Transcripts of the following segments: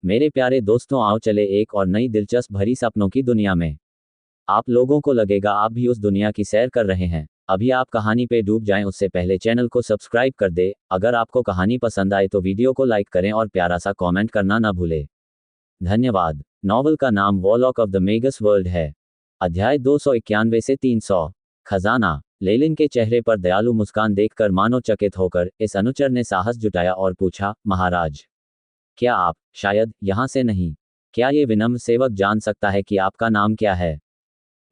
मेरे प्यारे दोस्तों, आओ चले एक और नई दिलचस्प भरी सपनों की दुनिया में। आप लोगों को लगेगा आप भी उस दुनिया की सैर कर रहे हैं। अभी आप कहानी पे डूब जाएं उससे पहले चैनल को सब्सक्राइब कर दे। अगर आपको कहानी पसंद आए तो वीडियो को लाइक करें और प्यारा सा कमेंट करना ना भूले। धन्यवाद। नॉवल का नाम warlock of the magus world है। अध्याय 291 से 300। खजाना। लेलिन के चेहरे पर दयालु मुस्कान देखकर मानो चकित होकर इस अनुचर ने साहस जुटाया और पूछा, महाराज, क्या आप शायद यहाँ से नहीं? क्या ये विनम्र सेवक जान सकता है कि आपका नाम क्या है?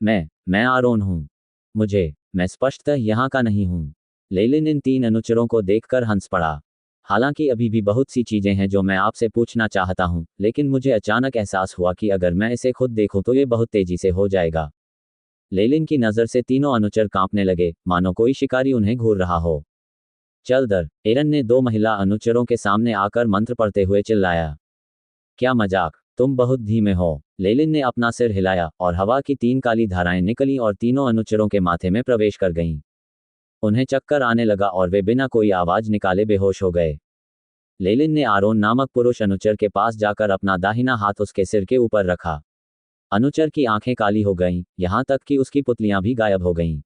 मैं आरोन हूँ। मैं स्पष्टतः यहाँ का नहीं हूँ। लेलिन इन तीन अनुचरों को देखकर हंस पड़ा। हालांकि अभी भी बहुत सी चीजें हैं जो मैं आपसे पूछना चाहता हूँ, लेकिन मुझे अचानक एहसास हुआ कि अगर मैं इसे खुद देखूं तो ये बहुत तेजी से हो जाएगा। लेलिन की नज़र से तीनों अनुचर कांपने लगे, मानो कोई शिकारी उन्हें घूर रहा हो। चल दर, एरन ने दो महिला अनुचरों के सामने आकर मंत्र पढ़ते हुए चिल्लाया। क्या मजाक, तुम बहुत धीमे हो। लेलिन ने अपना सिर हिलाया और हवा की तीन काली धाराएं निकलीं और तीनों अनुचरों के माथे में प्रवेश कर गईं। उन्हें चक्कर आने लगा और वे बिना कोई आवाज निकाले बेहोश हो गए। लेलिन ने आरोन नामक पुरुष अनुचर के पास जाकर अपना दाहिना हाथ उसके सिर के ऊपर रखा। अनुचर की आंखें काली हो गईं, यहां तक कि उसकी पुतलियां भी गायब हो गईं।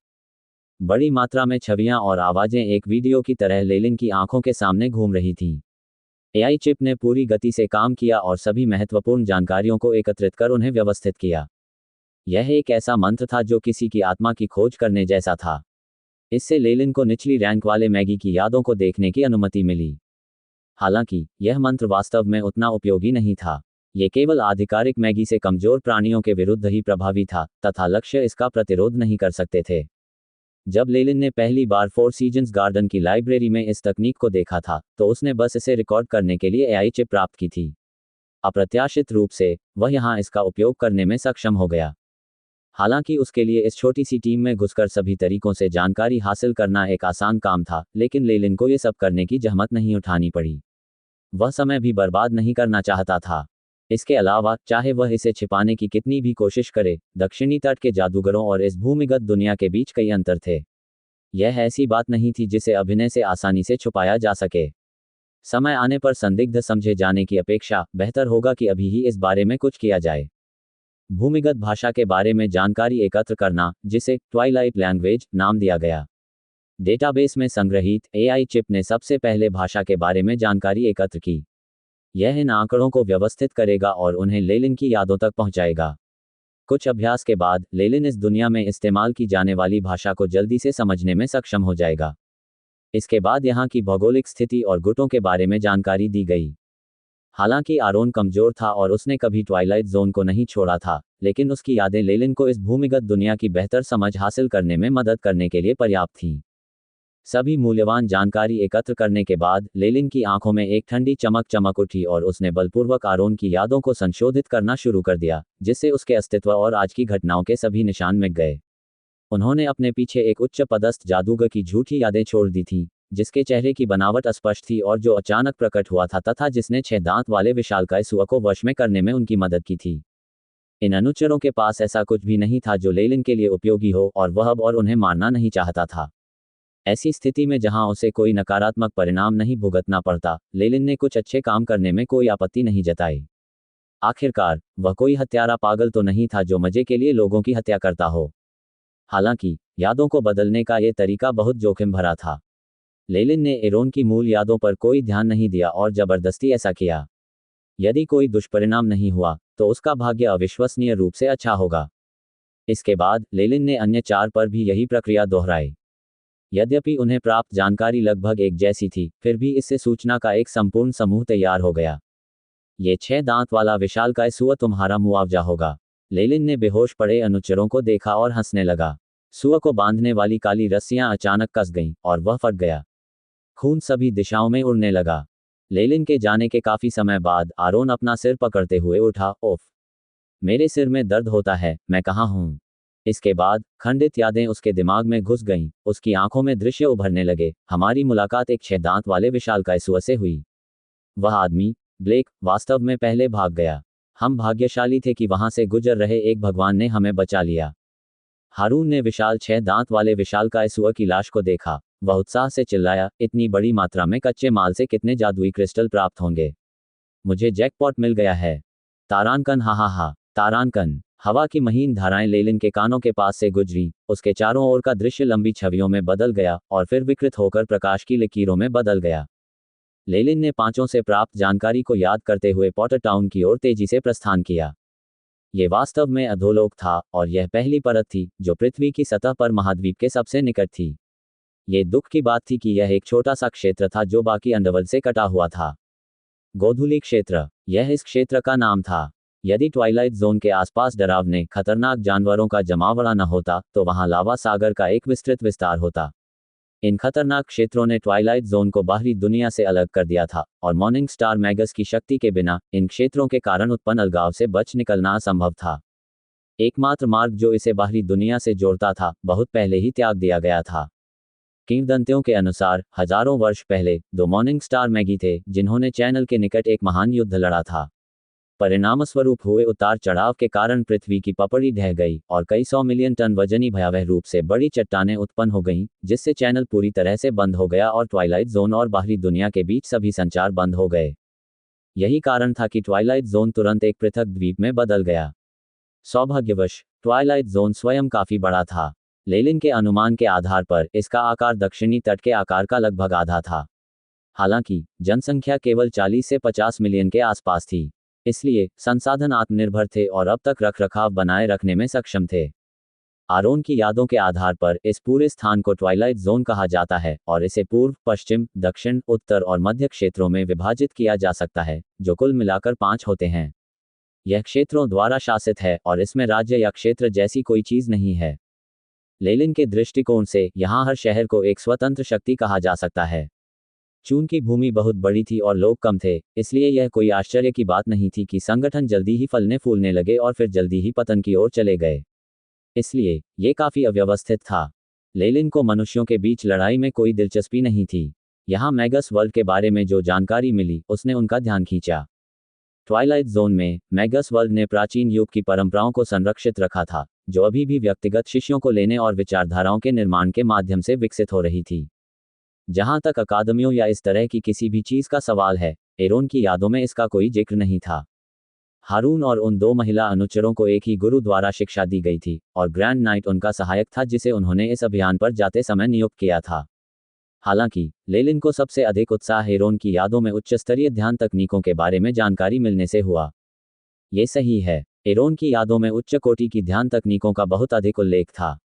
बड़ी मात्रा में छवियां और आवाजें एक वीडियो की तरह लेलिन की आंखों के सामने घूम रही थीं। एआई चिप ने पूरी गति से काम किया और सभी महत्वपूर्ण जानकारियों को एकत्रित कर उन्हें व्यवस्थित किया। यह एक ऐसा मंत्र था जो किसी की आत्मा की खोज करने जैसा था। इससे लेलिन को निचली रैंक वाले मैगी की यादों को देखने की अनुमति मिली। हालांकि यह मंत्र वास्तव में उतना उपयोगी नहीं था। ये केवल आधिकारिक मैगी से कमजोर प्राणियों के विरुद्ध ही प्रभावी था, तथा लक्ष्य इसका प्रतिरोध नहीं कर सकते थे। जब लेलिन ने पहली बार फोर सीजन्स गार्डन की लाइब्रेरी में इस तकनीक को देखा था, तो उसने बस इसे रिकॉर्ड करने के लिए एआई चिप प्राप्त की थी। अप्रत्याशित रूप से वह यहां इसका उपयोग करने में सक्षम हो गया। हालांकि उसके लिए इस छोटी सी टीम में घुसकर सभी तरीकों से जानकारी हासिल करना एक आसान काम था, लेकिन लेलिन को यह सब करने की जहमत नहीं उठानी पड़ी। वह समय भी बर्बाद नहीं करना चाहता था। इसके अलावा, चाहे वह इसे छिपाने की कितनी भी कोशिश करे, दक्षिणी तट के जादूगरों और इस भूमिगत दुनिया के बीच कई अंतर थे। यह ऐसी बात नहीं थी जिसे अभिनय से आसानी से छुपाया जा सके। समय आने पर संदिग्ध समझे जाने की अपेक्षा बेहतर होगा कि अभी ही इस बारे में कुछ किया जाए। भूमिगत भाषा के बारे में जानकारी एकत्र करना, जिसे ट्वाइलाइट लैंग्वेज नाम दिया गया। डेटाबेस में संग्रहीत एआई चिप ने सबसे पहले भाषा के बारे में जानकारी एकत्र की। यह इन आंकड़ों को व्यवस्थित करेगा और उन्हें लेलिन की यादों तक पहुंचाएगा। कुछ अभ्यास के बाद लेलिन इस दुनिया में इस्तेमाल की जाने वाली भाषा को जल्दी से समझने में सक्षम हो जाएगा। इसके बाद यहाँ की भौगोलिक स्थिति और गुटों के बारे में जानकारी दी गई। हालांकि आरोन कमजोर था और उसने कभी ट्वाइलाइट जोन को नहीं छोड़ा था, लेकिन उसकी यादें लेलिन को इस भूमिगत दुनिया की बेहतर समझ हासिल करने में मदद करने के लिए पर्याप्त थीं। सभी मूल्यवान जानकारी एकत्र करने के बाद लेलिन की आंखों में एक ठंडी चमक उठी और उसने बलपूर्वक आरोन की यादों को संशोधित करना शुरू कर दिया, जिससे उसके अस्तित्व और आज की घटनाओं के सभी निशान मिट गए। उन्होंने अपने पीछे एक उच्च पदस्थ जादूगर की झूठी यादें छोड़ दी थीं, जिसके चेहरे की बनावट अस्पष्ट थी और जो अचानक प्रकट हुआ था, तथा जिसने 6 दांत वाले विशालकाय सुअर को वश में करने में उनकी मदद की थी। इन अनुचरों के पास ऐसा कुछ भी नहीं था जो लेलिन के लिए उपयोगी हो, और वह अब और उन्हें मारना नहीं चाहता था। ऐसी स्थिति में जहां उसे कोई नकारात्मक परिणाम नहीं भुगतना पड़ता, लेलिन ने कुछ अच्छे काम करने में कोई आपत्ति नहीं जताई। आखिरकार वह कोई हत्यारा पागल तो नहीं था जो मजे के लिए लोगों की हत्या करता हो। हालांकि यादों को बदलने का यह तरीका बहुत जोखिम भरा था। लेलिन ने एरोन की मूल यादों पर कोई ध्यान नहीं दिया और जबरदस्ती ऐसा किया। यदि कोई दुष्परिणाम नहीं हुआ, तो उसका भाग्य अविश्वसनीय रूप से अच्छा होगा। इसके बाद लेलिन ने अन्य 4 पर भी यही प्रक्रिया दोहराई। यद्यपि उन्हें प्राप्त जानकारी लगभग एक जैसी थी, फिर भी इससे सूचना का एक संपूर्ण समूह तैयार हो गया। ये 6 दांत वाला विशालकाय सुअर तुम्हारा मुआवजा होगा। लेलिन ने बेहोश पड़े अनुचरों को देखा और हंसने लगा। सुअर को बांधने वाली काली रस्सियां अचानक कस गईं और वह फट गया। खून सभी दिशाओं में उड़ने लगा। लेलिन के जाने के काफी समय बाद आरोन अपना सिर पकड़ते हुए उठा। ओफ, मेरे सिर में दर्द होता है, मैं कहाँ हूँ? इसके बाद खंडित यादें उसके दिमाग में घुस गईं। उसकी आंखों में दृश्य उभरने लगे। हमारी मुलाकात एक 6 दांत वाले विशालकाय सुअर से हुई। वह आदमी, ब्लेक, वास्तव में पहले भाग गया। हम भाग्यशाली थे कि वहां से गुजर रहे एक भगवान ने हमें बचा लिया। हारून ने विशाल 6 दांत वाले विशालकाय सुअर की लाश को देखा। वह उत्साह से चिल्लाया, इतनी बड़ी मात्रा में कच्चे माल से कितने जादुई क्रिस्टल प्राप्त होंगे? मुझे जैकपॉट मिल गया है। तारांकन, हा हा हा। तारांकन। हवा की महीन धाराएं लेलिन के कानों के पास से गुजरी, उसके चारों ओर का दृश्य लंबी छवियों में बदल गया और फिर विकृत होकर प्रकाश की लकीरों में बदल गया। लेलिन ने पांचों से प्राप्त जानकारी को याद करते हुए पॉटर टाउन की ओर तेजी से प्रस्थान किया। ये वास्तव में अधोलोक था और यह पहली परत थी जो पृथ्वी की सतह पर महाद्वीप के सबसे निकट थी। ये दुख की बात थी कि यह एक छोटा सा क्षेत्र था जो बाकी अंडरवर्ल्ड से कटा हुआ था। गोधूली क्षेत्र, यह इस क्षेत्र का नाम था। यदि ट्वाइलाइट जोन के आसपास डरावने खतरनाक जानवरों का जमावड़ा न होता तो वहां लावा सागर का एक विस्तृत विस्तार होता। इन खतरनाक क्षेत्रों ने ट्वाइलाइट जोन को बाहरी दुनिया से अलग कर दिया था और मॉर्निंग स्टार मैगस की शक्ति के बिना इन क्षेत्रों के कारण उत्पन्न अलगाव से बच निकलना असंभव था। एकमात्र मार्ग जो इसे बाहरी दुनिया से जोड़ता था बहुत पहले ही त्याग दिया गया था। किंवदंतियों के अनुसार हजारों वर्ष पहले दो मॉर्निंग स्टार मैगी थे जिन्होंने चैनल के निकट एक महान युद्ध लड़ा था। परिणामस्वरूप हुए उतार चढ़ाव के कारण पृथ्वी की पपड़ी ढह गई और कई 100 मिलियन टन वजनी भयावह रूप से बड़ी चट्टानें उत्पन्न हो गईं, जिससे चैनल पूरी तरह से बंद हो गया और ट्वाइलाइट जोन और बाहरी दुनिया के बीच सभी संचार बंद हो गए। यही कारण था कि ट्वाइलाइट जोन तुरंत एक पृथक द्वीप में बदल गया। सौभाग्यवश ट्वाइलाइट जोन स्वयं काफी बड़ा था। लेलिन के अनुमान के आधार पर इसका आकार दक्षिणी तट के आकार का लगभग आधा था। हालांकि जनसंख्या केवल 40 से 50 मिलियन के आसपास थी, इसलिए संसाधन आत्मनिर्भर थे और अब तक रखरखाव बनाए रखने में सक्षम थे। आरोन की यादों के आधार पर इस पूरे स्थान को ट्वाइलाइट जोन कहा जाता है और इसे पूर्व, पश्चिम, दक्षिण, उत्तर और मध्य क्षेत्रों में विभाजित किया जा सकता है, जो कुल मिलाकर 5 होते हैं। यह क्षेत्रों द्वारा शासित है और इसमें राज्य या क्षेत्र जैसी कोई चीज नहीं है। लेलिन के दृष्टिकोण से यहाँ हर शहर को एक स्वतंत्र शक्ति कहा जा सकता है। चूंकि भूमि बहुत बड़ी थी और लोग कम थे, इसलिए यह कोई आश्चर्य की बात नहीं थी कि संगठन जल्दी ही फलने फूलने लगे और फिर जल्दी ही पतन की ओर चले गए। इसलिए ये काफी अव्यवस्थित था। लेलिन को मनुष्यों के बीच लड़ाई में कोई दिलचस्पी नहीं थी। यहाँ मैगस वर्ल्ड के बारे में जो जानकारी मिली उसने उनका ध्यान खींचा। ट्वाइलाइट जोन में मैगस वर्ल्ड ने प्राचीन युग की परंपराओं को संरक्षित रखा था, जो अभी भी व्यक्तिगत शिष्यों को लेने और विचारधाराओं के निर्माण के माध्यम से विकसित हो रही थी। जहां तक अकादमियों या इस तरह की किसी भी चीज का सवाल है, एरोन की यादों में इसका कोई जिक्र नहीं था। हारून और उन 2 महिला अनुचरों को एक ही गुरु द्वारा शिक्षा दी गई थी और ग्रैंड नाइट उनका सहायक था जिसे उन्होंने इस अभियान पर जाते समय नियुक्त किया था। हालांकि लेलिन को सबसे अधिक उत्साह एरोन की यादों में उच्च स्तरीय ध्यान तकनीकों के बारे में जानकारी मिलने से हुआ। ये सही है, एरोन की यादों में उच्च कोटि की ध्यान तकनीकों का बहुत अधिक उल्लेख था।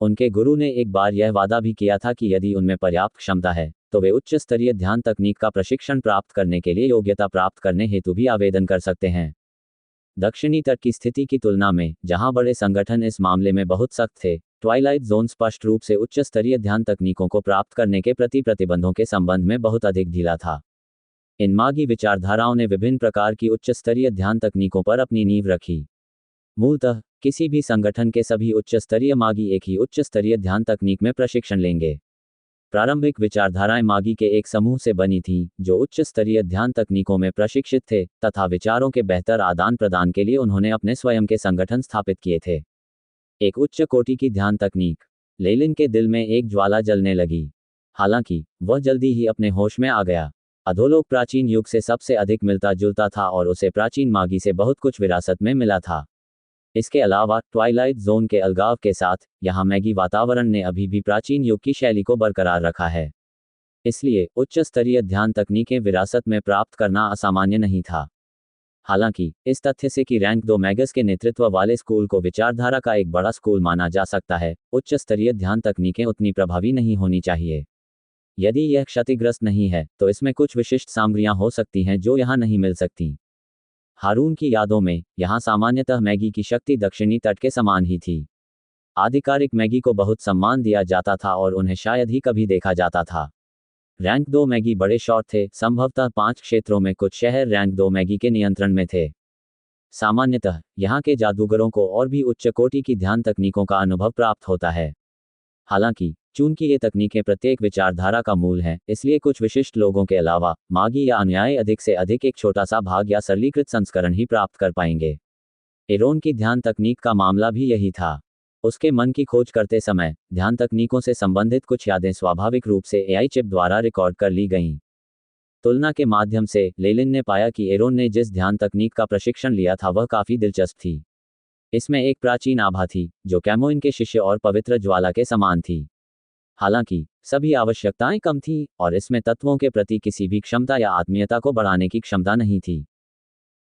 उनके गुरु ने एक बार यह वादा भी किया था कि यदि उनमें पर्याप्त क्षमता है तो वे उच्च स्तरीय ध्यान तकनीक का प्रशिक्षण प्राप्त करने के लिए योग्यता प्राप्त करने हेतु भी आवेदन कर सकते हैं। दक्षिणी तट की स्थिति की तुलना में, जहां बड़े संगठन इस मामले में बहुत सख्त थे, ट्वाइलाइट जोन स्पष्ट रूप से उच्च स्तरीय ध्यान तकनीकों को प्राप्त करने के प्रति प्रतिबंधों के संबंध में बहुत अधिक ढीला था। इन मागी विचारधाराओं ने विभिन्न प्रकार की उच्च स्तरीय ध्यान तकनीकों पर अपनी नींव रखी। मूलतः किसी भी संगठन के सभी उच्च स्तरीय मागी एक ही उच्च स्तरीय ध्यान तकनीक में प्रशिक्षण लेंगे। प्रारंभिक विचारधाराएं मागी के एक समूह से बनी थीं, जो उच्च स्तरीय ध्यान तकनीकों में प्रशिक्षित थे, तथा विचारों के बेहतर आदान प्रदान के लिए उन्होंने अपने स्वयं के संगठन स्थापित किए थे। एक उच्च कोटि की ध्यान तकनीक। लेलिन के दिल में एक ज्वाला जलने लगी। हालांकि वह जल्दी ही अपने होश में आ गया। अधोलोक प्राचीन युग से सबसे अधिक मिलता जुलता था और उसे प्राचीन मागी से बहुत कुछ विरासत में मिला था। इसके अलावा ट्वाइलाइट जोन के अलगाव के साथ यहाँ मैगी वातावरण ने अभी भी प्राचीन युग की शैली को बरकरार रखा है। इसलिए उच्च स्तरीय ध्यान तकनीकें विरासत में प्राप्त करना असामान्य नहीं था। हालांकि इस तथ्य से कि रैंक 2 मैगस के नेतृत्व वाले स्कूल को विचारधारा का एक बड़ा स्कूल माना जा सकता है, उच्च स्तरीय ध्यान तकनीकें उतनी प्रभावी नहीं होनी चाहिए। यदि यह क्षतिग्रस्त नहीं है तो इसमें कुछ विशिष्ट सामग्रियां हो सकती हैं जो यहाँ नहीं मिल सकती। हारून की यादों में यहाँ सामान्यतः मैगी की शक्ति दक्षिणी तट के समान ही थी। आधिकारिक मैगी को बहुत सम्मान दिया जाता था और उन्हें शायद ही कभी देखा जाता था। रैंक 2 मैगी बड़े शॉट थे, संभवतः 5 क्षेत्रों में कुछ शहर रैंक 2 मैगी के नियंत्रण में थे। सामान्यतः यहाँ के जादूगरों को और भी उच्च कोटि की ध्यान तकनीकों का अनुभव प्राप्त होता है। हालांकि चूंकि ये तकनीकें प्रत्येक विचारधारा का मूल हैं, इसलिए कुछ विशिष्ट लोगों के अलावा मागी या अनुयायी अधिक से अधिक एक छोटा सा भाग या सरलीकृत संस्करण ही प्राप्त कर पाएंगे। एरोन की ध्यान तकनीक का मामला भी यही था। उसके मन की खोज करते समय ध्यान तकनीकों से संबंधित कुछ यादें स्वाभाविक रूप से एआई चिप द्वारा रिकॉर्ड कर ली गईं। तुलना के माध्यम से लेलिन ने पाया कि एरोन ने जिस ध्यान तकनीक का प्रशिक्षण लिया था वह काफी दिलचस्प थी। इसमें एक प्राचीन आभा थी जो कैमोइन के शिष्य और पवित्र ज्वाला के समान थी। हालांकि सभी आवश्यकताएं कम थीं और इसमें तत्वों के प्रति किसी भी क्षमता या आत्मीयता को बढ़ाने की क्षमता नहीं थी।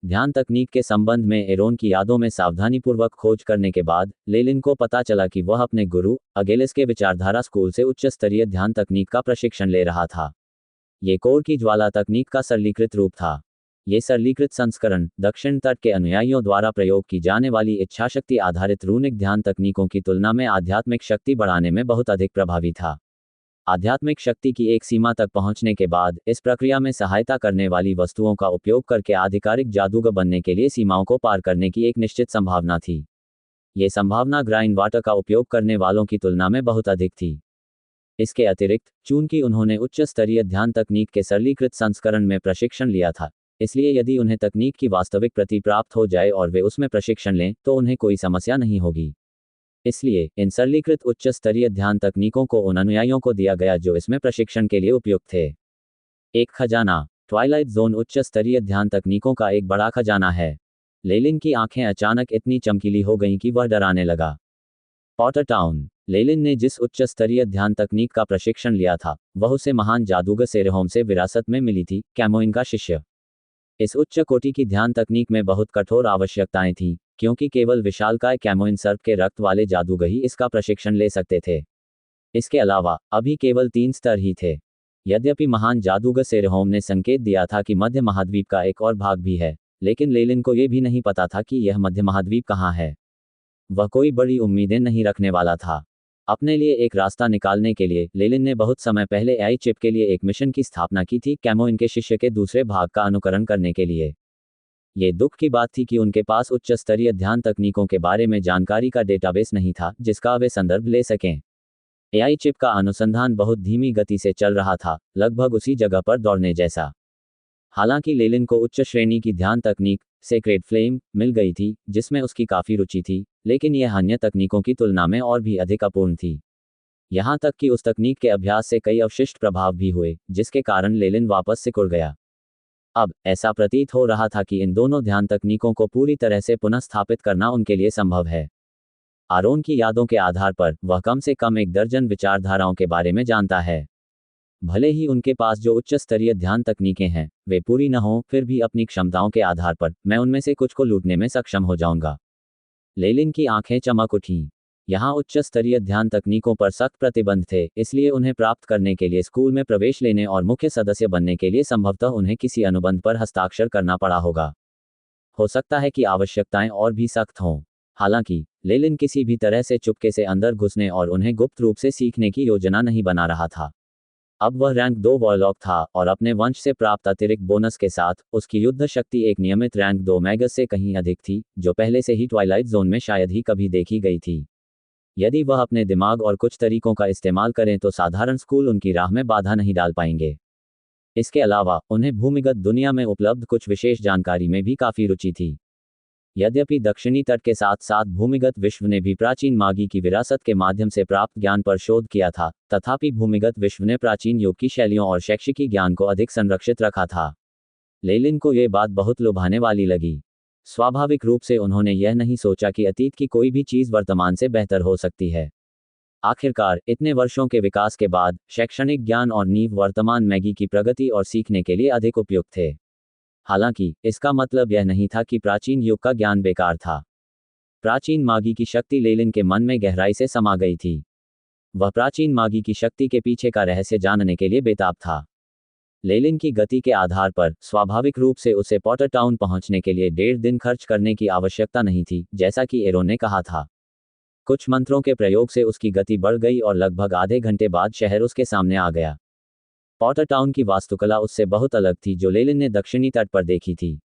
ध्यान तकनीक के संबंध में एरोन की यादों में सावधानीपूर्वक खोज करने के बाद लेलिन को पता चला कि वह अपने गुरु अगेलिस के विचारधारा स्कूल से उच्च स्तरीय ध्यान तकनीक का प्रशिक्षण ले रहा था। ये कोर की ज्वाला तकनीक का सरलीकृत रूप था। ये सरलीकृत संस्करण दक्षिण तट के अनुयायियों द्वारा प्रयोग की जाने वाली इच्छाशक्ति आधारित रूनिक ध्यान तकनीकों की तुलना में आध्यात्मिक शक्ति बढ़ाने में बहुत अधिक प्रभावी था। आध्यात्मिक शक्ति की एक सीमा तक पहुंचने के बाद इस प्रक्रिया में सहायता करने वाली वस्तुओं का उपयोग करके आधिकारिक जादूगर बनने के लिए सीमाओं को पार करने की एक निश्चित संभावना थी। ये संभावना ग्राइंड वाटर का उपयोग करने वालों की तुलना में बहुत अधिक थी। इसके अतिरिक्त चूंकि उन्होंने उच्च स्तरीय ध्यान तकनीक के सरलीकृत संस्करण में प्रशिक्षण लिया था, इसलिए यदि उन्हें तकनीक की वास्तविक प्रति प्राप्त हो जाए और वे उसमें प्रशिक्षण लें तो उन्हें कोई समस्या नहीं होगी। इसलिए इन सरलीकृत उच्च स्तरीय ध्यान तकनीकों को उन अनुयायियों को दिया गया जो इसमें प्रशिक्षण के लिए उपयुक्त थे। एक खजाना। ट्वाइलाइट जोन उच्च स्तरीय ध्यान तकनीकों का एक बड़ा खजाना है। लेलिन की आंखें अचानक इतनी चमकीली हो गईं कि वह डराने लगा। Potter town. लेलिन ने जिस उच्च स्तरीय ध्यान तकनीक का प्रशिक्षण लिया था वह उसे महान जादूगर सेरेहोम से विरासत में मिली थी, कैमोइन का शिष्य। इस उच्च कोटि की ध्यान तकनीक में बहुत कठोर आवश्यकताएं थीं, क्योंकि केवल विशालकाय कैमोइन सर्प के रक्त वाले जादूगर ही इसका प्रशिक्षण ले सकते थे। इसके अलावा अभी केवल 3 स्तर ही थे। यद्यपि महान जादूगर सेरेहोम ने संकेत दिया था कि मध्य महाद्वीप का एक और भाग भी है, लेकिन लेलिन को यह भी नहीं पता था कि यह मध्य महाद्वीप कहाँ है। वह कोई बड़ी उम्मीदें नहीं रखने वाला था। अपने लिए एक रास्ता निकालने के लिए लेलिन ने बहुत समय पहले एआई चिप के लिए एक मिशन की स्थापना की थी, कैमोइन के शिष्य के दूसरे भाग का अनुकरण करने के लिए। ये दुख की बात थी कि उनके पास उच्च स्तरीय ध्यान तकनीकों के बारे में जानकारी का डेटाबेस नहीं था जिसका वे संदर्भ ले सकें। एआई चिप का अनुसंधान बहुत धीमी गति से चल रहा था, लगभग उसी जगह पर दौड़ने जैसा। हालांकि लेलिन को उच्च श्रेणी की ध्यान तकनीक सेक्रेड फ्लेम मिल गई थी जिसमें उसकी काफ़ी रुचि थी, लेकिन यह अन्य तकनीकों की तुलना में और भी अधिक अपूर्ण थी। यहाँ तक कि उस तकनीक के अभ्यास से कई अवशिष्ट प्रभाव भी हुए जिसके कारण लेलिन वापस सिकुड़ गया। अब ऐसा प्रतीत हो रहा था कि इन दोनों ध्यान तकनीकों को पूरी तरह से पुनः स्थापित करना उनके लिए संभव है। आरोन की यादों के आधार पर वह कम से कम 1 दर्जन विचारधाराओं के बारे में जानता है। भले ही उनके पास जो उच्च स्तरीय ध्यान तकनीकें हैं वे पूरी न हों, फिर भी अपनी क्षमताओं के आधार पर मैं उनमें से कुछ को लूटने में सक्षम हो जाऊंगा। लेलिन की आंखें चमक उठीं। यहाँ उच्च स्तरीय ध्यान तकनीकों पर सख्त प्रतिबंध थे, इसलिए उन्हें प्राप्त करने के लिए स्कूल में प्रवेश लेने और मुख्य सदस्य बनने के लिए संभवतः उन्हें किसी अनुबंध पर हस्ताक्षर करना पड़ा होगा। हो सकता है कि आवश्यकताएं और भी सख्त हों। हालांकि लेलिन किसी भी तरह से चुपके से अंदर घुसने और उन्हें गुप्त रूप से सीखने की योजना नहीं बना रहा था। अब वह रैंक 2 वॉरलॉक था और अपने वंश से प्राप्त अतिरिक्त बोनस के साथ उसकी युद्ध शक्ति एक नियमित रैंक 2 मैगस से कहीं अधिक थी, जो पहले से ही ट्वाइलाइट जोन में शायद ही कभी देखी गई थी। यदि वह अपने दिमाग और कुछ तरीकों का इस्तेमाल करें तो साधारण स्कूल उनकी राह में बाधा नहीं डाल पाएंगे। इसके अलावा उन्हें भूमिगत दुनिया में उपलब्ध कुछ विशेष जानकारी में भी काफ़ी रुचि थी। यद्यपि दक्षिणी तट के साथ साथ भूमिगत विश्व ने भी प्राचीन मागी की विरासत के माध्यम से प्राप्त ज्ञान पर शोध किया था, तथापि भूमिगत विश्व ने प्राचीन योग की शैलियों और शैक्षिकी ज्ञान को अधिक संरक्षित रखा था। लेलिन को यह बात बहुत लुभाने वाली लगी। स्वाभाविक रूप से उन्होंने यह नहीं सोचा कि अतीत की कोई भी चीज़ वर्तमान से बेहतर हो सकती है। आखिरकार इतने वर्षों के विकास के बाद शैक्षणिक ज्ञान और नींव वर्तमान मैगी की प्रगति और सीखने के लिए अधिक उपयुक्त थे। हालांकि इसका मतलब यह नहीं था कि प्राचीन युग का ज्ञान बेकार था। प्राचीन मागी की शक्ति लेलिन के मन में गहराई से समा गई थी। वह प्राचीन मागी की शक्ति के पीछे का रहस्य जानने के लिए बेताब था। लेलिन की गति के आधार पर स्वाभाविक रूप से उसे पॉटर टाउन पहुंचने के लिए 1.5 दिन खर्च करने की आवश्यकता नहीं थी, जैसा कि एरोन ने कहा था। कुछ मंत्रों के प्रयोग से उसकी गति बढ़ गई और लगभग आधे घंटे बाद शहर उसके सामने आ गया। पॉटर टाउन की वास्तुकला उससे बहुत अलग थी जो लेलिन ने दक्षिणी तट पर देखी थी।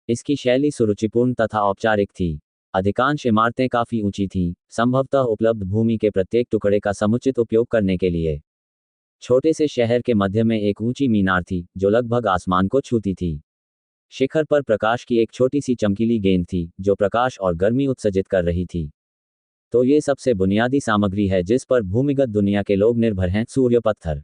इसकी शैली सुरुचिपूर्ण तथा औपचारिक थी। अधिकांश इमारतें काफ़ी ऊंची थीं, संभवतः उपलब्ध भूमि के प्रत्येक टुकड़े का समुचित उपयोग करने के लिए। छोटे से शहर के मध्य में एक ऊंची मीनार थी जो लगभग आसमान को छूती थी। शिखर पर प्रकाश की एक छोटी सी चमकीली गेंद थी जो प्रकाश और गर्मी उत्सर्जित कर रही थी। तो ये सबसे बुनियादी सामग्री है जिस पर भूमिगत दुनिया के लोग निर्भर हैं, सूर्य पत्थर।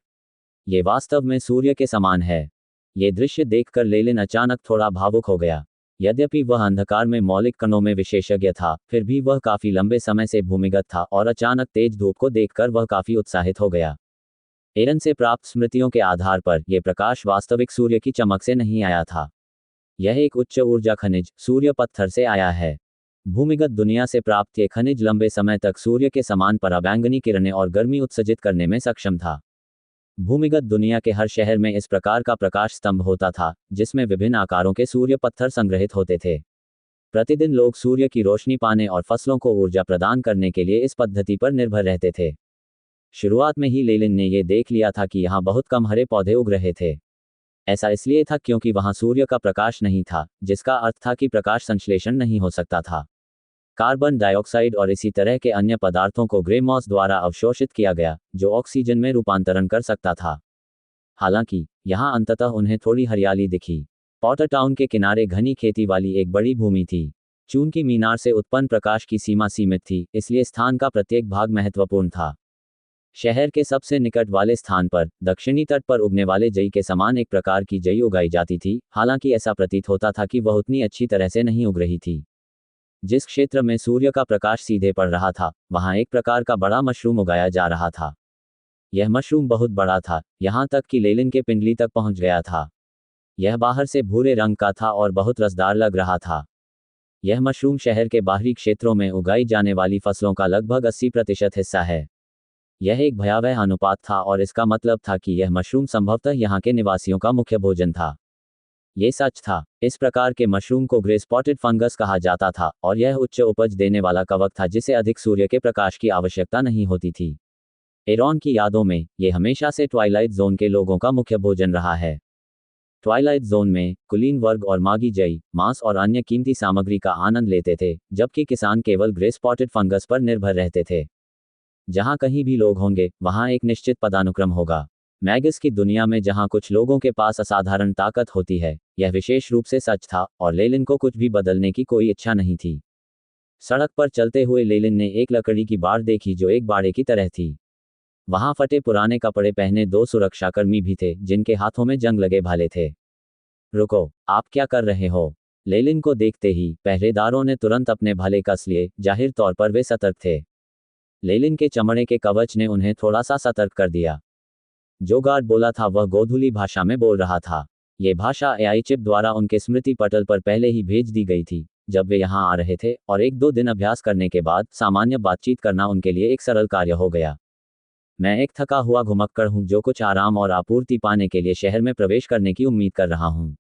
ये वास्तव में सूर्य के समान है। ये दृश्य देखकर लेलिन अचानक थोड़ा भावुक हो गया। यद्यपि वह अंधकार में मौलिक कणों में विशेषज्ञ था, फिर भी वह काफी लंबे समय से भूमिगत था और अचानक तेज धूप को देखकर वह काफी उत्साहित हो गया। एरन से प्राप्त स्मृतियों के आधार पर यह प्रकाश वास्तविक सूर्य की चमक से नहीं आया था। यह एक उच्च ऊर्जा खनिज सूर्य पत्थर से आया है। भूमिगत दुनिया से प्राप्त ये खनिज लंबे समय तक सूर्य के समान पराबैंगनी किरणें और गर्मी उत्सर्जित करने में सक्षम था। भूमिगत दुनिया के हर शहर में इस प्रकार का प्रकाश स्तंभ होता था, जिसमें विभिन्न आकारों के सूर्य पत्थर संग्रहित होते थे। प्रतिदिन लोग सूर्य की रोशनी पाने और फसलों को ऊर्जा प्रदान करने के लिए इस पद्धति पर निर्भर रहते थे। शुरुआत में ही लेलिन ने यह देख लिया था कि यहाँ बहुत कम हरे पौधे उग रहे थे। ऐसा इसलिए था क्योंकि वहां सूर्य का प्रकाश नहीं था, जिसका अर्थ था कि प्रकाश संश्लेषण नहीं हो सकता था। कार्बन डाइऑक्साइड और इसी तरह के अन्य पदार्थों को ग्रे मॉस द्वारा अवशोषित किया गया, जो ऑक्सीजन में रूपांतरण कर सकता था। हालांकि यहाँ अंततः उन्हें थोड़ी हरियाली दिखी। पॉटर टाउन के किनारे घनी खेती वाली एक बड़ी भूमि थी। चूंकि मीनार से उत्पन्न प्रकाश की सीमा सीमित थी, इसलिए स्थान का प्रत्येक भाग महत्वपूर्ण था। शहर के सबसे निकट वाले स्थान पर दक्षिणी तट पर उगने वाले जई के समान एक प्रकार की जई उगाई जाती थी, हालांकि ऐसा प्रतीत होता था कि वह उतनी अच्छी तरह से नहीं उग रही थी। जिस क्षेत्र में सूर्य का प्रकाश सीधे पड़ रहा था, वहां एक प्रकार का बड़ा मशरूम उगाया जा रहा था। यह मशरूम बहुत बड़ा था, यहाँ तक कि लेलिन के पिंडली तक पहुंच गया था। यह बाहर से भूरे रंग का था और बहुत रसदार लग रहा था। यह मशरूम शहर के बाहरी क्षेत्रों में उगाई जाने वाली फसलों का लगभग 80% हिस्सा है। यह एक भयावह अनुपात था और इसका मतलब था कि यह मशरूम संभवतः यहाँ के निवासियों का मुख्य भोजन था। ये सच था। इस प्रकार के मशरूम को ग्रे स्पॉटेड फंगस कहा जाता था और यह उच्च उपज देने वाला कवक था जिसे अधिक सूर्य के प्रकाश की आवश्यकता नहीं होती थी। एरॉन की यादों में यह हमेशा से ट्वाइलाइट जोन के लोगों का मुख्य भोजन रहा है। ट्वाइलाइट जोन में कुलीन वर्ग और मागी जई, मांस और अन्य कीमती सामग्री का आनंद लेते थे, जबकि किसान केवल ग्रे स्पॉटेड फंगस पर निर्भर रहते थे। जहां कहीं भी लोग होंगे, वहां एक निश्चित पदानुक्रम होगा। मैगस की दुनिया में जहां कुछ लोगों के पास असाधारण ताकत होती है, यह विशेष रूप से सच था और लेलिन को कुछ भी बदलने की कोई इच्छा नहीं थी। सड़क पर चलते हुए लेलिन ने एक लकड़ी की बाड़ देखी जो एक बाड़े की तरह थी। वहां फटे पुराने कपड़े पहने 2 सुरक्षाकर्मी भी थे, जिनके हाथों में जंग लगे भाले थे। रुको, आप क्या कर रहे हो? लेलिन को देखते ही पहरेदारों ने तुरंत अपने भाले कस लिए, जाहिर तौर पर वे सतर्क थे। लेलिन के चमड़े के कवच ने उन्हें थोड़ा सा सतर्क कर दिया। जो गार्ड बोला था वह गोधुली भाषा में बोल रहा था। ये भाषा एआई चिप द्वारा उनके स्मृति पटल पर पहले ही भेज दी गई थी जब वे यहाँ आ रहे थे, और 1-2 दिन अभ्यास करने के बाद सामान्य बातचीत करना उनके लिए एक सरल कार्य हो गया। मैं एक थका हुआ घुमक्कड़ हूँ जो कुछ आराम और आपूर्ति पाने के लिए शहर में प्रवेश करने की उम्मीद कर रहा हूँ।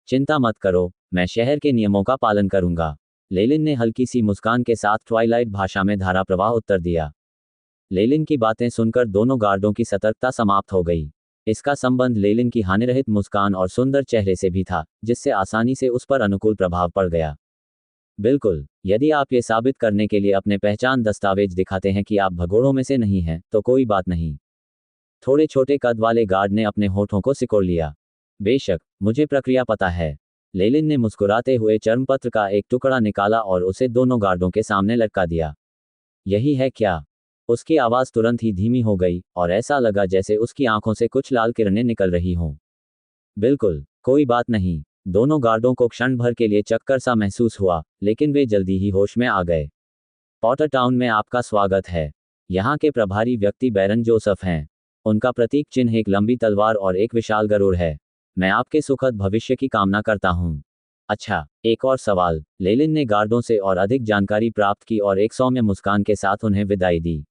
चिंता मत करो, मैं शहर के नियमों का पालन करूंगा। लेलिन ने हल्की सी मुस्कान के साथ ट्वाइलाइट भाषा में धारा प्रवाह उत्तर दिया। लेलिन की बातें सुनकर दोनों गार्डों की सतर्कता समाप्त हो गई। इसका संबंध लेलिन की हानिरहित मुस्कान और सुंदर चेहरे से भी था, जिससे आसानी से उस पर अनुकूल प्रभाव पड़ गया। बिल्कुल, यदि आप ये साबित करने के लिए अपने पहचान दस्तावेज दिखाते हैं कि आप भगोड़ों में से नहीं हैं, तो कोई बात नहीं। थोड़े छोटे कद वाले गार्ड ने अपने होठों को सिकोड़ लिया। बेशक, मुझे प्रक्रिया पता है। लेलिन ने मुस्कुराते हुए चर्मपत्र का एक टुकड़ा निकाला और उसे दोनों गार्डों के सामने लटका दिया। यही है क्या? उसकी आवाज़ तुरंत ही धीमी हो गई और ऐसा लगा जैसे उसकी आंखों से कुछ लाल किरणें निकल रही हों। बिल्कुल, कोई बात नहीं। दोनों गार्डों को क्षण भर के लिए चक्कर सा महसूस हुआ, लेकिन वे जल्दी ही होश में आ गए। पॉटर टाउन में आपका स्वागत है। यहाँ के प्रभारी व्यक्ति बैरन जोसेफ हैं। उनका प्रतीक चिन्ह एक लंबी तलवार और एक विशाल गरुड़ है। मैं आपके सुखद भविष्य की कामना करता हूँ। अच्छा, एक और सवाल। लेलिन ने गार्डों से और अधिक जानकारी प्राप्त की और एक सौम्य मुस्कान के साथ उन्हें विदाई दी।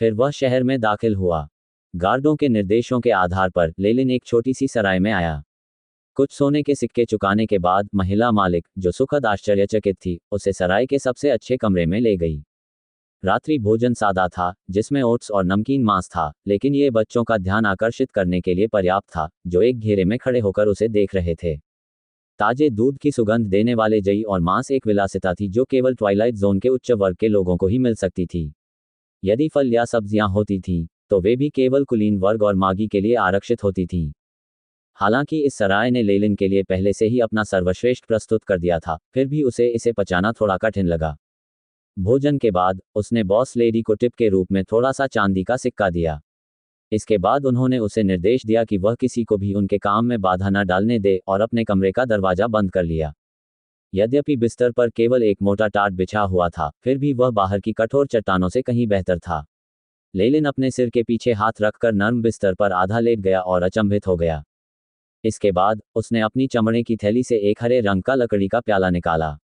फिर वह शहर में दाखिल हुआ। गार्डों के निर्देशों के आधार पर लेलिन एक छोटी सी सराय में आया। कुछ सोने के सिक्के चुकाने के बाद महिला मालिक, जो सुखद आश्चर्यचकित थी, उसे सराय के सबसे अच्छे कमरे में ले गई। रात्रि भोजन सादा था, जिसमें ओट्स और नमकीन मांस था, लेकिन ये बच्चों का ध्यान आकर्षित करने के लिए पर्याप्त था, जो एक घेरे में खड़े होकर उसे देख रहे थे। ताजे दूध की सुगंध देने वाले जई और मांस एक विलासिता थी जो केवल ट्वाइलाइट जोन के उच्च वर्ग के लोगों को ही मिल सकती थी। यदि फल या सब्जियां होती थीं, तो वे भी केवल कुलीन वर्ग और मागी के लिए आरक्षित होती थीं। हालांकि इस सराय ने लेलिन के लिए पहले से ही अपना सर्वश्रेष्ठ प्रस्तुत कर दिया था, फिर भी उसे इसे पचाना थोड़ा कठिन लगा। भोजन के बाद उसने बॉस लेडी को टिप के रूप में थोड़ा सा चांदी का सिक्का दिया। इसके बाद उन्होंने उसे निर्देश दिया कि वह किसी को भी उनके काम में बाधा न डालने दे और अपने कमरे का दरवाजा बंद कर लिया। यद्यपि बिस्तर पर केवल एक मोटा टाट बिछा हुआ था, फिर भी वह बाहर की कठोर चट्टानों से कहीं बेहतर था। लेलिन अपने सिर के पीछे हाथ रखकर नर्म बिस्तर पर आधा लेट गया और अचंभित हो गया। इसके बाद उसने अपनी चमड़े की थैली से एक हरे रंग का लकड़ी का प्याला निकाला।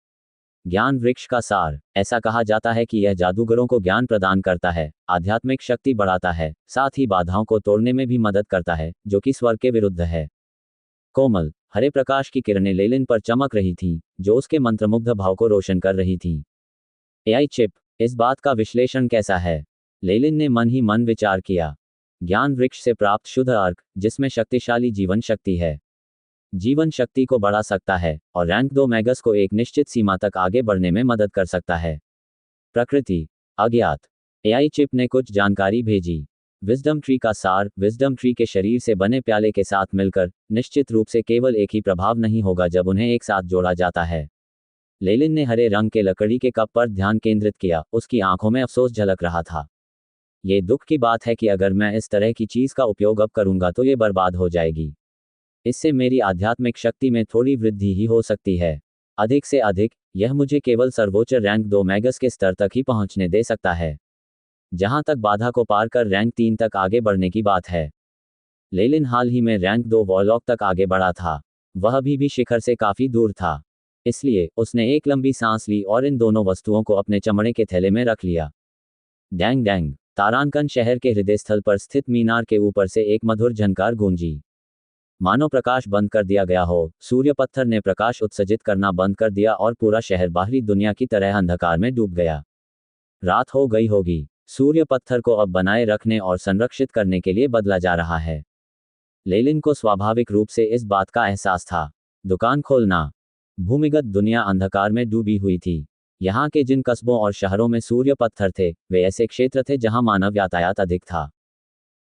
ज्ञान वृक्ष का सार। ऐसा कहा जाता है कि यह जादूगरों को ज्ञान प्रदान करता है, आध्यात्मिक शक्ति बढ़ाता है, साथ ही बाधाओं को तोड़ने में भी मदद करता है, जो कि स्वर्ग के विरुद्ध है। कोमल हरे प्रकाश की किरणें लेलिन पर चमक रही थीं, जो उसके मंत्रमुग्ध भाव को रोशन कर रही थीं। एआई चिप, इस बात का विश्लेषण कैसा है? लेलिन ने मन ही मन विचार किया। ज्ञान वृक्ष से प्राप्त शुद्ध अर्क, जिसमें शक्तिशाली जीवन शक्ति है, जीवन शक्ति को बढ़ा सकता है और रैंक 2 मैगस को एक निश्चित सीमा तक आगे बढ़ने में मदद कर सकता है। प्रकृति अज्ञात। एआई चिप ने कुछ जानकारी भेजी। विजडम ट्री का सार। विजडम ट्री के शरीर से बने प्याले के साथ मिलकर निश्चित रूप से केवल एक ही प्रभाव नहीं होगा जब उन्हें एक साथ जोड़ा जाता है। लेलिन ने हरे रंग के लकड़ी के कप पर ध्यान केंद्रित किया, उसकी आंखों में अफसोस झलक रहा था। ये दुख की बात है कि अगर मैं इस तरह की चीज का उपयोग अब करूंगा तो ये बर्बाद हो जाएगी। इससे मेरी आध्यात्मिक शक्ति में थोड़ी वृद्धि ही हो सकती है। अधिक से अधिक, यह मुझे केवल सर्वोच्च रैंक 2 मैगस के स्तर तक ही पहुंचने दे सकता है। जहां तक बाधा को पार कर रैंक 3 तक आगे बढ़ने की बात है, लेलिन हाल ही में रैंक 2 वॉरलॉक तक आगे बढ़ा था। वह अभी भी शिखर से काफी दूर था। इसलिए उसने एक लंबी सांस ली और इन दोनों वस्तुओं को अपने चमड़े के थैले में रख लिया। Dang dang. तारांकन शहर के हृदय स्थल पर स्थित मीनार के ऊपर से एक मधुर झनकार गूंजी। मानो प्रकाश बंद कर दिया गया हो। सूर्य पत्थर ने प्रकाश उत्सर्जित करना बंद कर दिया और पूरा शहर बाहरी दुनिया की तरह अंधकार में डूब गया। रात हो गई होगी। सूर्य पत्थर को अब बनाए रखने और संरक्षित करने के लिए बदला जा रहा है। लेलिन को स्वाभाविक रूप से इस बात का एहसास था। दुकान खोलना। भूमिगत दुनिया अंधकार में डूबी हुई थी। यहाँ के जिन कस्बों और शहरों में सूर्य पत्थर थे, वे ऐसे क्षेत्र थे जहाँ मानव यातायात अधिक था।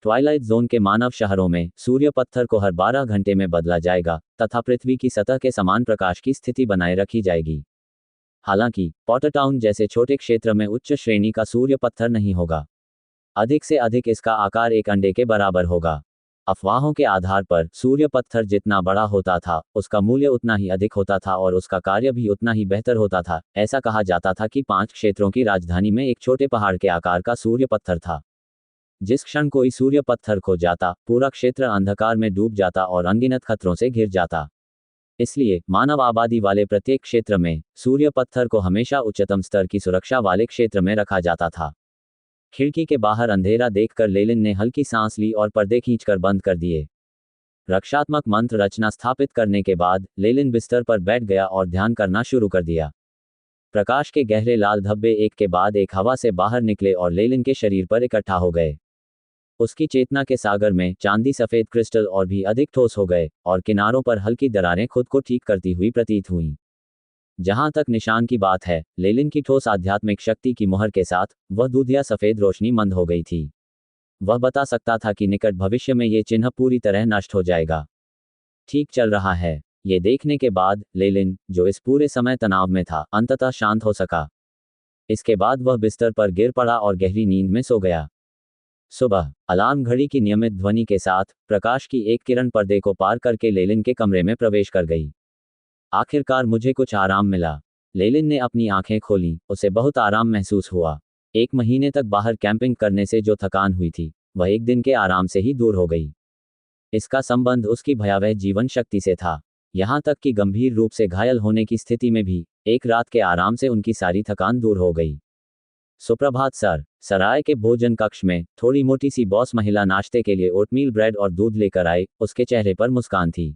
ट्वाइलाइट जोन के मानव शहरों में सूर्य पत्थर को हर 12 घंटे में बदला जाएगा तथा पृथ्वी की सतह के समान प्रकाश की स्थिति बनाए रखी जाएगी। हालांकि पॉटर टाउन जैसे छोटे क्षेत्र में उच्च श्रेणी का सूर्य पत्थर नहीं होगा। अधिक से अधिक इसका आकार एक अंडे के बराबर होगा। अफवाहों के आधार पर सूर्य पत्थर जितना बड़ा होता था, उसका मूल्य उतना ही अधिक होता था और उसका कार्य भी उतना ही बेहतर होता था। ऐसा कहा जाता था कि 5 क्षेत्रों की राजधानी में एक छोटे पहाड़ के आकार का सूर्य पत्थर था। जिस क्षण कोई सूर्य पत्थर खो जाता, पूरा क्षेत्र अंधकार में डूब जाता और अनगिनत खतरों से घिर जाता। इसलिए मानव आबादी वाले प्रत्येक क्षेत्र में सूर्य पत्थर को हमेशा उच्चतम स्तर की सुरक्षा वाले क्षेत्र में रखा जाता था। खिड़की के बाहर अंधेरा देखकर लेलिन ने हल्की सांस ली और पर्दे खींचकर बंद कर दिए। रक्षात्मक मंत्र रचना स्थापित करने के बाद लेलिन बिस्तर पर बैठ गया और ध्यान करना शुरू कर दिया। प्रकाश के गहरे लाल धब्बे एक के बाद एक हवा से बाहर निकले और लेलिन के शरीर पर इकट्ठा हो गए। उसकी चेतना के सागर में चांदी सफेद क्रिस्टल और भी अधिक ठोस हो गए और किनारों पर हल्की दरारें खुद को ठीक करती हुई प्रतीत हुईं। जहां तक निशान की बात है, लेलिन की ठोस आध्यात्मिक शक्ति की मुहर के साथ वह दूधिया सफेद रोशनी मंद हो गई थी। वह बता सकता था कि निकट भविष्य में ये चिन्ह पूरी तरह नष्ट हो जाएगा। ठीक चल रहा है। ये देखने के बाद लेलिन, जो इस पूरे समय तनाव में था, अंततः शांत हो सका। इसके बाद वह बिस्तर पर गिर पड़ा और गहरी नींद में सो गया। सुबह अलार्म घड़ी की नियमित ध्वनि के साथ प्रकाश की एक किरण पर्दे को पार करके लेलिन के कमरे में प्रवेश कर गई। आखिरकार मुझे कुछ आराम मिला। लेलिन ने अपनी आंखें खोलीं, उसे बहुत आराम महसूस हुआ। 1 महीने तक बाहर कैंपिंग करने से जो थकान हुई थी, वह एक दिन के आराम से ही दूर हो गई। इसका संबंध उसकी भयावह जीवन शक्ति से था। यहाँ तक कि गंभीर रूप से घायल होने की स्थिति में भी एक रात के आराम से उनकी सारी थकान दूर हो गई। सुप्रभात सर। सराय के भोजन कक्ष में थोड़ी मोटी सी बॉस महिला नाश्ते के लिए ओटमील ब्रेड और दूध लेकर आई। उसके चेहरे पर मुस्कान थी।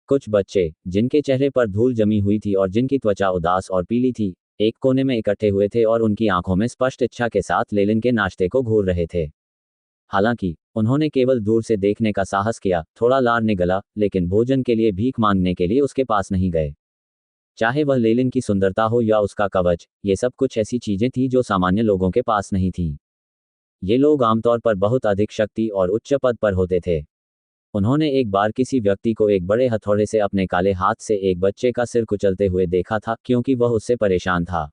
कुछ बच्चे, जिनके चेहरे पर धूल जमी हुई थी और जिनकी त्वचा उदास और पीली थी, एक कोने में इकट्ठे हुए थे और उनकी आंखों में स्पष्ट इच्छा के साथ लेलिन के नाश्ते को घूर रहे थे। हालांकि उन्होंने केवल दूर से देखने का साहस किया, थोड़ा लार निगला, लेकिन भोजन के लिए भीख मांगने के लिए उसके पास नहीं गए। चाहे वह लेलिन की सुंदरता हो या उसका कवच, ये सब कुछ ऐसी चीजें थीं जो सामान्य लोगों के पास नहीं थीं। ये लोग आमतौर पर बहुत अधिक शक्ति और उच्च पद पर होते थे। उन्होंने एक बार किसी व्यक्ति को एक बड़े हथौड़े से अपने काले हाथ से एक बच्चे का सिर कुचलते हुए देखा था, क्योंकि वह उससे परेशान था।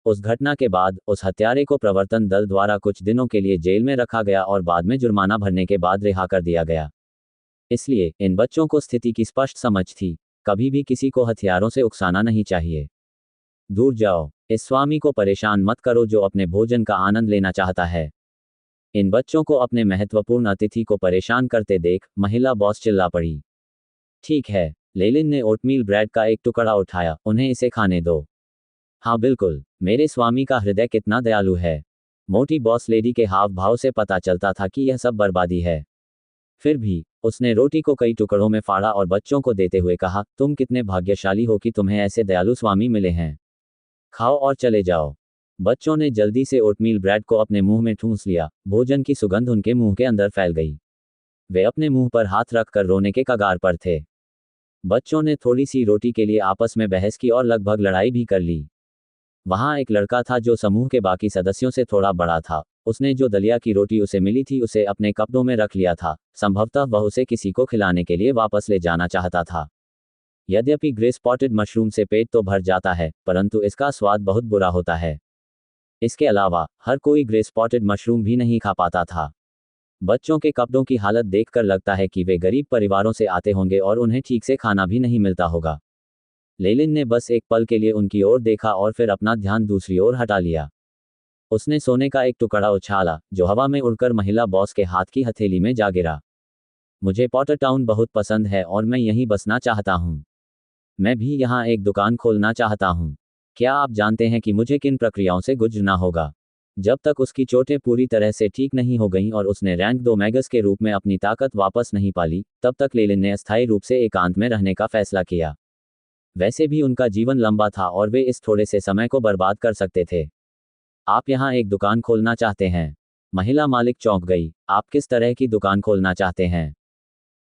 उस घटना के बाद उस हत्यारे को प्रवर्तन दल द्वारा कुछ दिनों के लिए जेल में रखा गया और बाद में जुर्माना भरने के बाद रिहा कर दिया गया। इसलिए इन बच्चों को स्थिति की स्पष्ट समझ थी, कभी भी किसी को हथियारों से उकसाना नहीं चाहिए। दूर जाओ, इस स्वामी को परेशान मत करो जो अपने भोजन का आनंद लेना चाहता है। इन बच्चों को अपने महत्वपूर्ण अतिथि को परेशान करते देख महिला बॉस चिल्ला पड़ी। ठीक है, लेलिन ने ओटमील ब्रेड का एक टुकड़ा उठाया, उन्हें इसे खाने दो। हाँ बिल्कुल, मेरे स्वामी का हृदय कितना दयालु है। मोटी बॉस लेडी के हाव भाव से पता चलता था कि यह सब बर्बादी है। फिर भी उसने रोटी को कई टुकड़ों में फाड़ा और बच्चों को देते हुए कहा, तुम कितने भाग्यशाली हो कि तुम्हें ऐसे दयालु स्वामी मिले हैं। खाओ और चले जाओ। बच्चों ने जल्दी से ओटमील ब्रेड को अपने मुंह में ठूंस लिया, भोजन की सुगंध उनके मुंह के अंदर फैल गई। वे अपने मुंह पर हाथ रखकर रोने के कगार पर थे। बच्चों ने थोड़ी सी रोटी के लिए आपस में बहस की और लगभग लड़ाई भी कर ली। वहां एक लड़का था जो समूह के बाकी सदस्यों से थोड़ा बड़ा था। उसने जो दलिया की रोटी उसे मिली थी उसे अपने कपड़ों में रख लिया था। संभवतः वह उसे किसी को खिलाने के लिए वापस ले जाना चाहता था। यद्यपि ग्रे स्पॉटेड मशरूम से पेट तो भर जाता है, परंतु इसका स्वाद बहुत बुरा होता है। इसके अलावा हर कोई ग्रे स्पॉटेड मशरूम भी नहीं खा पाता था। बच्चों के कपड़ों की हालत देखकर लगता है कि वे गरीब परिवारों से आते होंगे और उन्हें ठीक से खाना भी नहीं मिलता होगा। लेलिन ने बस एक पल के लिए उनकी ओर देखा और फिर अपना ध्यान दूसरी ओर हटा लिया। उसने सोने का एक टुकड़ा उछाला, जो हवा में उड़कर महिला बॉस के हाथ की हथेली में जा गिरा। मुझे पॉटर टाउन बहुत पसंद है और मैं यहीं बसना चाहता हूँ। मैं भी यहाँ एक दुकान खोलना चाहता हूँ। क्या आप जानते हैं कि मुझे किन प्रक्रियाओं से गुजरना होगा? जब तक उसकी चोटें पूरी तरह से ठीक नहीं हो गईं और उसने रैंक 2 मैगस के रूप में अपनी ताकत वापस नहीं पाली, तब तक लेलिन ने अस्थायी रूप से एकांत में रहने का फैसला किया। वैसे भी उनका जीवन लंबा था और वे इस थोड़े से समय को बर्बाद कर सकते थे। आप यहाँ एक दुकान खोलना चाहते हैं? महिला मालिक चौंक गई। आप किस तरह की दुकान खोलना चाहते हैं?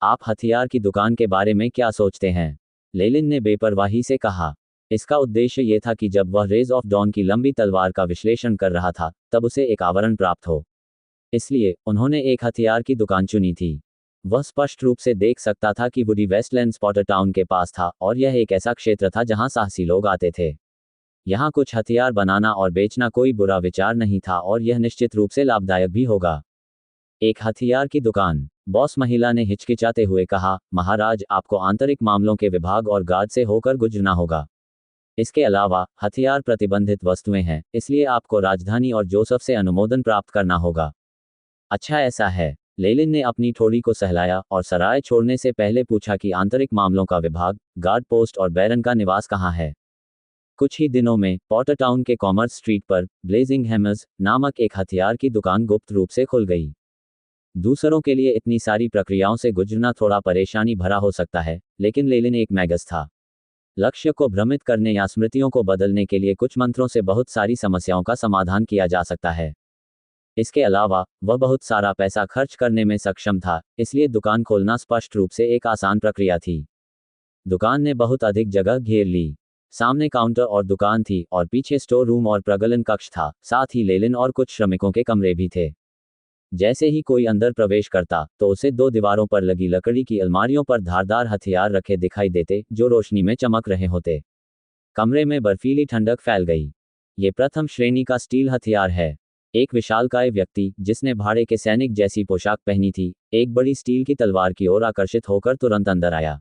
आप हथियार की दुकान के बारे में क्या सोचते हैं? लेलिन ने बेपरवाही से कहा। इसका उद्देश्य ये था कि जब वह रेज ऑफ डॉन की लंबी तलवार का विश्लेषण कर रहा था, तब उसे एक आवरण प्राप्त हो। इसलिए उन्होंने एक हथियार की दुकान चुनी थी। वह स्पष्ट रूप से देख सकता था कि वुडी वेस्टलैंड पॉटर टाउन के पास था और यह एक ऐसा क्षेत्र था जहां साहसी लोग आते थे। यहाँ कुछ हथियार बनाना और बेचना कोई बुरा विचार नहीं था और यह निश्चित रूप से लाभदायक भी होगा। एक हथियार की दुकान, बॉस महिला ने हिचकिचाते हुए कहा, महाराज आपको आंतरिक मामलों के विभाग और गार्ड से होकर गुजरना होगा। इसके अलावा हथियार प्रतिबंधित वस्तुएं हैं, इसलिए आपको राजधानी और जोसेफ से अनुमोदन प्राप्त करना होगा। अच्छा ऐसा है। लेलिन ने अपनी ठोड़ी को सहलाया और सराय छोड़ने से पहले पूछा कि आंतरिक मामलों का विभाग, गार्ड पोस्ट और बैरन का निवास कहाँ है। कुछ ही दिनों में पॉटर टाउन के कॉमर्स स्ट्रीट पर ब्लेजिंग हैमर्स नामक एक हथियार की दुकान गुप्त रूप से खुल गई। दूसरों के लिए इतनी सारी प्रक्रियाओं से गुजरना थोड़ा परेशानी भरा हो सकता है, लेकिन लेलिन एक मैगस था। लक्ष्य को भ्रमित करने या स्मृतियों को बदलने के लिए कुछ मंत्रों से बहुत सारी समस्याओं का समाधान किया जा सकता है। इसके अलावा वह बहुत सारा पैसा खर्च करने में सक्षम था, इसलिए दुकान खोलना स्पष्ट रूप से एक आसान प्रक्रिया थी। दुकान ने बहुत अधिक जगह घेर ली। सामने काउंटर और दुकान थी और पीछे स्टोर रूम और प्रगलन कक्ष था, साथ ही लेलिन और कुछ श्रमिकों के कमरे भी थे। जैसे ही कोई अंदर प्रवेश करता तो उसे 2 दीवारों पर लगी लकड़ी की अलमारियों पर धारदार हथियार रखे दिखाई देते, जो रोशनी में चमक रहे होते। कमरे में बर्फीली ठंडक फैल गई। ये प्रथम श्रेणी का स्टील हथियार है। एक विशालकाय व्यक्ति, जिसने भाड़े के सैनिक जैसी पोशाक पहनी थी, एक बड़ी स्टील की तलवार की ओर आकर्षित होकर तुरंत अंदर आया।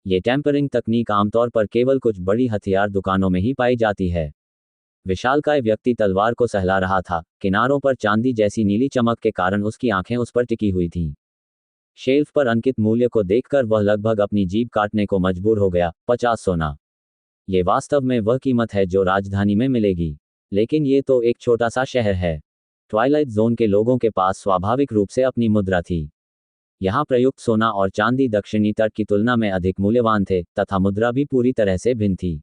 ये टेम्परिंग तकनीक आमतौर पर केवल कुछ बड़ी हथियार दुकानों में ही पाई जाती है। विशालकाय व्यक्ति तलवार को सहला रहा था, किनारों पर चांदी जैसी नीली चमक के कारण उसकी आंखें उस पर टिकी हुई थीं। शेल्फ पर अंकित मूल्य को देखकर वह लगभग अपनी जीभ काटने को मजबूर हो गया। 50 सोना। ये वास्तव में वह कीमत है जो राजधानी में मिलेगी। लेकिन ये तो एक छोटा सा शहर है। ट्वाइलाइट जोन के लोगों के पास स्वाभाविक रूप से अपनी मुद्रा थी। यहाँ प्रयुक्त सोना और चांदी दक्षिणी तट की तुलना में अधिक मूल्यवान थे, तथा मुद्रा भी पूरी तरह से भिन्न थी।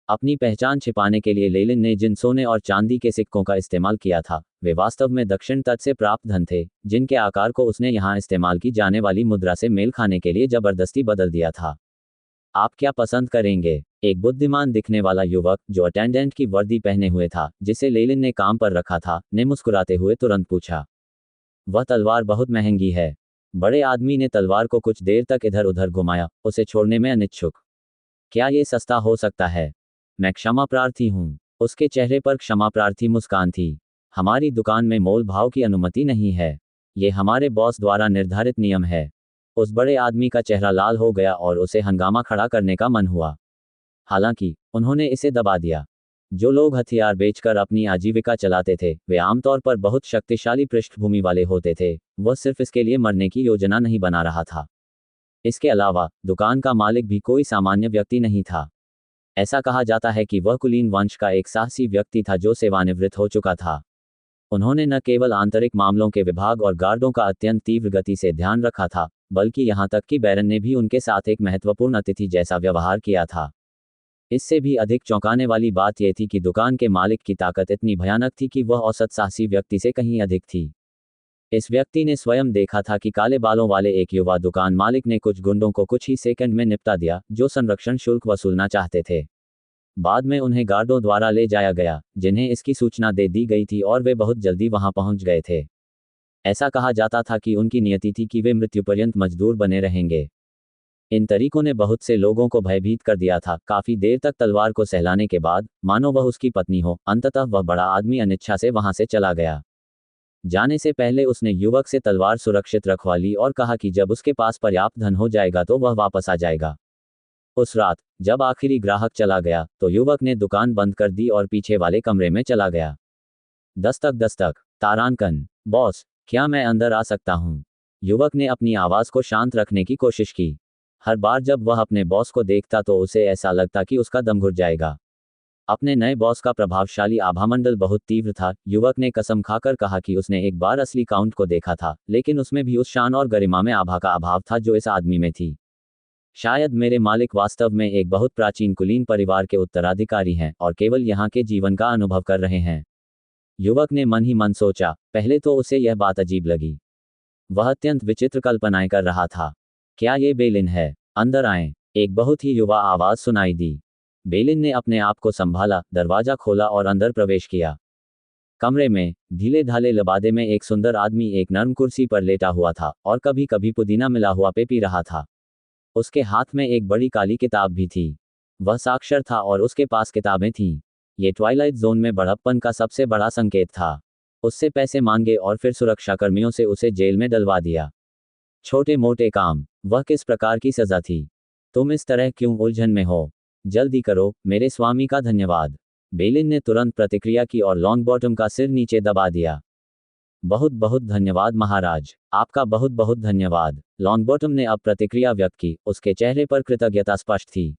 अपनी पहचान छिपाने के लिए लेलिन ने जिन सोने और चांदी के सिक्कों का इस्तेमाल किया था, वे वास्तव में दक्षिण तट से प्राप्त धन थे, जिनके आकार को उसने यहाँ इस्तेमाल की जाने वाली मुद्रा से मेल खाने के लिए जबरदस्ती बदल दिया था। आप क्या पसंद करेंगे? एक बुद्धिमान दिखने वाला युवक, जो अटेंडेंट की वर्दी पहने हुए था, जिसे लेलिन ने काम पर रखा था, ने मुस्कुराते हुए तुरंत पूछा। वह तलवार बहुत महंगी है। बड़े आदमी ने तलवार को कुछ देर तक इधर उधर घुमाया, उसे छोड़ने में अनिच्छुक। क्या ये सस्ता हो सकता है? मैं क्षमा प्रार्थी हूँ। उसके चेहरे पर क्षमा प्रार्थी मुस्कान थी। हमारी दुकान में मोल भाव की अनुमति नहीं है। ये हमारे बॉस द्वारा निर्धारित नियम है। उस बड़े आदमी का चेहरा लाल हो गया और उसे हंगामा खड़ा करने का मन हुआ। हालांकि उन्होंने इसे दबा दिया। जो लोग हथियार बेचकर अपनी आजीविका चलाते थे वे आमतौर पर बहुत शक्तिशाली पृष्ठभूमि वाले होते थे। वह सिर्फ इसके लिए मरने की योजना नहीं बना रहा था। इसके अलावा दुकान का मालिक भी कोई सामान्य व्यक्ति नहीं था। ऐसा कहा जाता है कि वह कुलीन वंश का एक साहसी व्यक्ति था जो सेवानिवृत्त हो चुका था। उन्होंने न केवल आंतरिक मामलों के विभाग और गार्डों का अत्यंत तीव्र गति से ध्यान रखा था, बल्कि यहां तक कि बैरन ने भी उनके साथ एक महत्वपूर्ण अतिथि जैसा व्यवहार किया था। इससे भी अधिक चौंकाने वाली बात यह थी कि दुकान के मालिक की ताकत इतनी भयानक थी कि वह औसत साहसी व्यक्ति से कहीं अधिक थी। इस व्यक्ति ने स्वयं देखा था कि काले बालों वाले एक युवा दुकान मालिक ने कुछ गुंडों को कुछ ही सेकंड में निपटा दिया जो संरक्षण शुल्क वसूलना चाहते थे। बाद में उन्हें गार्डों द्वारा ले जाया गया, जिन्हें इसकी सूचना दे दी गई थी और वे बहुत जल्दी वहां पहुंच गए थे। ऐसा कहा जाता था कि उनकी नियति थी कि वे मृत्यु पर्यंत मजदूर बने रहेंगे। इन तरीकों ने बहुत से लोगों को भयभीत कर दिया था। काफी देर तक तलवार को सहलाने के बाद, मानो वह उसकी पत्नी हो, अंततः वह बड़ा आदमी अनिच्छा से वहां से चला गया। जाने से पहले उसने युवक से तलवार सुरक्षित रखवा ली और कहा कि जब उसके पास पर्याप्त धन हो जाएगा तो वह वापस आ जाएगा। उस रात जब आखिरी ग्राहक चला गया तो युवक ने दुकान बंद कर दी और पीछे वाले कमरे में चला गया। दस्तक दस्तक। तारांकन। बॉस, क्या मैं अंदर आ सकता हूं? युवक ने अपनी आवाज को शांत रखने की कोशिश की। हर बार जब वह अपने बॉस को देखता तो उसे ऐसा लगता कि उसका दम घुट जाएगा। अपने नए बॉस का प्रभावशाली आभामंडल बहुत तीव्र था। युवक ने कसम खाकर कहा कि उसने एक बार असली काउंट को देखा था, लेकिन उसमें भी उस शान और गरिमा में आभा का अभाव था जो इस आदमी में थी। शायद मेरे मालिक वास्तव में एक बहुत प्राचीन कुलीन परिवार के उत्तराधिकारी हैं और केवल यहाँ के जीवन का अनुभव कर रहे हैं। युवक ने मन ही मन सोचा। पहले तो उसे यह बात अजीब लगी। वह अत्यंत विचित्र कल्पनाएं कर रहा था। क्या ये बेलिन है? अंदर आएं, एक बहुत ही युवा आवाज सुनाई दी। बेलिन ने अपने आप को संभाला, दरवाजा खोला और अंदर प्रवेश किया। कमरे में ढीले ढाले लबादे में एक सुंदर आदमी एक नर्म कुर्सी पर लेटा हुआ था और कभी कभी पुदीना मिला हुआ पे पी रहा था। उसके हाथ में एक बड़ी काली किताब भी थी। वह साक्षर था और उसके पास किताबें थीं। ये ट्वाइलाइट जोन में बड़प्पन का सबसे बड़ा संकेत था। उससे पैसे मांगे और फिर सुरक्षाकर्मियों से उसे जेल में डलवा दिया। छोटे मोटे काम। वह किस प्रकार की सजा थी? तुम इस तरह क्यों उलझन में हो? जल्दी करो, मेरे स्वामी का धन्यवाद। बेलिन ने तुरंत प्रतिक्रिया की और लॉन्गबॉटम का सिर नीचे दबा दिया। बहुत बहुत धन्यवाद महाराज, आपका बहुत बहुत धन्यवाद। लॉन्गबॉटम ने अब प्रतिक्रिया व्यक्त की। उसके चेहरे पर कृतज्ञता स्पष्ट थी।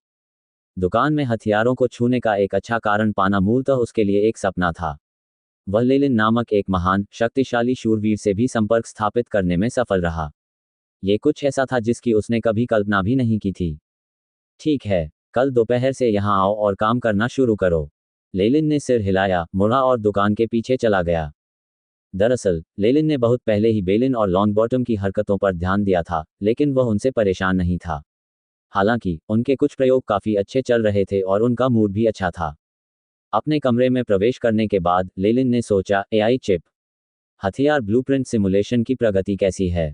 दुकान में हथियारों को छूने का एक अच्छा कारण पाना मूलतः उसके लिए एक सपना था। वह लेलिन नामक एक महान, शक्तिशाली शूरवीर से भी संपर्क स्थापित करने में सफल रहा। ये कुछ ऐसा था जिसकी उसने कभी कल्पना भी नहीं की थी। ठीक है, कल दोपहर से यहाँ आओ और काम करना शुरू करो। लेलिन ने सिर हिलाया, मुड़ा और दुकान के पीछे चला गया। दरअसल लेलिन ने बहुत पहले ही बेलिन और लॉन्गबॉटम की हरकतों पर ध्यान दिया था, लेकिन वह उनसे परेशान नहीं था। हालांकि उनके कुछ प्रयोग काफी अच्छे चल रहे थे और उनका मूड भी अच्छा था। अपने कमरे में प्रवेश करने के बाद लेलिन ने सोचा, एआई चिप हथियार ब्लूप्रिंट सिमुलेशन की प्रगति कैसी है?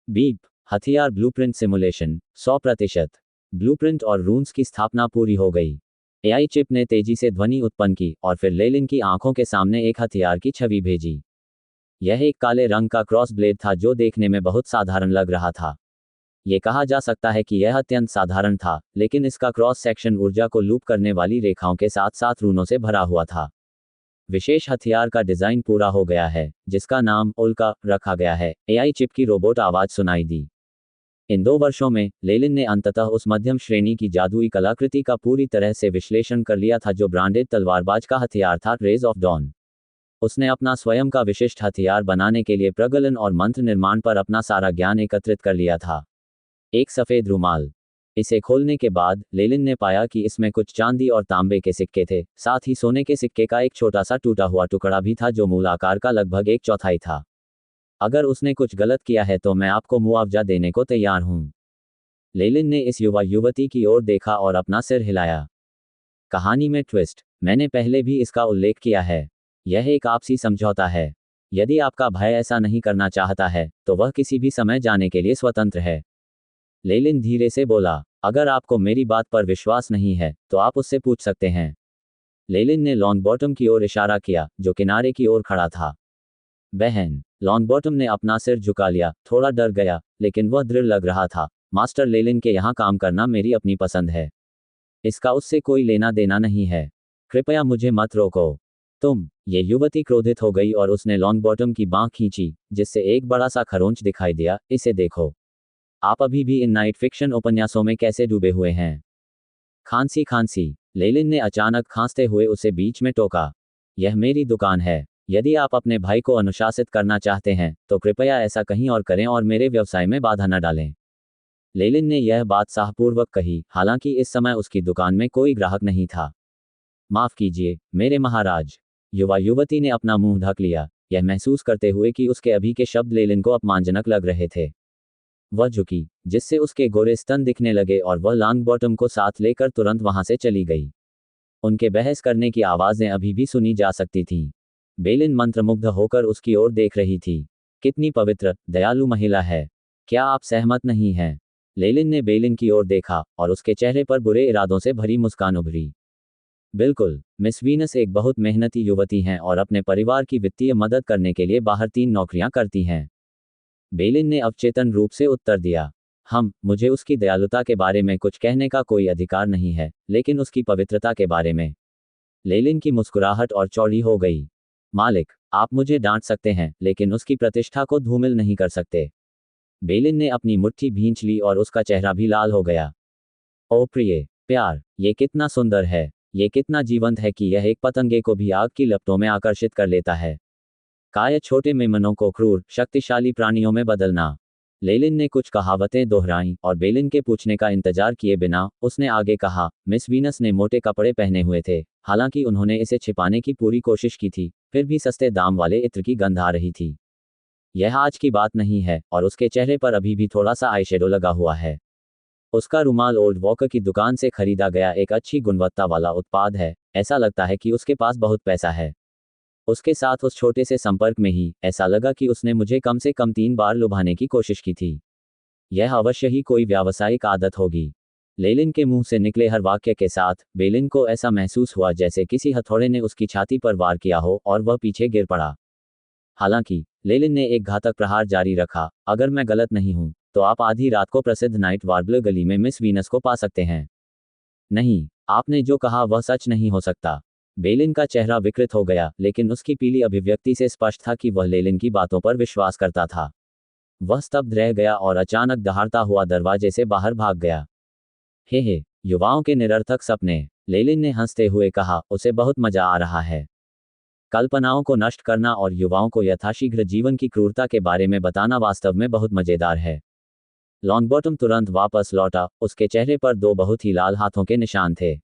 बीप। हथियार ब्लूप्रिंट सिमुलेशन 100%। ब्लूप्रिंट और रून्स की स्थापना पूरी हो गई। एआई चिप ने तेजी से ध्वनि उत्पन्न की और फिर लेलिन की आंखों के सामने एक हथियार की छवि भेजी। यह एक काले रंग का क्रॉस ब्लेड था जो देखने में बहुत साधारण लग रहा था। ये कहा जा सकता है कि यह अत्यंत साधारण था, लेकिन इसका क्रॉस सेक्शन ऊर्जा को लूप करने वाली रेखाओं के साथ साथ रूनों से भरा हुआ था। विशेष हथियार का डिजाइन पूरा हो गया है, जिसका नाम उल्का रखा गया है। एआई चिप की रोबोट आवाज सुनाई दी। इन 2 वर्षों में लेलिन ने अंततः उस मध्यम श्रेणी की जादुई कलाकृति का पूरी तरह से विश्लेषण कर लिया था जो ब्रांडेड तलवारबाज का हथियार था, रेज ऑफ डॉन। उसने अपना स्वयं का विशिष्ट हथियार बनाने के लिए प्रगलन और मंत्र निर्माण पर अपना सारा ज्ञान एकत्रित कर लिया था। एक सफेद रुमाल। इसे खोलने के बाद लेलिन ने पाया कि इसमें कुछ चांदी और तांबे के सिक्के थे, साथ ही सोने के सिक्के का एक छोटा सा टूटा हुआ टुकड़ा भी था जो मूल आकार का लगभग 1/4 था। अगर उसने कुछ गलत किया है तो मैं आपको मुआवजा देने को तैयार हूं। लेलिन ने इस युवा युवती की ओर देखा और अपना सिर हिलाया। कहानी में ट्विस्ट। मैंने पहले भी इसका उल्लेख किया है। यह एक आपसी समझौता है। यदि आपका भाई ऐसा नहीं करना चाहता है तो वह किसी भी समय जाने के लिए स्वतंत्र है। लेलिन धीरे से बोला, अगर आपको मेरी बात पर विश्वास नहीं है तो आप उससे पूछ सकते हैं। लेलिन ने लॉन्गबॉटम की ओर इशारा किया, जो किनारे की ओर खड़ा था। बहन। लॉन्गबॉटम ने अपना सिर झुका लिया, थोड़ा डर गया, लेकिन वह दृढ़ लग रहा था। मास्टर लेलिन के यहाँ काम करना मेरी अपनी पसंद है। इसका उससे कोई लेना देना नहीं है। कृपया मुझे मत रोको। तुम। ये युवती क्रोधित हो गई और उसने लॉन्गबॉटम की बांह खींची, जिससे एक बड़ा सा खरोंच दिखाई दिया। इसे देखो। आप अभी भी इन नाइट फिक्शन उपन्यासों में कैसे डूबे हुए हैं? खांसी खांसी। लेलिन ने अचानक खांसते हुए उसे बीच में टोका। यह मेरी दुकान है। यदि आप अपने भाई को अनुशासित करना चाहते हैं, तो कृपया ऐसा कहीं और करें और मेरे व्यवसाय में बाधा न डालें। लेलिन ने यह बात साहपूर्वक कही, हालांकि इस समय उसकी दुकान में कोई ग्राहक नहीं था। माफ कीजिए, मेरे महाराज। युवा युवती ने अपना मुंह ढक लिया, यह महसूस करते हुए कि उसके अभी के शब्द लेलिन को अपमानजनक लग रहे थे। वह झुकी, जिससे उसके गोरे स्तन दिखने लगे और वह लॉन्गबॉटम को साथ लेकर तुरंत वहां से चली गई। उनके बहस करने की आवाजें अभी भी सुनी जा सकती थीं। बेलिन मंत्रमुग्ध होकर उसकी ओर देख रही थी। कितनी पवित्र, दयालु महिला है। क्या आप सहमत नहीं हैं? लेलिन ने बेलिन की ओर देखा और उसके चेहरे पर बुरे इरादों से भरी मुस्कान उभरी। बिल्कुल, मिस वीनस एक बहुत मेहनती युवती हैं और अपने परिवार की वित्तीय मदद करने के लिए बाहर 3 नौकरियां करती हैं। बेलिन ने अवचेतन रूप से उत्तर दिया। मुझे उसकी दयालुता के बारे में कुछ कहने का कोई अधिकार नहीं है, लेकिन उसकी पवित्रता के बारे में। लेलिन की मुस्कुराहट और चौड़ी हो गई। मालिक, आप मुझे डांट सकते हैं, लेकिन उसकी प्रतिष्ठा को धूमिल नहीं कर सकते। बेलिन ने अपनी मुट्ठी भींच ली और उसका चेहरा भी लाल हो गया। ओ प्रिय प्यार, ये कितना सुंदर है। ये कितना जीवंत है कि यह एक पतंगे को भी आग की लपटों में आकर्षित कर लेता है। काय छोटे मेमनों को क्रूर, शक्तिशाली प्राणियों में बदलना। लेलिन ने कुछ कहावतें दोहराईं और बेलिन के पूछने का इंतजार किए बिना उसने आगे कहा, मिस वीनस ने मोटे कपड़े पहने हुए थे, हालांकि उन्होंने इसे छिपाने की पूरी कोशिश की थी, फिर भी सस्ते दाम वाले इत्र की गंध आ रही थी। यह आज की बात नहीं है और उसके चेहरे पर अभी भी थोड़ा सा आईशैडो लगा हुआ है। उसका रुमाल ओल्ड वॉकर की दुकान से खरीदा गया एक अच्छी गुणवत्ता वाला उत्पाद है। ऐसा लगता है कि उसके पास बहुत पैसा है। उसके साथ उस छोटे से संपर्क में ही ऐसा लगा कि उसने मुझे कम से कम 3 बार लुभाने की कोशिश की थी। यह अवश्य ही कोई व्यावसायिक आदत होगी। लेलिन के मुंह से निकले हर वाक्य के साथ बेलिन को ऐसा महसूस हुआ जैसे किसी हथौड़े ने उसकी छाती पर वार किया हो और वह पीछे गिर पड़ा। हालांकि लेलिन ने एक घातक प्रहार जारी रखा, अगर मैं गलत नहीं हूं, तो आप आधी रात को प्रसिद्ध नाइट वार्बलर गली में मिस वीनस को पा सकते हैं। नहीं, आपने जो कहा वह सच नहीं हो सकता। बेलिन का चेहरा विकृत हो गया, लेकिन उसकी पीली अभिव्यक्ति से स्पष्ट था कि वह लेलिन की बातों पर विश्वास करता था। वह स्तब्ध रह गया और अचानक दहाड़ता हुआ दरवाजे से बाहर भाग गया। हे, युवाओं के निरर्थक सपने, लेलिन ने हंसते हुए कहा, उसे बहुत मजा आ रहा है। कल्पनाओं को नष्ट करना और युवाओं को यथाशीघ्र जीवन की क्रूरता के बारे में बताना वास्तव में बहुत मजेदार है। लॉन्गबॉटम तुरंत वापस लौटा, उसके चेहरे पर 2 बहुत ही लाल हाथों के निशान थे।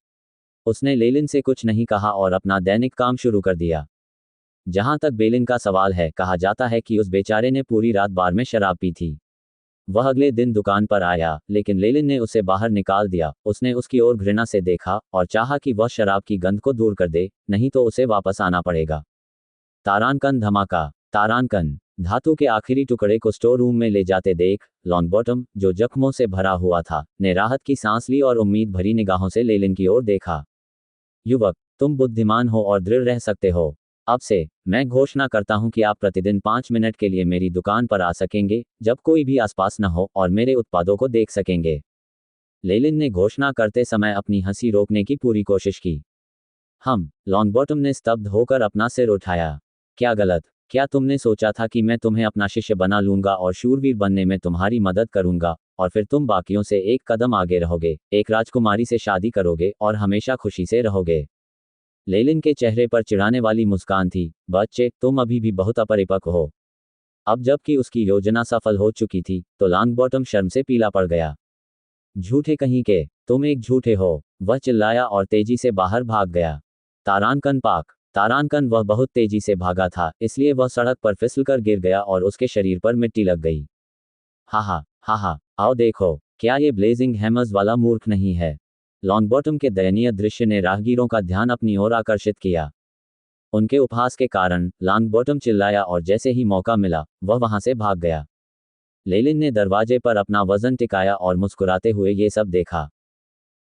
उसने लेलिन से कुछ नहीं कहा और अपना दैनिक काम शुरू कर दिया। जहां तक बेलिन का सवाल है, कहा जाता है कि उस बेचारे ने पूरी रात बार में शराब पी थी। वह अगले दिन दुकान पर आया, लेकिन लेलिन ने उसे बाहर निकाल दिया। उसने उसकी ओर घृणा से देखा और चाहा कि वह शराब की गंध को दूर कर दे, नहीं तो उसे वापस आना पड़ेगा। तारांकन धमाका। तारांकन। धातु के आखिरी टुकड़े को स्टोर रूम में ले जाते देख लॉन्गबॉटम, जो जख्मों से भरा हुआ था, ने राहत की सांस ली और उम्मीद भरी निगाहों से लेलिन की ओर देखा। युवक, तुम बुद्धिमान हो और दृढ़ रह सकते हो। अब से मैं घोषणा करता हूं कि आप प्रतिदिन 5 मिनट के लिए मेरी दुकान पर आ सकेंगे, जब कोई भी आसपास न हो, और मेरे उत्पादों को देख सकेंगे। लेलिन ने घोषणा करते समय अपनी हंसी रोकने की पूरी कोशिश की। लॉन्गबॉटम ने स्तब्ध होकर अपना सिर उठाया। क्या गलत? क्या तुमने सोचा था कि मैं तुम्हें अपना शिष्य बना लूंगा और शूरवीर बनने में तुम्हारी मदद करूंगा, और फिर तुम बाकियों से एक कदम आगे रहोगे, एक राजकुमारी से शादी करोगे और हमेशा खुशी से रहोगे? लेलिन के चेहरे पर चिढ़ाने वाली मुस्कान थी। बच्चे, तुम अभी भी बहुत अपरिपक्व हो। अब जबकि उसकी योजना सफल हो चुकी थी, तो लॉन्गबॉटम शर्म से पीला पड़ गया। झूठे कहीं के, तुम एक झूठे हो, वह चिल्लाया और तेजी से बाहर भाग गया। तारांकन पाक। तारांकन वह बहुत तेजी से भागा था, इसलिए वह सड़क पर फिसलकर गिर गया और उसके शरीर पर मिट्टी लग गई। हा, आओ देखो, क्या ये ब्लेजिंग हैमर्स वाला मूर्ख नहीं है? लॉन्गबॉटम के दयनीय दृश्य ने राहगीरों का ध्यान अपनी ओर आकर्षित किया। उनके उपहास के कारण लॉन्गबॉटम चिल्लाया और जैसे ही मौका मिला, वह वहां से भाग गया। लेलिन ने दरवाजे पर अपना वजन टिकाया और मुस्कुराते हुए ये सब देखा।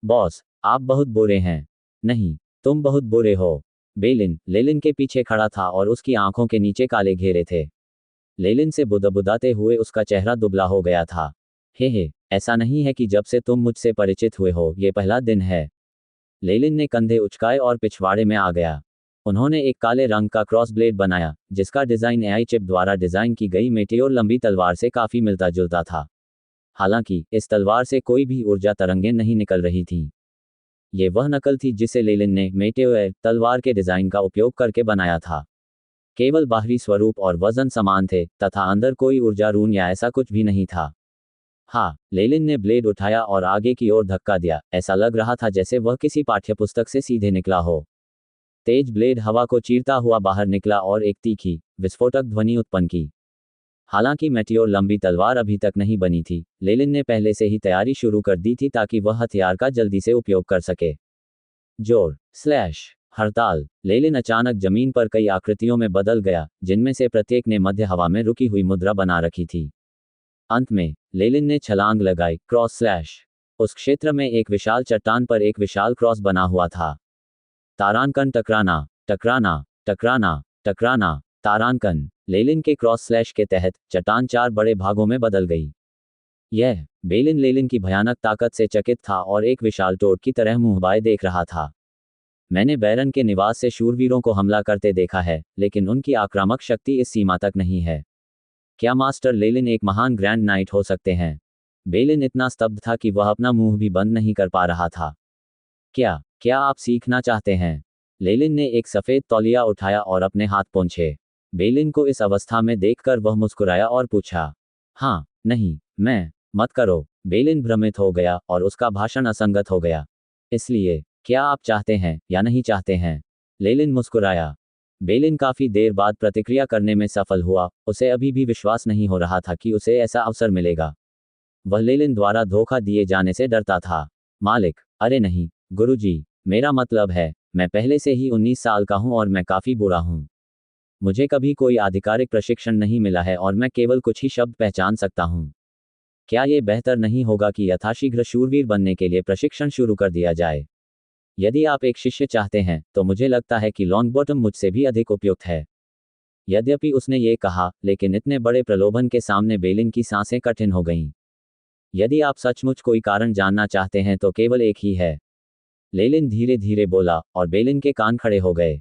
बॉस, आप बहुत बुरे हैं। नहीं, तुम बहुत बुरे हो। बेलिन लेलिन के पीछे खड़ा था और उसकी आंखों के नीचे काले घेरे थे। लेलिन से बुदबुदाते हुए उसका चेहरा दुबला हो गया था। हे, ऐसा नहीं है कि जब से तुम मुझसे परिचित हुए हो ये पहला दिन है। लेलिन ने कंधे उचकाए और पिछवाड़े में आ गया। उन्होंने एक काले रंग का क्रॉस ब्लेड बनाया, जिसका डिजाइन एआई चिप द्वारा डिजाइन की गई मेटियोर लंबी तलवार से काफी मिलता जुलता था। हालांकि इस तलवार से कोई भी ऊर्जा तरंगें नहीं निकल रही थीं। ये वह नकल थी जिसे लेलिन ने मेटेओर तलवार के डिजाइन का उपयोग करके बनाया था। केवल बाहरी स्वरूप और वजन समान थे तथा अंदर कोई ऊर्जा रून या ऐसा कुछ भी नहीं था। हाँ, लेलिन ने ब्लेड उठाया और आगे की ओर धक्का दिया। ऐसा लग रहा था जैसे वह किसी पाठ्यपुस्तक से सीधे निकला हो। तेज ब्लेड हवा को चीरता हुआ बाहर निकला और एक तीखी, विस्फोटक ध्वनि उत्पन्न की। हालांकि मेटियोर लंबी तलवार अभी तक नहीं बनी थी, लेलिन ने पहले से ही तैयारी शुरू कर दी थी ताकि वह हथियार का जल्दी से उपयोग कर सके। जोर स्लैश हड़ताल। लेलिन अचानक जमीन पर कई आकृतियों में बदल गया, जिनमें से प्रत्येक ने मध्य हवा में रुकी हुई मुद्रा बना रखी थी। अंत में लेलिन ने छलांग लगाई। Cross slash. उस क्षेत्र में एक विशाल चट्टान पर एक विशाल क्रॉस बना हुआ था। तारांकन टकराना, टकराना, टकराना, टकराना, तारांकन। लेलिन के क्रॉस स्लैश के तहत चट्टान 4 बड़े भागों में बदल गई। यह बेलिन लेलिन की भयानक ताकत से चकित था और एक विशाल टोड की तरह मुंहबाए देख रहा था। मैंने बैरन के निवास से शूरवीरों को हमला करते देखा है, लेकिन उनकी आक्रामक शक्ति इस सीमा तक नहीं है। क्या मास्टर लेलिन एक महान ग्रैंड नाइट हो सकते हैं? बेलिन इतना स्तब्ध था कि वह अपना मुंह भी बंद नहीं कर पा रहा था। क्या क्या आप सीखना चाहते हैं? लेलिन ने एक सफेद तौलिया उठाया और अपने हाथ पोंछे। बेलिन को इस अवस्था में देखकर वह मुस्कुराया और पूछा, हाँ, नहीं, मत करो। बेलिन भ्रमित हो गया और उसका भाषण असंगत हो गया। इसलिए, क्या आप चाहते हैं या नहीं चाहते हैं? लेलिन मुस्कुराया। बेलिन काफी देर बाद प्रतिक्रिया करने में सफल हुआ। उसे अभी भी विश्वास नहीं हो रहा था कि उसे ऐसा अवसर मिलेगा। वह लेलिन द्वारा धोखा दिए जाने से डरता था। मालिक, अरे नहीं, गुरुजी, मेरा मतलब है, मैं पहले से ही 19 साल का हूं और मैं काफी बुरा हूं। मुझे कभी कोई आधिकारिक प्रशिक्षण नहीं मिला है और मैं केवल कुछ ही शब्द पहचान सकता हूं। क्या ये बेहतर नहीं होगा कि यथाशीघ्र शूरवीर बनने के लिए प्रशिक्षण शुरू कर दिया जाए? यदि आप एक शिष्य चाहते हैं, तो मुझे लगता है कि लॉन्गबॉटम मुझसे भी अधिक उपयुक्त है। यद्यपि उसने ये कहा, लेकिन इतने बड़े प्रलोभन के सामने बेलिन की सांसें कठिन हो गईं। यदि आप सचमुच कोई कारण जानना चाहते हैं तो केवल एक ही है। लेलिन धीरे धीरे बोला और बेलिन के कान खड़े हो गए।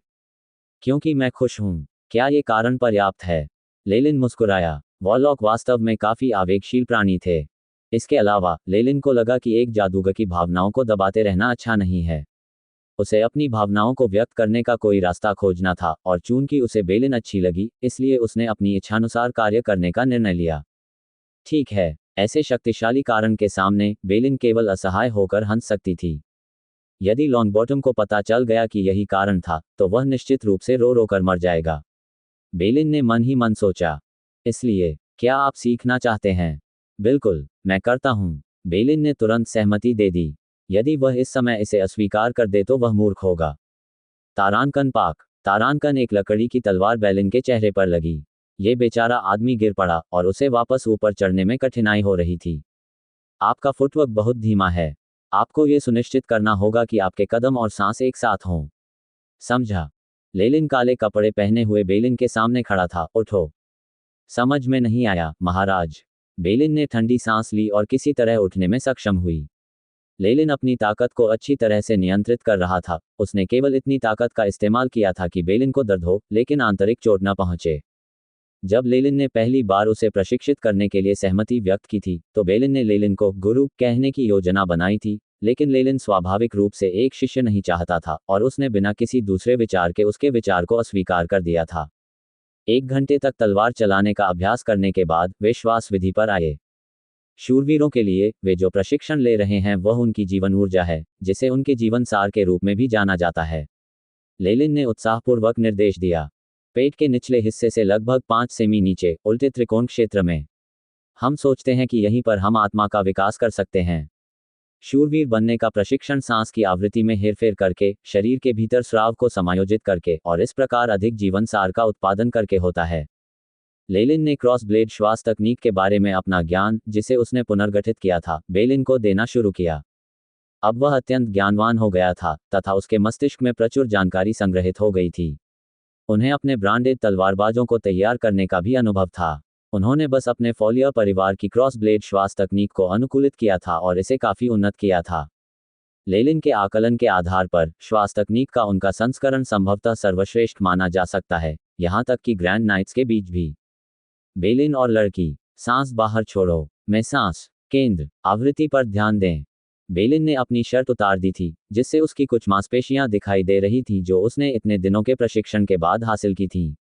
क्योंकि मैं खुश हूं। क्या ये कारण पर्याप्त है? लेलिन मुस्कुराया। वॉरलॉक वास्तव में काफी आवेगशील प्राणी थे। इसके अलावा लेलिन को लगा कि एक जादूगर की भावनाओं को दबाते रहना अच्छा नहीं है। उसे अपनी भावनाओं को व्यक्त करने का कोई रास्ता खोजना था, और चूंकि उसे बेलिन अच्छी लगी, इसलिए उसने अपनी इच्छानुसार कार्य करने का निर्णय लिया। ठीक है, ऐसे शक्तिशाली कारण के सामने बेलिन केवल असहाय होकर हंस सकती थी। यदि लॉन्गबॉटम को पता चल गया कि यही कारण था, तो वह निश्चित रूप से रो रो कर मर जाएगा। बेलिन ने मन ही मन सोचा। इसलिए, क्या आप सीखना चाहते हैं? बिल्कुल, मैं करता हूं। बेलिन ने तुरंत सहमति दे दी। यदि वह इस समय इसे अस्वीकार कर दे तो वह मूर्ख होगा। तारांकन पाक। तारांकन एक लकड़ी की तलवार बेलिन के चेहरे पर लगी। ये बेचारा आदमी गिर पड़ा और उसे वापस ऊपर चढ़ने में कठिनाई हो रही थी। आपका फुटवर्क बहुत धीमा है। आपको ये सुनिश्चित करना होगा कि आपके कदम और सांस एक साथ हों। समझा? लेलिन काले कपड़े पहने हुए बेलिन के सामने खड़ा था। उठो। समझ में नहीं आया, महाराज। बेलिन ने ठंडी सांस ली और किसी तरह उठने में सक्षम हुई। लेलिन अपनी ताकत को अच्छी तरह से नियंत्रित कर रहा था। उसने केवल इतनी ताकत का इस्तेमाल किया था कि बेलिन को दर्द हो, लेकिन आंतरिक चोट न पहुंचे। जब लेलिन ने पहली बार उसे प्रशिक्षित करने के लिए सहमति व्यक्त की थी, तो बेलिन ने लेलिन को गुरु कहने की योजना बनाई थी, लेकिन लेलिन स्वाभाविक रूप से एक शिष्य नहीं चाहता था और उसने बिना किसी दूसरे विचार के उसके विचार को अस्वीकार कर दिया था। 1 घंटे तक तलवार चलाने का अभ्यास करने के बाद वे श्वास विधि पर आए। शूरवीरों के लिए वे जो प्रशिक्षण ले रहे हैं वह उनकी जीवन ऊर्जा है, जिसे उनके जीवन सार के रूप में भी जाना जाता है। लेलिन ने उत्साहपूर्वक निर्देश दिया। पेट के निचले हिस्से से लगभग 5 सेमी नीचे, उल्टे त्रिकोण क्षेत्र में। हम सोचते हैं कि यहीं पर हम आत्मा का विकास कर सकते हैं। शूरवीर बनने का प्रशिक्षण सांस की आवृत्ति में हेरफेर करके, शरीर के भीतर स्राव को समायोजित करके और इस प्रकार अधिक जीवन सार का उत्पादन करके होता है। लेलिन ने क्रॉस ब्लेड श्वास तकनीक के बारे में अपना ज्ञान, जिसे उसने पुनर्गठित किया था, बेलिन को देना शुरू किया। अब वह अत्यंत ज्ञानवान हो गया था तथा उसके मस्तिष्क में प्रचुर जानकारी संग्रहित हो गई थी। उन्हें अपने ब्रांडेड तलवारबाजों को तैयार करने का भी अनुभव था। उन्होंने बस अपने फॉलियर परिवार की क्रॉस ब्लेड श्वास तकनीक को अनुकूलित किया था और इसे काफी उन्नत किया था। लेलिन के आकलन के आधार पर श्वास तकनीक का उनका संस्करण संभवतः सर्वश्रेष्ठ माना जा सकता है, यहां तक कि ग्रैंड नाइट्स के बीच भी। बेलिन और लड़की, सांस बाहर छोड़ो में सांस केंद्र आवृत्ति पर ध्यान दें। बेलिन ने अपनी शर्ट उतार दी थी, जिससे उसकी कुछ मांसपेशियां दिखाई दे रही थी जो उसने इतने दिनों के प्रशिक्षण के बाद हासिल की थी।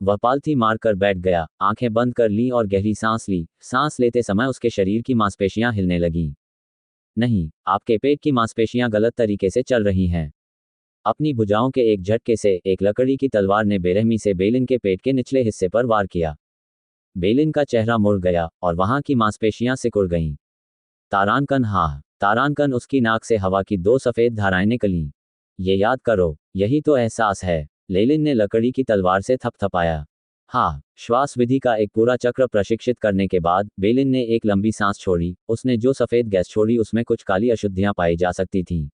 वह पालथी मारकर बैठ गया, आंखें बंद कर लीं और गहरी सांस ली। सांस लेते समय उसके शरीर की मांसपेशियां हिलने लगीं। नहीं, आपके पेट की मांसपेशियां गलत तरीके से चल रही हैं। अपनी भुजाओं के एक झटके से एक लकड़ी की तलवार ने बेरहमी से बेलिन के पेट के निचले हिस्से पर वार किया। बेलिन का चेहरा मुड़ गया और वहां की मांसपेशियां सिकुड़ गईं। तारांकन, हाँ, तारांकन। उसकी नाक से हवा की 2 सफेद धाराएं निकलीं। ये याद करो, यही तो एहसास है। लेलिन ने लकड़ी की तलवार से थपथपाया। हाँ, श्वास विधि का एक पूरा चक्र प्रशिक्षित करने के बाद बेलिन ने एक लंबी सांस छोड़ी। उसने जो सफेद गैस छोड़ी उसमें कुछ काली अशुद्धियां पाई जा सकती थीं।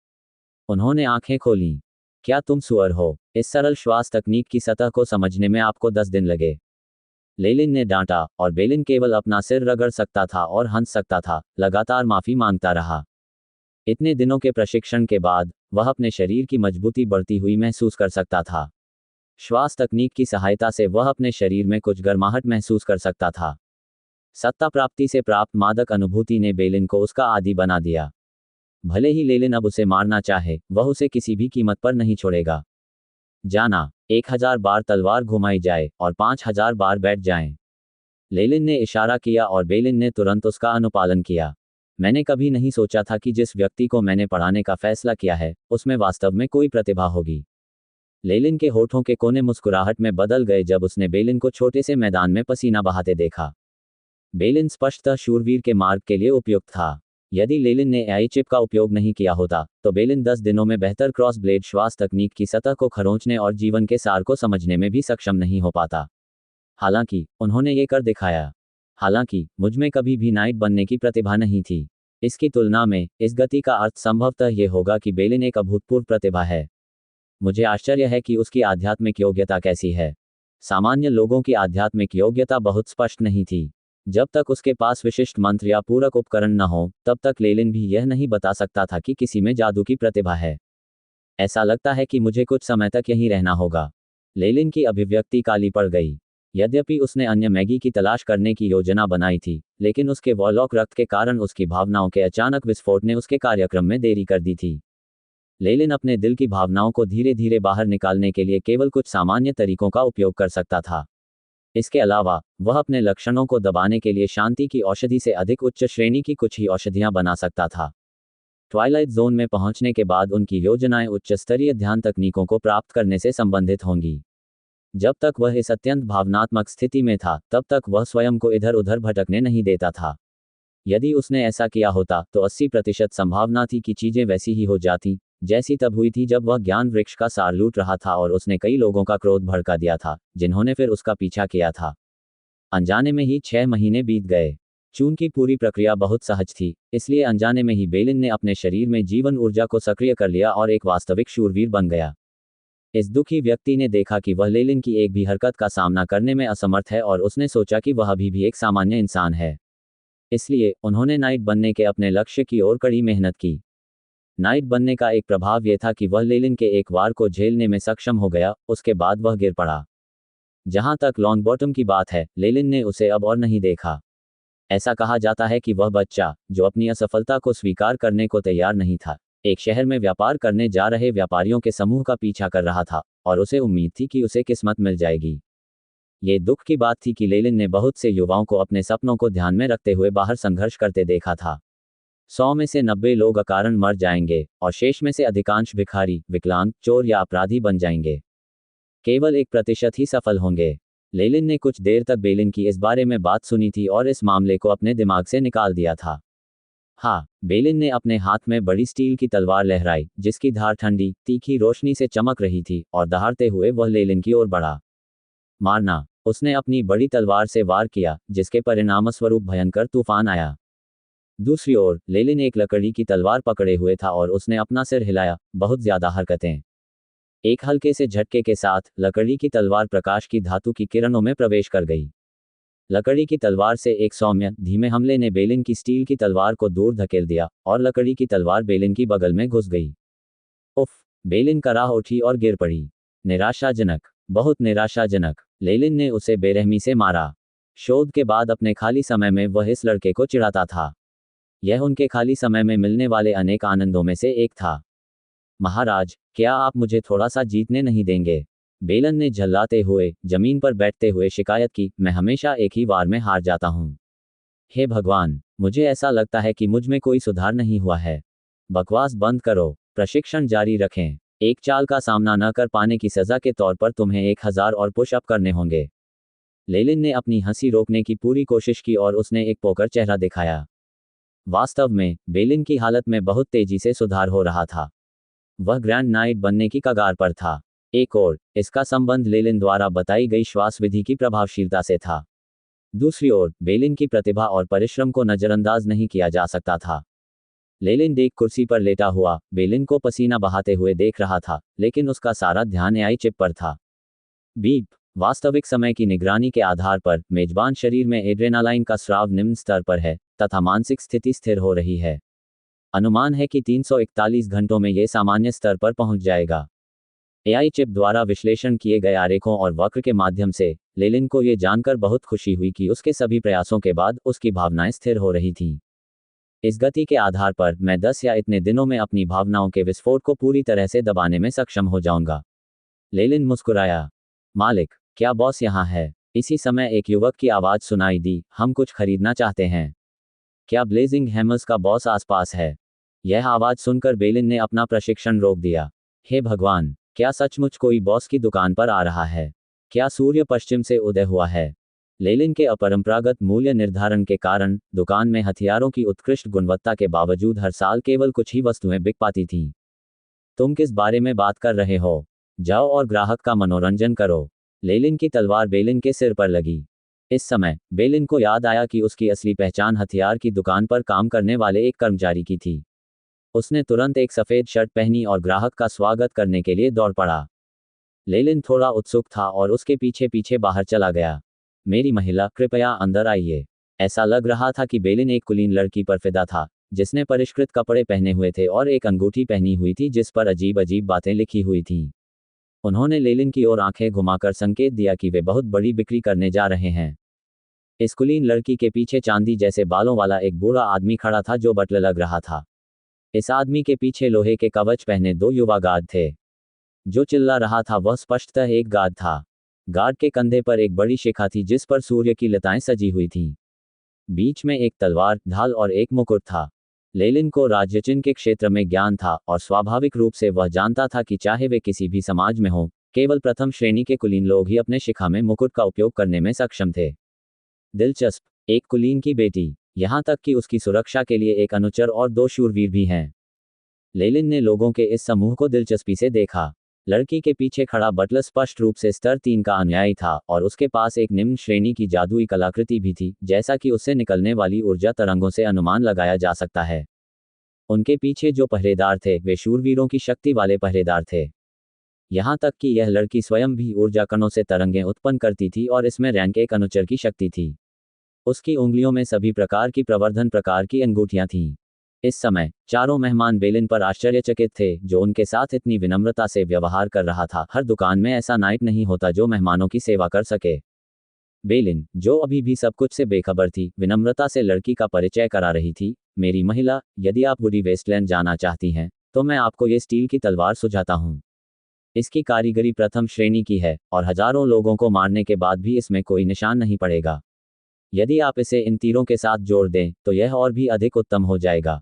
उन्होंने आंखें खोलीं। क्या तुम सुअर हो? इस सरल श्वास तकनीक की सतह को समझने में आपको 10 दिन लगे। लेलिन ने डांटा और बेलिन केवल अपना सिर रगड़ सकता था और हंस सकता था, लगातार माफी मांगता रहा। इतने दिनों के प्रशिक्षण के बाद वह अपने शरीर की मजबूती बढ़ती हुई महसूस कर सकता था। श्वास तकनीक की सहायता से वह अपने शरीर में कुछ गर्माहट महसूस कर सकता था। सत्ता प्राप्ति से प्राप्त मादक अनुभूति ने बेलिन को उसका आदी बना दिया। भले ही लेलिन अब उसे मारना चाहे, वह उसे किसी भी कीमत पर नहीं छोड़ेगा। जाना, 1000 बार तलवार घुमाई जाए और 5000 बार बैठ जाएं। लेलिन ने इशारा किया और बेलिन ने तुरंत उसका अनुपालन किया। मैंने कभी नहीं सोचा था कि जिस व्यक्ति को मैंने पढ़ाने का फैसला किया है, उसमें वास्तव में कोई प्रतिभा होगी। लेलिन के होठों के कोने मुस्कुराहट में बदल गए जब उसने बेलिन को छोटे से मैदान में पसीना बहाते देखा। बेलिन स्पष्टतः शूरवीर के मार्ग के लिए उपयुक्त था। यदि लेलिन ने एआई चिप का उपयोग नहीं किया होता, तो बेलिन 10 दिनों में बेहतर क्रॉस ब्लेड श्वास तकनीक की सतह को खरोंचने और जीवन के सार को समझने में भी सक्षम नहीं हो पाता। हालांकि उन्होंने ये कर दिखाया। हालांकि मुझमें कभी भी नाइट बनने की प्रतिभा नहीं थी। इसकी तुलना में इस गति का अर्थ संभवतः ये होगा कि बेलिन एक अभूतपूर्व प्रतिभा है। मुझे आश्चर्य है कि उसकी आध्यात्मिक योग्यता कैसी है। सामान्य लोगों की आध्यात्मिक योग्यता बहुत स्पष्ट नहीं थी। जब तक उसके पास विशिष्ट मंत्र या पूरक उपकरण न हो, तब तक लेलिन भी यह नहीं बता सकता था कि किसी में जादू की प्रतिभा है। ऐसा लगता है कि मुझे कुछ समय तक यहीं रहना होगा। लेलिन की अभिव्यक्ति काली पड़ गई। यद्यपि उसने अन्य मैगी की तलाश करने की योजना बनाई थी, लेकिन उसके वॉलॉक रक्त के कारण उसकी भावनाओं के अचानक विस्फोट ने उसके कार्यक्रम में देरी कर दी थी। लेलिन अपने दिल की भावनाओं को धीरे धीरे बाहर निकालने के लिए केवल कुछ सामान्य तरीकों का उपयोग कर सकता था। इसके अलावा वह अपने लक्षणों को दबाने के लिए शांति की औषधि से अधिक उच्च श्रेणी की कुछ ही औषधियां बना सकता था। ट्वाइलाइट जोन में पहुंचने के बाद उनकी योजनाएं उच्च स्तरीय ध्यान तकनीकों को प्राप्त करने से संबंधित होंगी। जब तक वह इस अत्यंत भावनात्मक स्थिति में था, तब तक वह स्वयं को इधर उधर भटकने नहीं देता था। यदि उसने ऐसा किया होता तो 80% संभावना थी कि चीजें वैसी ही हो जाती जैसी तब हुई थी जब वह ज्ञान वृक्ष का सार लूट रहा था और उसने कई लोगों का क्रोध भड़का दिया था, जिन्होंने फिर उसका पीछा किया था। अनजाने में ही 6 महीने बीत गए। चूंकि पूरी प्रक्रिया बहुत सहज थी, इसलिए अनजाने में ही बेलिन ने अपने शरीर में जीवन ऊर्जा को सक्रिय कर लिया और एक वास्तविक शूरवीर बन गया। इस दुखी व्यक्ति ने देखा कि वह लेलिन की एक भी हरकत का सामना करने में असमर्थ है और उसने सोचा कि वह अभी भी एक सामान्य इंसान है। इसलिए उन्होंने नाइट बनने के अपने लक्ष्य की ओर कड़ी मेहनत की। नाइट बनने का एक प्रभाव यह था कि वह लेलिन के एक वार को झेलने में सक्षम हो गया, उसके बाद वह गिर पड़ा। जहां तक लॉन्ग बॉटम की बात है, लेलिन ने उसे अब और नहीं देखा। ऐसा कहा जाता है कि वह बच्चा, जो अपनी असफलता को स्वीकार करने को तैयार नहीं था, एक शहर में व्यापार करने जा रहे व्यापारियों के समूह का पीछा कर रहा था और उसे उम्मीद थी कि उसे किस्मत मिल जाएगी। ये दुख की बात थी कि लेलिन ने बहुत से युवाओं को अपने सपनों को ध्यान में रखते हुए बाहर संघर्ष करते देखा था। 100 में से 90 लोग अकारण मर जाएंगे और शेष में से अधिकांश भिखारी, विकलांग, चोर या अपराधी बन जाएंगे। केवल 1% ही सफल होंगे। लेलिन ने कुछ देर तक बेलिन की इस बारे में बात सुनी थी और इस मामले को अपने दिमाग से निकाल दिया था। हाँ, बेलिन ने अपने हाथ में बड़ी स्टील की तलवार लहराई, जिसकी धार ठंडी, तीखी रोशनी से चमक रही थी, और दहाड़ते हुए वह लेलिन की ओर बढ़ा। मारना। उसने अपनी बड़ी तलवार से वार किया, जिसके परिणामस्वरूप भयंकर तूफान आया। दूसरी ओर लेलिन एक लकड़ी की तलवार पकड़े हुए था और उसने अपना सिर हिलाया, बहुत ज्यादा हरकतें। एक हल्के से झटके के साथ लकड़ी की तलवार प्रकाश की धातु की किरणों में प्रवेश कर गई। लकड़ी की तलवार से एक सौम्य धीमे हमले ने बेलिन की स्टील की तलवार को दूर धकेल दिया और लकड़ी की तलवार बेलिन की बगल में घुस गई। उफ! बेलिन कराह उठी और गिर पड़ी। निराशाजनक, बहुत निराशाजनक। लेलिन ने उसे बेरहमी से मारा। शोध के बाद अपने खाली समय में वह इस लड़के को चिढ़ाता था। यह उनके खाली समय में मिलने वाले अनेक आनंदों में से एक था। महाराज, क्या आप मुझे थोड़ा सा जीतने नहीं देंगे? बेलन ने झल्लाते हुए जमीन पर बैठते हुए शिकायत की, मैं हमेशा एक ही वार में हार जाता हूँ। हे भगवान, मुझे ऐसा लगता है कि मुझ में कोई सुधार नहीं हुआ है। बकवास बंद करो, प्रशिक्षण जारी रखें। एक चाल का सामना न कर पाने की सजा के तौर पर तुम्हें 1000 और पुशअप करने होंगे। लेलिन ने अपनी हंसी रोकने की पूरी कोशिश की और उसने एक पोकर चेहरा दिखाया। वास्तव में बेलिन की हालत में बहुत तेजी से सुधार हो रहा था। वह ग्रैंड नाइट बनने की कगार पर था। एक और इसका संबंध लेलिन द्वारा बताई गई श्वास विधि की प्रभावशीलता से था। दूसरी ओर बेलिन की प्रतिभा और परिश्रम को नजरअंदाज नहीं किया जा सकता था। लेलिन डेक कुर्सी पर लेटा हुआ बेलिन को पसीना बहाते हुए देख रहा था, लेकिन उसका सारा ध्यान एआई चिप पर था। बीप! वास्तविक समय की निगरानी के आधार पर मेजबान शरीर में एड्रेनालाइन का स्राव निम्न स्तर पर है तथा मानसिक स्थिति स्थिर हो रही है। अनुमान है कि 341 घंटों में यह सामान्य स्तर पर पहुंच जाएगा। एआई चिप द्वारा विश्लेषण किए गए आरेखों और वक्र के माध्यम से लेलिन को यह जानकर बहुत खुशी हुई कि उसके सभी प्रयासों के बाद उसकी भावनाएं स्थिर हो रही थीं। इस गति के आधार पर मैं 10 या इतने दिनों में अपनी भावनाओं के विस्फोट को पूरी तरह से दबाने में सक्षम हो जाऊंगा। लेलिन मुस्कुराया। मालिक, क्या बॉस यहाँ है? इसी समय एक युवक की आवाज सुनाई दी, हम कुछ खरीदना चाहते हैं। क्या ब्लेजिंग हैमर्स का बॉस आसपास है? यह आवाज सुनकर बेलिन ने अपना प्रशिक्षण रोक दिया। हे भगवान, क्या सचमुच कोई बॉस की दुकान पर आ रहा है? क्या सूर्य पश्चिम से उदय हुआ है? लेलिन के अपरंपरागत मूल्य निर्धारण के कारण दुकान में हथियारों की उत्कृष्ट गुणवत्ता के बावजूद हर साल केवल कुछ ही वस्तुएं बिक पाती थीं। तुम किस बारे में बात कर रहे हो? जाओ और ग्राहक का मनोरंजन करो। लेलिन की तलवार बेलिन के सिर पर लगी। इस समय बेलिन को याद आया कि उसकी असली पहचान हथियार की दुकान पर काम करने वाले एक कर्मचारी की थी। उसने तुरंत एक सफेद शर्ट पहनी और ग्राहक का स्वागत करने के लिए दौड़ पड़ा। लेलिन थोड़ा उत्सुक था और उसके पीछे पीछे बाहर चला गया। मेरी महिला, कृपया अंदर आइए। ऐसा लग रहा था कि बेलिन एक कुलीन लड़की पर फिदा था, जिसने परिष्कृत कपड़े पहने हुए थे और एक अंगूठी पहनी हुई थी जिस पर अजीब अजीब बातें लिखी हुई थीं। उन्होंने लेलिन की ओर आंखें घुमाकर संकेत दिया कि वे बहुत बड़ी बिक्री करने जा रहे हैं। इस कुलीन लड़की के पीछे चांदी जैसे बालों वाला एक बूढ़ा आदमी खड़ा था जो बटलर लग रहा था। इस आदमी के पीछे लोहे के कवच पहने 2 युवा गार्ड थे। जो चिल्ला रहा था वह स्पष्टतः एक गार्ड था। गार्ड के कंधे पर एक बड़ी शिखा थी जिस पर सूर्य की लताएं सजी हुई थीं। बीच में एक तलवार, ढाल और एक मुकुट था। लेलिन को राज्यचिन्ह के क्षेत्र में ज्ञान था और स्वाभाविक रूप से वह जानता था कि चाहे वे किसी भी समाज में हों, केवल प्रथम श्रेणी के कुलीन लोग ही अपने शिखा में मुकुट का उपयोग करने में सक्षम थे। दिलचस्प, एक कुलीन की बेटी, यहाँ तक कि उसकी सुरक्षा के लिए एक अनुचर और 2 शूरवीर भी हैं। लेलिन ने लोगों के इस समूह को दिलचस्पी से देखा। लड़की के पीछे खड़ा बटलर स्पष्ट रूप से स्तर 3 का अनुयायी था और उसके पास एक निम्न श्रेणी की जादुई कलाकृति भी थी, जैसा कि उससे निकलने वाली ऊर्जा तरंगों से अनुमान लगाया जा सकता है। उनके पीछे जो पहरेदार थे वे शूरवीरों की शक्ति वाले पहरेदार थे। यहाँ तक कि यह लड़की स्वयं भी ऊर्जा कणों से तरंगें उत्पन्न करती थी और इसमें रैंक एक अनुचर की शक्ति थी। उसकी उंगलियों में सभी प्रकार की प्रवर्धन प्रकार की अंगूठियां थीं। इस समय चारों मेहमान बेलिन पर आश्चर्यचकित थे, जो उनके साथ इतनी विनम्रता से व्यवहार कर रहा था। हर दुकान में ऐसा नाइट नहीं होता जो मेहमानों की सेवा कर सके। बेलिन, जो अभी भी सब कुछ से बेखबर थी, विनम्रता से लड़की का परिचय करा रही थी। मेरी महिला, यदि आप वुडी वेस्टलैंड जाना चाहती हैं, तो मैं आपको ये स्टील की तलवार सुझाता हूँ। इसकी कारीगरी प्रथम श्रेणी की है और हजारों लोगों को मारने के बाद भी इसमें कोई निशान नहीं पड़ेगा। यदि आप इसे इन तीरों के साथ जोड़ दें, तो यह और भी अधिक उत्तम हो जाएगा।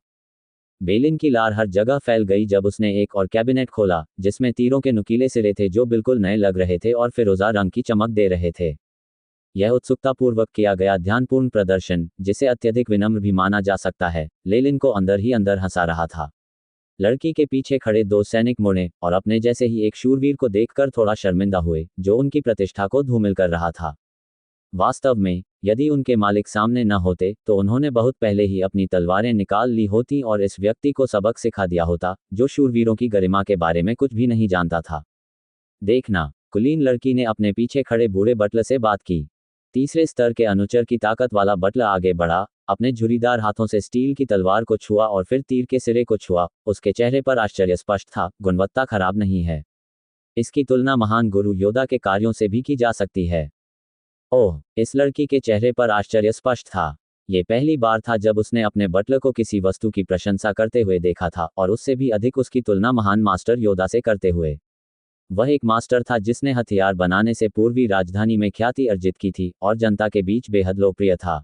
बेलिन की लार हर जगह फैल गई जब उसने एक और कैबिनेट खोला, जिसमें तीरों के नुकीले सिरे थे जो बिल्कुल नए लग रहे थे और फिरोजा रंग की चमक दे रहे थे। यह उत्सुकतापूर्वक किया गया ध्यानपूर्ण प्रदर्शन, जिसे अत्यधिक विनम्र भी माना जा सकता है, लेलिन को अंदर ही अंदर हंसा रहा था। लड़की के पीछे खड़े 2 सैनिक मुड़े और अपने जैसे ही एक शूरवीर को देखकर थोड़ा शर्मिंदा हुए, जो उनकी प्रतिष्ठा को धूमिल कर रहा था। वास्तव में यदि उनके मालिक सामने न होते तो उन्होंने बहुत पहले ही अपनी तलवारें निकाल ली होती और इस व्यक्ति को सबक सिखा दिया होता, जो शूरवीरों की गरिमा के बारे में कुछ भी नहीं जानता था। देखना, कुलीन लड़की ने अपने पीछे खड़े बूढ़े बटलर से बात की। तीसरे स्तर के अनुचर की ताकत वाला बटलर आगे बढ़ा, अपने झुर्रीदार हाथों से स्टील की तलवार को छुआ और फिर तीर के सिरे को छुआ। उसके चेहरे पर आश्चर्य स्पष्ट था, गुणवत्ता खराब नहीं है। इसकी तुलना महान गुरु योदा के कार्यों से भी की जा सकती है। ओह, इस लड़की के चेहरे पर आश्चर्य स्पष्ट था। ये पहली बार था जब उसने अपने बटलर को किसी वस्तु की प्रशंसा करते हुए देखा था, और उससे भी अधिक उसकी तुलना महान मास्टर योदा से करते हुए। वह एक मास्टर था जिसने हथियार बनाने से पूर्वी राजधानी में ख्याति अर्जित की थी और जनता के बीच बेहद लोकप्रिय था।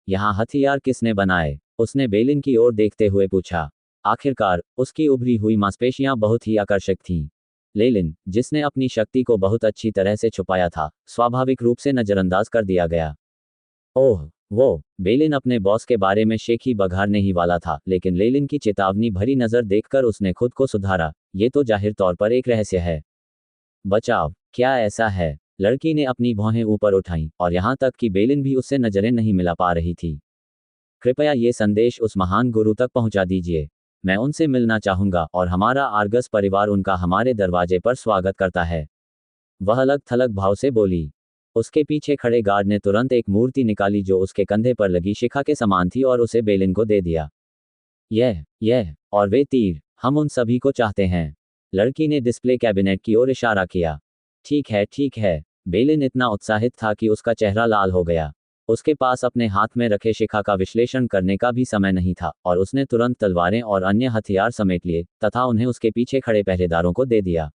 यहाँ हथियार किसने बनाए? उसने बेलिन की ओर देखते हुए पूछा। आखिरकार, उसकी उभरी हुई मांसपेशियां बहुत ही आकर्षक थीं। लेलिन, जिसने अपनी शक्ति को बहुत अच्छी तरह से छुपाया था, स्वाभाविक रूप से नजरअंदाज कर दिया गया। ओह, वो बेलिन अपने बॉस के बारे में शेखी बघारने ही वाला था, लेकिन लेलिन की चेतावनी भरी नजर देखकर उसने खुद को सुधारा। ये तो जाहिर तौर पर एक रहस्य है। बचाव, क्या ऐसा है? लड़की ने अपनी भौहें ऊपर उठाईं, और यहाँ तक कि बेलिन भी उससे नजरें नहीं मिला पा रही थी। कृपया ये संदेश उस महान गुरु तक पहुंचा दीजिए। मैं उनसे मिलना चाहूंगा और हमारा आर्गस परिवार उनका हमारे दरवाजे पर स्वागत करता है। वह अलग थलग भाव से बोली। उसके पीछे खड़े गार्ड ने तुरंत एक मूर्ति निकाली जो उसके कंधे पर लगी शिखा के समान थी और उसे बेलिन को दे दिया। यह और वे तीर, हम उन सभी को चाहते हैं। लड़की ने डिस्प्ले कैबिनेट की ओर इशारा किया। ठीक है। बेलिन इतना उत्साहित था कि उसका चेहरा लाल हो गया। उसके पास अपने हाथ में रखे शिखा का विश्लेषण करने का भी समय नहीं था, और उसने तुरंत तलवारें और अन्य हथियार समेट लिए तथा उन्हें उसके पीछे खड़े पहरेदारों को दे दिया।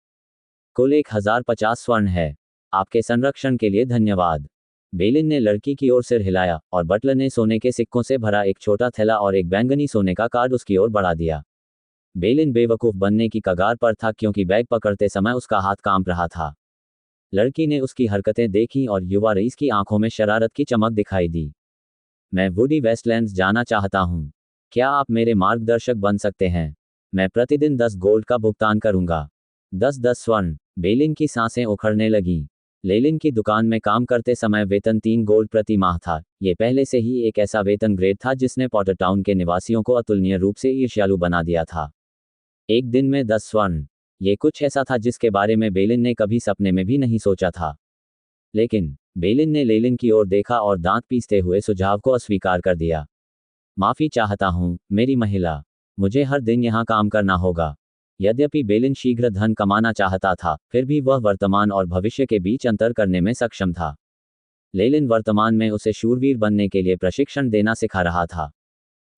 कुल 1050 स्वर्ण है। आपके संरक्षण के लिए धन्यवाद। बेलिन ने लड़की की ओर सिर हिलाया, और बटलर ने सोने के सिक्कों से भरा एक छोटा थैला और एक बैंगनी सोने का कार्ड उसकी ओर बढ़ा दिया। बेलिन बेवकूफ बनने की कगार पर था क्योंकि बैग पकड़ते समय उसका हाथ कांप रहा था। लड़की ने उसकी हरकतें देखीं और युवा रईस की आंखों में शरारत की चमक दिखाई दी। मैं वुडी वेस्टलैंड्स जाना चाहता हूँ। क्या आप मेरे मार्गदर्शक बन सकते हैं? मैं प्रतिदिन 10 गोल्ड का भुगतान करूंगा। 10 स्वर्ण। बेलिन की सांसें उखड़ने लगीं। लेलिन की दुकान में काम करते समय वेतन 3 गोल्ड प्रति माह था। ये पहले से ही एक ऐसा वेतन ग्रेड था जिसने पॉटर टाउन के निवासियों को अतुलनीय रूप से ईर्ष्यालु बना दिया था। एक दिन में 10 स्वर्ण, ये कुछ ऐसा था जिसके बारे में बेलिन ने कभी सपने में भी नहीं सोचा था। लेकिन बेलिन ने लेलिन की ओर देखा और दांत पीसते हुए सुझाव को अस्वीकार कर दिया। माफी चाहता हूं, मेरी महिला। मुझे हर दिन यहां काम करना होगा। यद्यपि बेलिन शीघ्र धन कमाना चाहता था, फिर भी वह वर्तमान और भविष्य के बीच अंतर करने में सक्षम था। लेलिन वर्तमान में उसे शूरवीर बनने के लिए प्रशिक्षण देना सिखा रहा था।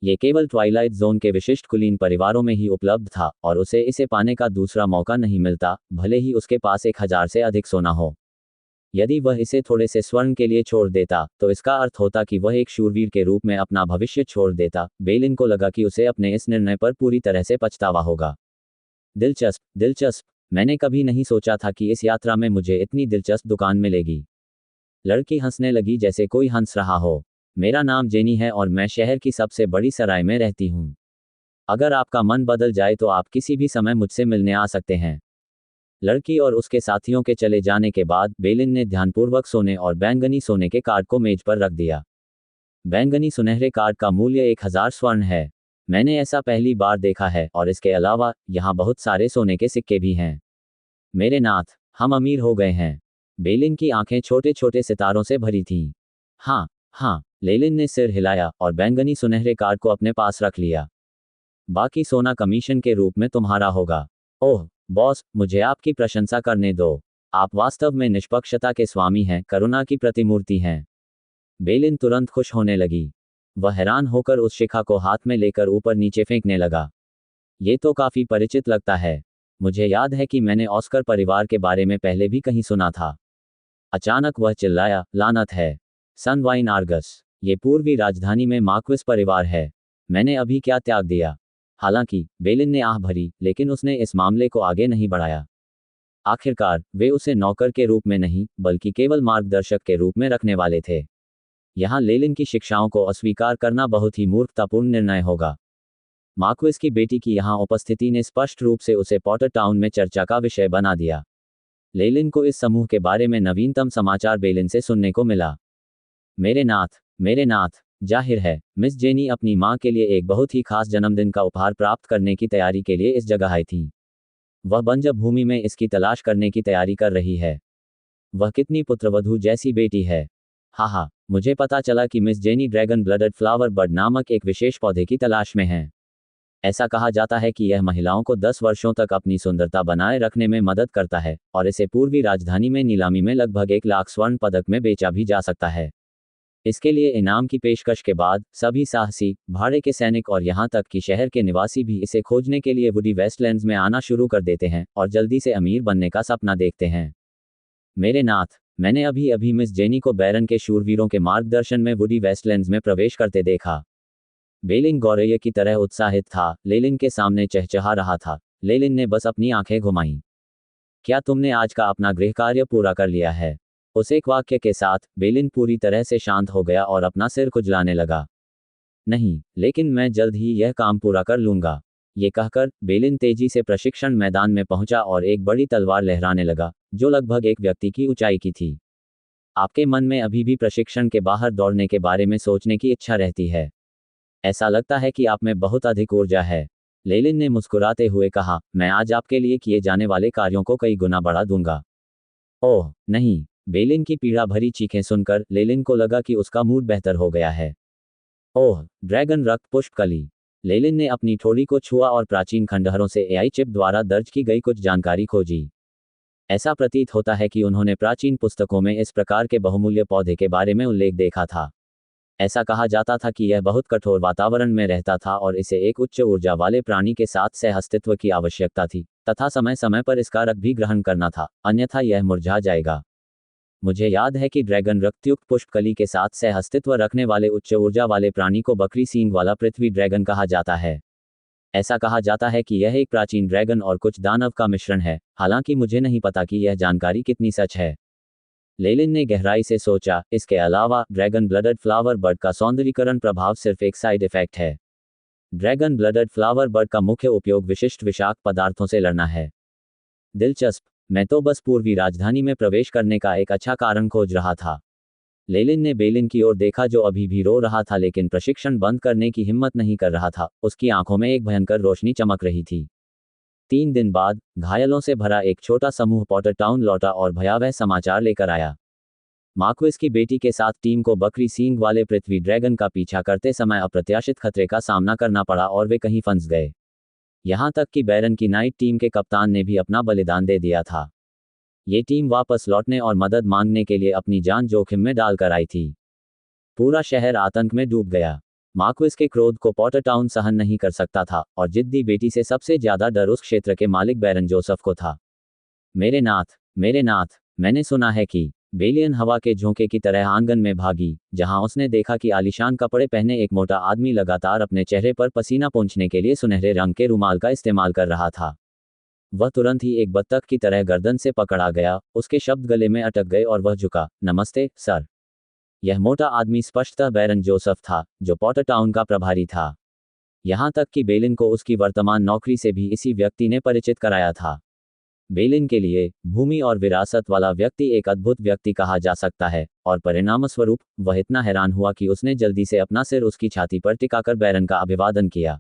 ये केवल ट्वाइलाइट जोन के विशिष्ट कुलीन परिवारों में ही उपलब्ध था, और उसे इसे पाने का दूसरा मौका नहीं मिलता, भले ही उसके पास 1000 से अधिक सोना हो। यदि वह इसे थोड़े से स्वर्ण के लिए छोड़ देता, तो इसका अर्थ होता कि वह एक शूरवीर के रूप में अपना भविष्य छोड़ देता। बेलिन को लगा कि उसे अपने इस निर्णय पर पूरी तरह से पछतावा होगा। दिलचस्प। मैंने कभी नहीं सोचा था कि इस यात्रा में मुझे इतनी दिलचस्प दुकान मिलेगी। लड़की हंसने लगी जैसे कोई हंस रहा हो। मेरा नाम जेनी है और मैं शहर की सबसे बड़ी सराय में रहती हूँ। अगर आपका मन बदल जाए तो आप किसी भी समय मुझसे मिलने आ सकते हैं। लड़की और उसके साथियों के चले जाने के बाद बेलिन ने ध्यानपूर्वक सोने और बैंगनी सोने के कार्ड को मेज पर रख दिया। बैंगनी सुनहरे कार्ड का मूल्य 1000 स्वर्ण है। मैंने ऐसा पहली बार देखा है, और इसके अलावा यहाँ बहुत सारे सोने के सिक्के भी हैं। मेरे नाथ, हम अमीर हो गए हैं। बेलिन की आंखें छोटे छोटे सितारों से भरी थीं। हाँ। लेलिन ने सिर हिलाया और बैंगनी सुनहरे कार्ड को अपने पास रख लिया। बाकी सोना कमीशन के रूप में तुम्हारा होगा। ओह बॉस, मुझे आपकी प्रशंसा करने दो। आप वास्तव में निष्पक्षता के स्वामी हैं, करुणा की प्रतिमूर्ति हैं। बेलिन तुरंत खुश होने लगी। वह हैरान होकर उस शिखा को हाथ में लेकर ऊपर नीचे फेंकने लगा। ये तो काफी परिचित लगता है। मुझे याद है कि मैंने ऑस्कर परिवार के बारे में पहले भी कहीं सुना था। अचानक वह चिल्लाया, लानत है। सनवाइन आर्गस, ये पूर्वी राजधानी में मार्क्विस परिवार है। मैंने अभी क्या त्याग दिया। हालांकि बेलिन ने आह भरी, लेकिन उसने इस मामले को आगे नहीं बढ़ाया। आखिरकार वे उसे नौकर के रूप में नहीं, बल्कि केवल मार्गदर्शक के रूप में रखने वाले थे। यहाँ लेलिन की शिक्षाओं को अस्वीकार करना बहुत ही मूर्खतापूर्ण निर्णय होगा। मार्क्विस की बेटी की यहाँ उपस्थिति ने स्पष्ट रूप से उसे पॉटर टाउन में चर्चा का विषय बना दिया। लेलिन को इस समूह के बारे में नवीनतम समाचार बेलिन से सुनने को मिला। मेरे नाथ, जाहिर है मिस जेनी अपनी माँ के लिए एक बहुत ही खास जन्मदिन का उपहार प्राप्त करने की तैयारी के लिए इस जगह आई थी। वह बंजर भूमि में इसकी तलाश करने की तैयारी कर रही है। वह कितनी पुत्रवधू जैसी बेटी है। हाँ, मुझे पता चला कि Miss Jenny dragon blood flower bird नामक एक विशेष पौधे की तलाश में है। ऐसा कहा जाता है कि यह महिलाओं को 10 वर्षों तक अपनी सुंदरता बनाए रखने में मदद करता है और इसे पूर्वी राजधानी में नीलामी में लगभग 1 लाख स्वर्ण पदक में बेचा भी जा सकता है। इसके लिए इनाम की पेशकश के बाद सभी साहसी, भाड़े के सैनिक और यहाँ तक कि शहर के निवासी भी इसे खोजने के लिए वुडी वेस्टलैंड्स में आना शुरू कर देते हैं और जल्दी से अमीर बनने का सपना देखते हैं। मेरे नाथ, मैंने अभी अभी मिस जेनी को बैरन के शूरवीरों के मार्गदर्शन में वुडी वेस्टलैंड्स में प्रवेश करते देखा। बेलिन गौरैया की तरह उत्साहित था, लेलिन के सामने चहचहा रहा था। लेलिन ने बस अपनी आंखें घुमाईं। क्या तुमने आज का अपना गृह कार्य पूरा कर लिया है? उस एक वाक्य के साथ बेलिन पूरी तरह से शांत हो गया और अपना सिर खुजलाने लगा। नहीं, लेकिन मैं जल्द ही यह काम पूरा कर लूंगा। ये कहकर बेलिन तेजी से प्रशिक्षण मैदान में पहुंचा और एक बड़ी तलवार लहराने लगा, जो लगभग एक व्यक्ति की ऊंचाई की थी। आपके मन में अभी भी प्रशिक्षण के बाहर दौड़ने के बारे में सोचने की इच्छा रहती है। ऐसा लगता है कि आप में बहुत अधिक ऊर्जा है। लेलिन ने मुस्कुराते हुए कहा, मैं आज आपके लिए किए जाने वाले कार्यों को कई गुना बढ़ा दूंगा। ओह नहीं, बेलिन की पीड़ा भरी चीखें सुनकर लेलिन को लगा कि उसका मूड बेहतर हो गया है। ओह, ड्रैगन रक्त पुष्पकली। लेलिन ने अपनी ठोड़ी को छुआ और प्राचीन खंडहरों से एआई चिप द्वारा दर्ज की गई कुछ जानकारी खोजी। ऐसा प्रतीत होता है कि उन्होंने प्राचीन पुस्तकों में इस प्रकार के बहुमूल्य पौधे के बारे में उल्लेख देखा था। ऐसा कहा जाता था कि यह बहुत कठोर वातावरण में रहता था और इसे एक उच्च ऊर्जा वाले प्राणी के साथ सह अस्तित्व की आवश्यकता थी तथा समय समय पर इसका रक्त भी ग्रहण करना था, अन्यथा यह मुरझा जाएगा। मुझे याद है कि ड्रैगन रक्तयुक्त पुष्पकली के साथ सह अस्तित्व रखने वाले उच्च ऊर्जा वाले प्राणी को बकरी सींग वाला पृथ्वी ड्रैगन कहा जाता है। ऐसा कहा जाता है कि यह एक प्राचीन ड्रैगन और कुछ दानव का मिश्रण है, हालांकि मुझे नहीं पता कि यह जानकारी कितनी सच है। लेलिन ने गहराई से सोचा, इसके अलावा ड्रैगन ब्लडड फ्लावर बर्ड का सौंदर्यीकरण प्रभाव सिर्फ एक साइड इफेक्ट है। ड्रैगन ब्लडड फ्लावर बर्ड का मुख्य उपयोग विशिष्ट विषाक्त पदार्थों से लड़ना है। दिलचस्प, मैं तो बस पूर्वी राजधानी में प्रवेश करने का एक अच्छा कारण खोज रहा था। लेलिन ने बेलिन की ओर देखा जो अभी भी रो रहा था लेकिन प्रशिक्षण बंद करने की हिम्मत नहीं कर रहा था। उसकी आंखों में एक भयंकर रोशनी चमक रही थी। 3 दिन बाद घायलों से भरा एक छोटा समूह पॉटर टाउन लौटा और भयावह समाचार लेकर आया। मार्क्विस की बेटी के साथ टीम को बकरी सींग वाले पृथ्वी ड्रैगन का पीछा करते समय अप्रत्याशित खतरे का सामना करना पड़ा और वे कहीं फंस गए। यहां तक कि बैरन की नाइट टीम के कप्तान ने भी अपना बलिदान दे दिया था। ये टीम वापस लौटने और मदद मांगने के लिए अपनी जान जोखिम में डालकर आई थी। पूरा शहर आतंक में डूब गया। मार्क्विस के क्रोध को पॉटर टाउन सहन नहीं कर सकता था और जिद्दी बेटी से सबसे ज्यादा डर उस क्षेत्र के मालिक बैरन जोसेफ को था। मेरे नाथ, मैंने सुना है कि बेलियन हवा के झोंके की तरह आंगन में भागी, जहां उसने देखा कि आलीशान कपड़े पहने एक मोटा आदमी लगातार अपने चेहरे पर पसीना पोंछने के लिए सुनहरे रंग के रुमाल का इस्तेमाल कर रहा था। वह तुरंत ही एक बत्तख की तरह गर्दन से पकड़ा गया, उसके शब्द गले में अटक गए और वह झुका। नमस्ते सर। यह मोटा आदमी स्पष्टतः बैरन जोसेफ था, जो पॉटर टाउन का प्रभारी था। यहां तक कि बेलिन को उसकी वर्तमान नौकरी से भी इसी व्यक्ति ने परिचित कराया था। बेलिन के लिए भूमि और विरासत वाला व्यक्ति एक अद्भुत व्यक्ति कहा जा सकता है और परिणामस्वरूप वह इतना हैरान हुआ कि उसने जल्दी से अपना सिर उसकी छाती पर टिकाकर बैरन का अभिवादन किया।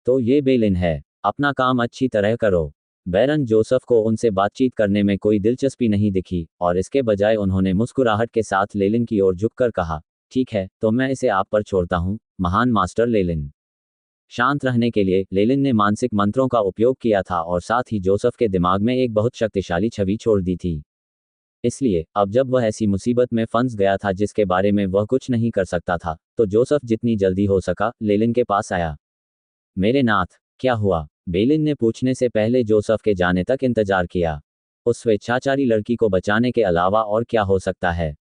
तो ये बेलिन है, अपना काम अच्छी तरह करो। बैरन जोसेफ को उनसे बातचीत करने में कोई दिलचस्पी नहीं दिखी और इसके बजाय उन्होंने मुस्कुराहट के साथ लेलिन की ओर झुककर कहा, ठीक है, तो मैं इसे आप पर छोड़ता हूं, महान मास्टर लेलिन। शांत रहने के लिए लेलिन ने मानसिक मंत्रों का उपयोग किया था और साथ ही जोसेफ के दिमाग में एक बहुत शक्तिशाली छवि छोड़ दी थी। इसलिए अब जब वह ऐसी मुसीबत में फंस गया था जिसके बारे में वह कुछ नहीं कर सकता था, तो जोसेफ जितनी जल्दी हो सका लेलिन के पास आया। मेरे नाथ, क्या हुआ? बेलिन ने पूछने से पहले जोसेफ के जाने तक इंतजार किया। उस स्वेच्छाचारी लड़की को बचाने के अलावा और क्या हो सकता है?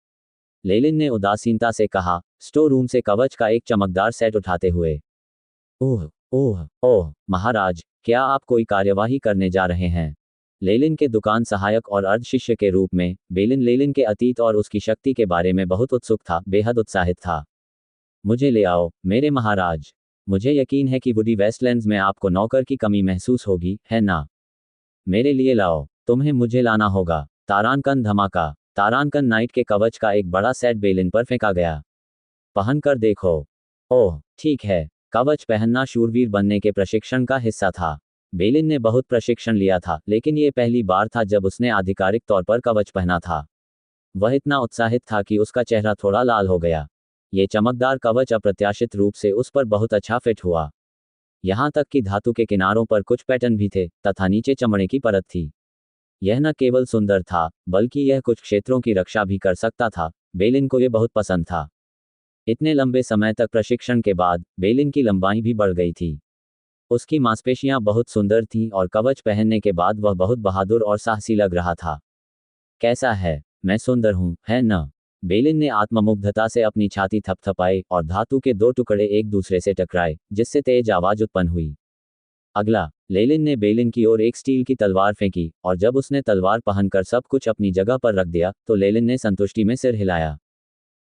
लेलिन ने उदासीनता से कहा, स्टोर रूम से कवच का एक चमकदार सेट उठाते हुए। ओह ओह ओह महाराज, क्या आप कोई कार्यवाही करने जा रहे हैं? लेलिन के दुकान सहायक और अर्धशिष्य के रूप में बेलिन लेलिन के अतीत और उसकी शक्ति के बारे में बहुत उत्सुक था, बेहद उत्साहित था। मुझे ले आओ मेरे महाराज। मुझे यकीन है कि वुडी वेस्टलैंड्स में आपको नौकर की कमी महसूस होगी, है ना? मेरे लिए लाओ, तुम्हें मुझे लाना होगा। तारांकन धमाका। तारांकन नाइट के कवच का एक बड़ा सेट बेलिन पर फेंका गया। पहन कर देखो। ओह ठीक है। कवच पहनना शूरवीर बनने के प्रशिक्षण का हिस्सा था। बेलिन ने बहुत प्रशिक्षण लिया था, लेकिन ये पहली बार था जब उसने आधिकारिक तौर पर कवच पहना था। वह इतना उत्साहित था कि उसका चेहरा थोड़ा लाल हो गया। ये चमकदार कवच अप्रत्याशित रूप से उस पर बहुत अच्छा फिट हुआ। यहाँ तक कि धातु के किनारों पर कुछ पैटर्न भी थे तथा नीचे चमड़े की परत थी। यह न केवल सुंदर था, बल्कि यह कुछ क्षेत्रों की रक्षा भी कर सकता था। बेलिन को यह बहुत पसंद था। इतने लंबे समय तक प्रशिक्षण के बाद बेलिन की लंबाई भी बढ़ गई थी। उसकी मांसपेशियां बहुत सुंदर थीं और कवच पहनने के बाद वह बहुत बहादुर और साहसी लग रहा था। कैसा है? मैं सुंदर हूं, है न? बेलिन ने आत्ममुग्धता से अपनी छाती थपथपाई और धातु के दो टुकड़े एक दूसरे से टकराए, जिससे तेज आवाज उत्पन्न हुई। अगला, लेलिन ने बेलिन की ओर एक स्टील की तलवार फेंकी और जब उसने तलवार पहनकर सब कुछ अपनी जगह पर रख दिया तो लेलिन ने संतुष्टि में सिर हिलाया।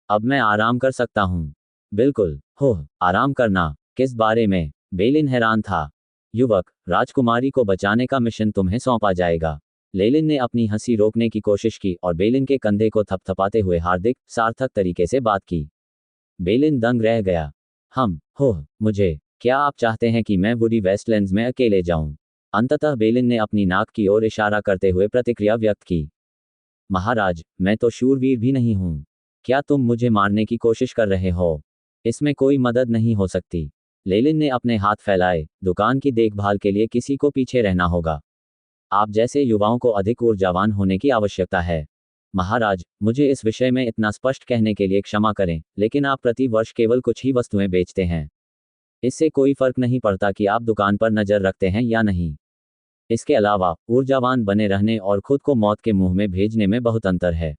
अब मैं आराम कर सकता हूँ। बिल्कुल। होह, आराम करना? किस बारे में? बेलिन हैरान था। युवक, राजकुमारी को बचाने का मिशन तुम्हें सौंपा जाएगा। लेलिन ने अपनी हंसी रोकने की कोशिश की और बेलिन के कंधे को थपथपाते हुए हार्दिक, सार्थक तरीके से बात की। बेलिन दंग रह गया। होह, मुझे, क्या आप चाहते हैं कि मैं वुडी वेस्टलैंड्स में अकेले जाऊं? अंततः बेलिन ने अपनी नाक की ओर इशारा करते हुए प्रतिक्रिया व्यक्त की। महाराज, मैं तो शूरवीर भी नहीं हूं। क्या तुम मुझे मारने की कोशिश कर रहे हो? इसमें कोई मदद नहीं हो सकती। लेलिन ने अपने हाथ फैलाए। दुकान की देखभाल के लिए किसी को पीछे रहना होगा। आप जैसे युवाओं को अधिक ऊर्जावान होने की आवश्यकता है। महाराज, मुझे इस विषय में इतना स्पष्ट कहने के लिए क्षमा करें, लेकिन आप प्रति वर्ष केवल कुछ ही वस्तुएं बेचते हैं। इससे कोई फर्क नहीं पड़ता कि आप दुकान पर नजर रखते हैं या नहीं। इसके अलावा, ऊर्जावान बने रहने और खुद को मौत के मुंह में भेजने में बहुत अंतर है।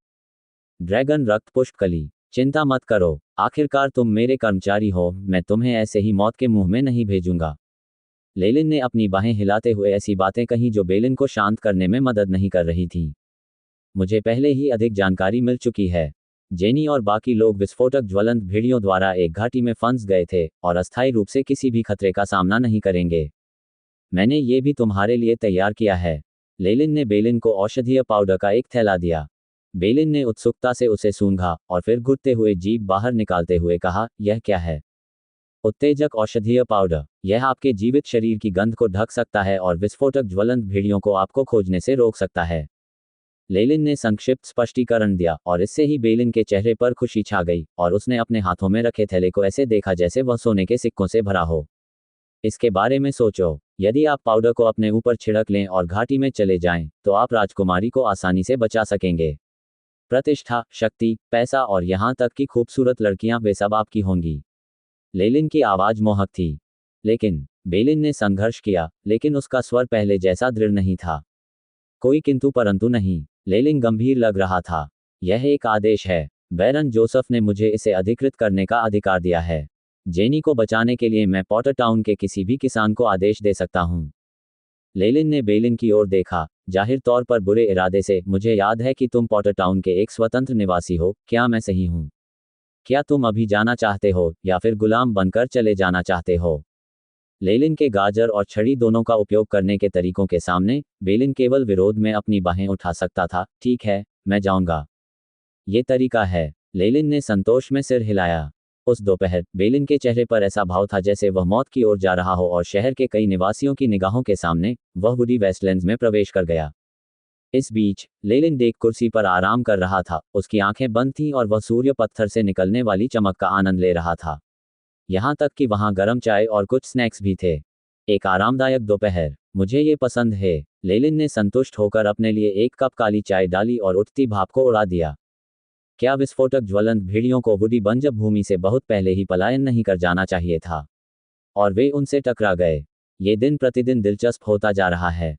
ड्रैगन रक्त पुष्पकली, चिंता मत करो, आखिरकार तुम मेरे कर्मचारी हो, मैं तुम्हें ऐसे ही मौत के मुंह में नहीं भेजूंगा। लेलिन ने अपनी बाहें हिलाते हुए ऐसी बातें कहीं जो बेलिन को शांत करने में मदद नहीं कर रही थीं। मुझे पहले ही अधिक जानकारी मिल चुकी है। जेनी और बाकी लोग विस्फोटक ज्वलंत भेड़ियों द्वारा एक घाटी में फंस गए थे और अस्थायी रूप से किसी भी खतरे का सामना नहीं करेंगे। मैंने ये भी तुम्हारे लिए तैयार किया है। लेलिन ने बेलिन को औषधीय पाउडर का एक थैला दिया। बेलिन ने उत्सुकता से उसे सूंघा और फिर घुटते हुए जीभ बाहर निकालते हुए कहा, यह क्या है? उत्तेजक औषधीय पाउडर। यह आपके जीवित शरीर की गंध को ढक सकता है और विस्फोटक ज्वलंत भेड़ियों को आपको खोजने से रोक सकता है। लेलिन ने संक्षिप्त स्पष्टीकरण दिया और इससे ही बेलिन के चेहरे पर खुशी छा गई और उसने अपने हाथों में रखे थैले को ऐसे देखा जैसे वह सोने के सिक्कों से भरा हो। इसके बारे में सोचो, यदि आप पाउडर को अपने ऊपर छिड़क लें और घाटी में चले जाएं, तो आप राजकुमारी को आसानी से बचा सकेंगे। प्रतिष्ठा, शक्ति, पैसा और यहाँ तक कि खूबसूरत लड़कियां वे सब आपकी होंगी। लेलिन की आवाज मोहक थी। लेकिन बेलिन ने संघर्ष किया, लेकिन उसका स्वर पहले जैसा दृढ़ नहीं था। कोई किंतु परंतु नहीं। लेलिन गंभीर लग रहा था। यह एक आदेश है। बैरन जोसेफ ने मुझे इसे अधिकृत करने का अधिकार दिया है। जेनी को बचाने के लिए मैं पॉटर टाउन के किसी भी किसान को आदेश दे सकता हूं। लेलिन ने बेलिन की ओर देखा, जाहिर तौर पर बुरे इरादे से। मुझे याद है कि तुम पॉटर टाउन के एक स्वतंत्र निवासी हो, क्या मैं सही हूं? क्या तुम अभी जाना चाहते हो या फिर गुलाम बनकर चले जाना चाहते हो? लेलिन के गाजर और छड़ी दोनों का उपयोग करने के तरीकों के सामने बेलिन केवल विरोध में अपनी बाहें उठा सकता था। ठीक है, मैं जाऊंगा। ये तरीका है। लेलिन ने संतोष में सिर हिलाया। उस दोपहर बेलिन के चेहरे पर ऐसा भाव था जैसे वह मौत की ओर जा रहा हो और शहर के कई निवासियों की निगाहों के सामने वह वुडी वेस्टलैंड्स में प्रवेश कर गया। इस बीच लेलिन डेक कुर्सी पर आराम कर रहा था। उसकी आंखें बंद थीं और वह सूर्य पत्थर से निकलने वाली चमक का आनंद ले रहा था। यहाँ तक कि वहाँ गर्म चाय और कुछ स्नैक्स भी थे। एक आरामदायक दोपहर। मुझे ये पसंद है। लेलिन ने संतुष्ट होकर अपने लिए एक कप काली चाय डाली और उठती भाप को उड़ा दिया। क्या विस्फोटक ज्वलंत भेड़ियों को वुडी बंजर भूमि से बहुत पहले ही पलायन नहीं कर जाना चाहिए था? और वे उनसे टकरा गए। ये दिन प्रतिदिन दिलचस्प होता जा रहा है।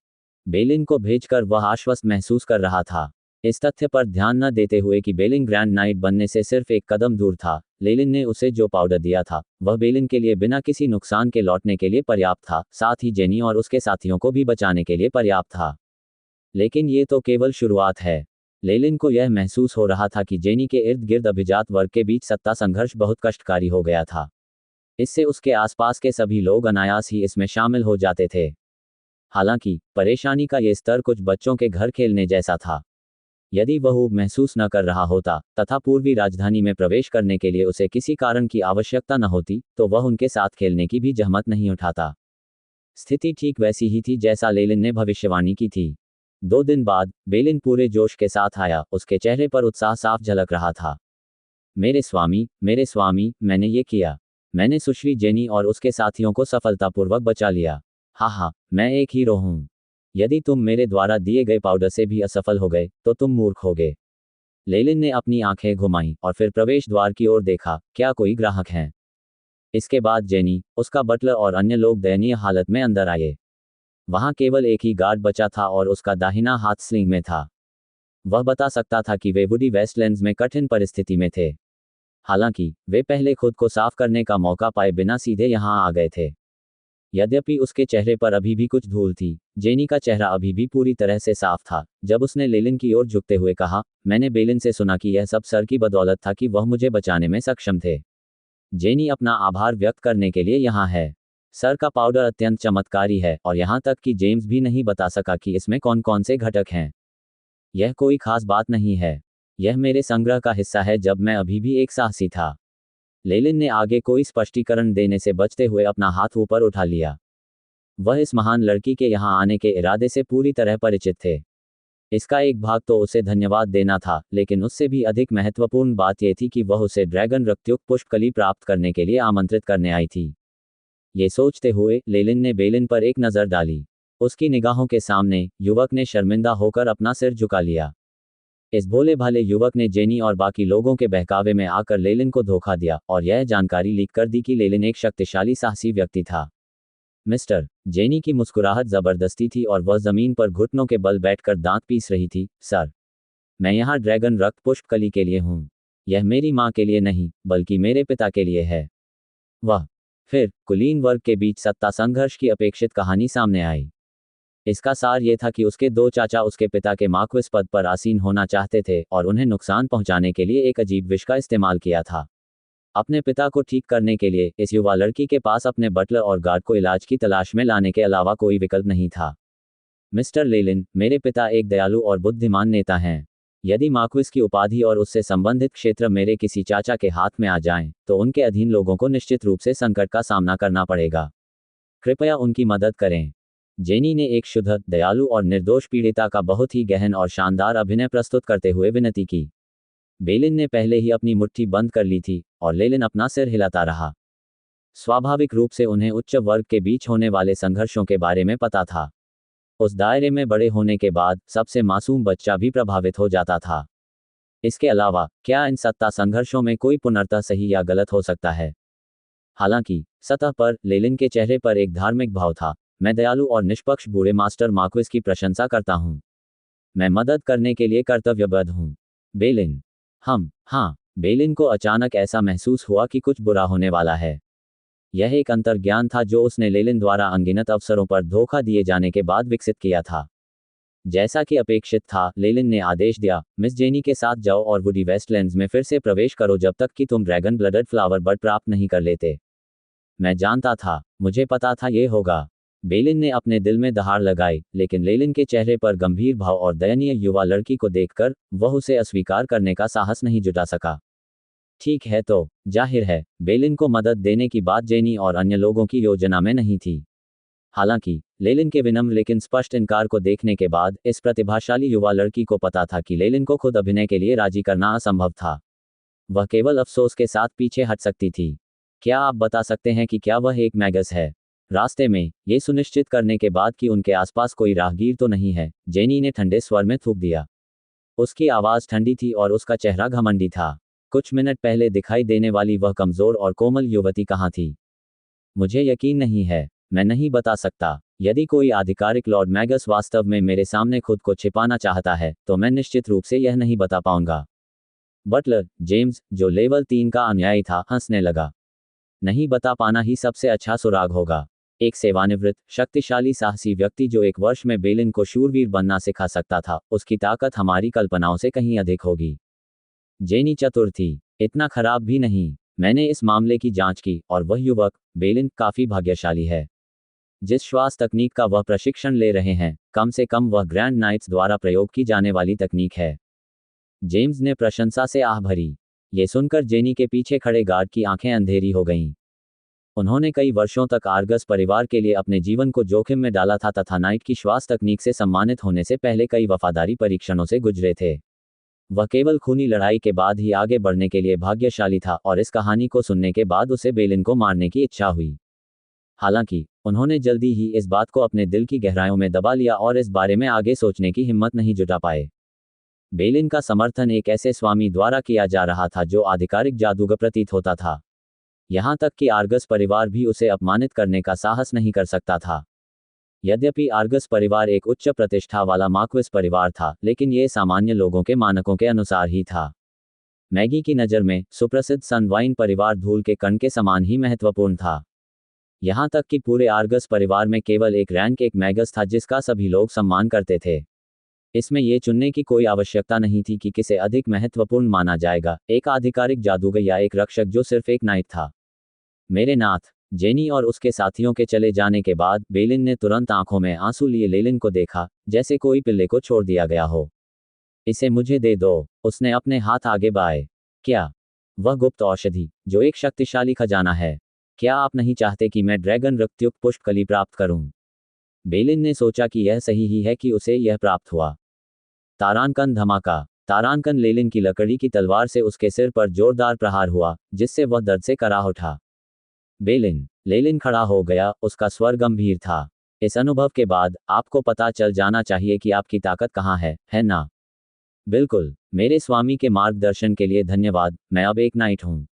बेलिन को भेजकर वह आश्वस्त महसूस कर रहा था। इस तथ्य पर ध्यान न देते हुए कि बेलिन ग्रैंड नाइट बनने से सिर्फ एक कदम दूर था। लेलिन ने उसे जो पाउडर दिया था वह बेलिन के लिए बिना किसी नुकसान के लौटने के लिए पर्याप्त था, साथ ही जेनी और उसके साथियों को भी बचाने के लिए पर्याप्त था। लेकिन ये तो केवल शुरुआत है। लेलिन को यह महसूस हो रहा था कि जेनी के इर्द गिर्द अभिजात वर्ग के बीच सत्ता संघर्ष बहुत कष्टकारी हो गया था। इससे उसके आसपास के सभी लोग अनायास ही इसमें शामिल हो जाते थे। हालांकि परेशानी का ये स्तर कुछ बच्चों के घर खेलने जैसा था। यदि वह ऊब महसूस न कर रहा होता तथा पूर्वी राजधानी में प्रवेश करने के लिए उसे किसी कारण की आवश्यकता न होती तो वह उनके साथ खेलने की भी जहमत नहीं उठाता। स्थिति ठीक वैसी ही थी जैसा लेलिन ने भविष्यवाणी की थी। 2 दिन बाद बेलिन पूरे जोश के साथ आया, उसके चेहरे पर उत्साह साफ झलक रहा था। मेरे स्वामी, मैंने ये किया। मैंने सुश्री जेनी और उसके साथियों को सफलतापूर्वक बचा लिया। हाँ, मैं एक हीरो हूँ। यदि तुम मेरे द्वारा दिए गए पाउडर से भी असफल हो गए तो तुम मूर्ख होगे। लेलिन ने अपनी आंखें घुमाईं और फिर प्रवेश द्वार की ओर देखा, क्या कोई ग्राहक हैं? इसके बाद जेनी, उसका बटलर और अन्य लोग दयनीय हालत में अंदर आए। वहां केवल एक ही गार्ड बचा था और उसका दाहिना हाथ स्लिंग में था। वह बता सकता था कि वे वुडी वेस्टलैंड्स में कठिन परिस्थिति में थे। हालांकि वे पहले खुद को साफ करने का मौका पाए बिना सीधे यहां आ गए थे। यद्यपि उसके चेहरे पर अभी भी कुछ धूल थी, जेनी का चेहरा अभी भी पूरी तरह से साफ था जब उसने लेलिन की ओर झुकते हुए कहा, मैंने बेलिन से सुना कि यह सब सर की बदौलत था कि वह मुझे बचाने में सक्षम थे। जेनी अपना आभार व्यक्त करने के लिए यहाँ है। सर का पाउडर अत्यंत चमत्कारी है और यहाँ तक कि जेम्स भी नहीं बता सका कि इसमें कौन कौन से घटक हैं। यह कोई खास बात नहीं है। यह मेरे संग्रह का हिस्सा है जब मैं अभी भी एक साहसी था। लेलिन ने आगे कोई स्पष्टीकरण देने से बचते हुए अपना हाथ ऊपर उठा लिया। वह इस महान लड़की के यहाँ आने के इरादे से पूरी तरह परिचित थे। इसका एक भाग तो उसे धन्यवाद देना था, लेकिन उससे भी अधिक महत्वपूर्ण बात यह थी कि वह उसे ड्रैगन रक्तयुक्त पुष्पकली प्राप्त करने के लिए आमंत्रित करने आई थी। ये सोचते हुए लेलिन ने बेलिन पर एक नज़र डाली। उसकी निगाहों के सामने युवक ने शर्मिंदा होकर अपना सिर झुका लिया। इस भोले भाले युवक ने जेनी और बाकी लोगों के बहकावे में आकर लेलिन को धोखा दिया और यह जानकारी लीक कर दी कि लेलिन एक शक्तिशाली साहसी व्यक्ति था। मिस्टर, जेनी की मुस्कुराहट जबरदस्ती थी और वह जमीन पर घुटनों के बल बैठकर दांत पीस रही थी। सर, मैं यहाँ ड्रैगन रक्त पुष्पकली के लिए हूँ। यह मेरी माँ के लिए नहीं, बल्कि मेरे पिता के लिए है। वह फिर कुलीन वर्ग के बीच सत्ता संघर्ष की अपेक्षित कहानी सामने आई। इसका सार ये था कि उसके 2 चाचा उसके पिता के मार्क्विस पद पर आसीन होना चाहते थे और उन्हें नुकसान पहुंचाने के लिए एक अजीब विष का इस्तेमाल किया था। अपने पिता को ठीक करने के लिए इस युवा लड़की के पास अपने बटलर और गार्ड को इलाज की तलाश में लाने के अलावा कोई विकल्प नहीं था। मिस्टर लेलिन, मेरे पिता एक दयालु और बुद्धिमान नेता हैं। यदि मार्क्विस की उपाधि और उससे संबंधित क्षेत्र मेरे किसी चाचा के हाथ में आ जाएं, तो उनके अधीन लोगों को निश्चित रूप से संकट का सामना करना पड़ेगा। कृपया उनकी मदद करें। जेनी ने एक शुद्ध, दयालु और निर्दोष पीड़िता का बहुत ही गहन और शानदार अभिनय प्रस्तुत करते हुए विनती की। बेलिन ने पहले ही अपनी मुट्ठी बंद कर ली थी और लेलिन अपना सिर हिलाता रहा। स्वाभाविक रूप से उन्हें उच्च वर्ग के बीच होने वाले संघर्षों के बारे में पता था। उस दायरे में बड़े होने के बाद सबसे मासूम बच्चा भी प्रभावित हो जाता था। इसके अलावा क्या इन सत्ता संघर्षों में कोई पूर्णतः सही या गलत हो सकता है? हालांकि सतह पर लेलिन के चेहरे पर एक धार्मिक भाव था। मैं दयालु और निष्पक्ष बूढ़े मास्टर मार्क्विस की प्रशंसा करता हूँ। मैं मदद करने के लिए कर्तव्यबद्ध हूँ। बेलिन, हाँ, बेलिन को अचानक ऐसा महसूस हुआ कि कुछ बुरा होने वाला है। यह एक अंतर्ज्ञान था जो उसने लेलिन द्वारा अनगिनत अवसरों पर धोखा दिए जाने के बाद विकसित किया था। जैसा कि अपेक्षित था, लेलिन ने आदेश दिया, मिस जेनी के साथ जाओ और वुडी वेस्टलैंड्स में फिर से प्रवेश करो जब तक कि तुम ड्रैगन ब्लडड फ्लावर बर्ड प्राप्त नहीं कर लेते। मैं जानता था, मुझे पता था ये होगा। बेलिन ने अपने दिल में दहाड़ लगाई, लेकिन लेलिन के चेहरे पर गंभीर भाव और दयनीय युवा लड़की को देखकर वह उसे अस्वीकार करने का साहस नहीं जुटा सका। ठीक है, तो जाहिर है बेलिन को मदद देने की बात जेनी और अन्य लोगों की योजना में नहीं थी। हालांकि लेलिन के विनम्र लेकिन स्पष्ट इनकार को देखने के बाद इस प्रतिभाशाली युवा लड़की को पता था कि लेलिन को खुद अभिनय के लिए राजी करना असंभव था। वह केवल अफसोस के साथ पीछे हट सकती थी। क्या आप बता सकते हैं कि क्या वह एक मैगस है? रास्ते में ये सुनिश्चित करने के बाद कि उनके आसपास कोई राहगीर तो नहीं है, जेनी ने ठंडे स्वर में थूक दिया। उसकी आवाज़ ठंडी थी और उसका चेहरा घमंडी था। कुछ मिनट पहले दिखाई देने वाली वह कमज़ोर और कोमल युवती कहाँ थी? मुझे यकीन नहीं है, मैं नहीं बता सकता। यदि कोई आधिकारिक लॉर्ड मैगस वास्तव में मेरे सामने खुद को छिपाना चाहता है, तो मैं निश्चित रूप से यह नहीं बता पाऊंगा। बटलर, जेम्स, जो लेवल 3 का अनुयायी था, हंसने लगा। नहीं बता पाना ही सबसे अच्छा सुराग होगा। एक सेवानिवृत्त, शक्तिशाली साहसी व्यक्ति जो 1 वर्ष में बेलिन को शूरवीर बनना सिखा सकता था, उसकी ताकत हमारी कल्पनाओं से कहीं अधिक होगी। जेनी चतुर थी, इतना खराब भी नहीं। मैंने इस मामले की जांच की और वह युवक, बेलिन, काफी भाग्यशाली है। जिस श्वास तकनीक का वह प्रशिक्षण ले रहे हैं, कम से कम वह ग्रैंड नाइट्स द्वारा प्रयोग की जाने वाली तकनीक है। जेम्स ने प्रशंसा से आह भरी। ये सुनकर जेनी के पीछे खड़े गार्ड की आंखें अंधेरी हो गईं। उन्होंने कई वर्षों तक आर्गस परिवार के लिए अपने जीवन को जोखिम में डाला था तथा नाइट की श्वास तकनीक से सम्मानित होने से पहले कई वफादारी परीक्षणों से गुजरे थे। वह केवल खूनी लड़ाई के बाद ही आगे बढ़ने के लिए भाग्यशाली था और इस कहानी को सुनने के बाद उसे बेलिन को मारने की इच्छा हुई। हालांकि उन्होंने जल्दी ही इस बात को अपने दिल की गहराइयों में दबा लिया और इस बारे में आगे सोचने की हिम्मत नहीं जुटा पाए। बेलिन का समर्थन एक ऐसे स्वामी द्वारा किया जा रहा था जो आधिकारिक जादूगर प्रतीत होता था। यहां तक कि आर्गस परिवार भी उसे अपमानित करने का साहस नहीं कर सकता था। यद्यपि आर्गस परिवार एक उच्च प्रतिष्ठा वाला मार्क्विस परिवार था, लेकिन यह सामान्य लोगों के मानकों के अनुसार ही था। मैगी की नज़र में सुप्रसिद्ध सनवाइन परिवार धूल के कण के समान ही महत्वपूर्ण था। यहां तक कि पूरे आर्गस परिवार में केवल एक रैंक एक मैगस था जिसका सभी लोग सम्मान करते थे। इसमें यह चुनने की कोई आवश्यकता नहीं थी कि किसे अधिक महत्वपूर्ण माना जाएगा, एक आधिकारिक जादूगर या एक रक्षक जो सिर्फ एक नाइट था। मेरे नाथ, जेनी और उसके साथियों के चले जाने के बाद बेलिन ने तुरंत आंखों में आंसू लिए लेलिन को देखा, जैसे कोई पिल्ले को छोड़ दिया गया हो। इसे मुझे दे दो, उसने अपने हाथ आगे बढ़ाए। क्या? वह गुप्त औषधि, जो एक शक्तिशाली खजाना है। क्या आप नहीं चाहते कि मैं ड्रैगन रक्तयुक्त पुष्पकली प्राप्त करूं? बेलिन ने सोचा कि यह सही ही है कि उसे यह प्राप्त हुआ। तारांकन धमाका। तारांकन लेलिन की लकड़ी की तलवार से उसके सिर पर जोरदार प्रहार हुआ, जिससे वह दर्द से कराह उठा। बेलिन। लेलिन खड़ा हो गया, उसका स्वर गंभीर था। इस अनुभव के बाद आपको पता चल जाना चाहिए कि आपकी ताकत कहाँ है ना? बिल्कुल, मेरे स्वामी के मार्गदर्शन के लिए धन्यवाद, मैं अब एक नाइट हूँ।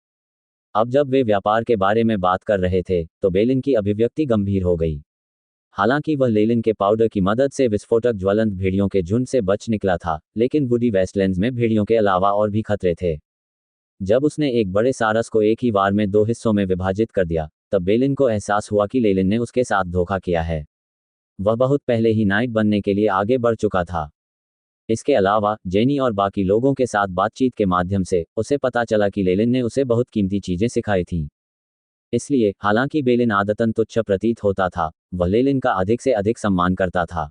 अब जब वे व्यापार के बारे में बात कर रहे थे, तो बेलिन की अभिव्यक्ति गंभीर हो गई। हालांकि वह लेलिन के पाउडर की मदद से विस्फोटक ज्वलंत भेड़ियों के झुंड से बच निकला था, लेकिन वुडी वेस्टलैंड्स में भेड़ियों के अलावा और भी खतरे थे। जब उसने एक बड़े सारस को एक ही वार में 2 हिस्सों में विभाजित कर दिया, तब बेलिन को एहसास हुआ कि लेलिन ने उसके साथ धोखा किया है। वह बहुत पहले ही नाइट बनने के लिए आगे बढ़ चुका था। इसके अलावा जेनी और बाकी लोगों के साथ बातचीत के माध्यम से उसे पता चला कि लेलिन ने उसे बहुत कीमती चीजें सिखाई थीं। इसलिए, हालांकि बेलिन आदतन तुच्छ प्रतीत होता था, वह लेलिन का अधिक से अधिक सम्मान करता था।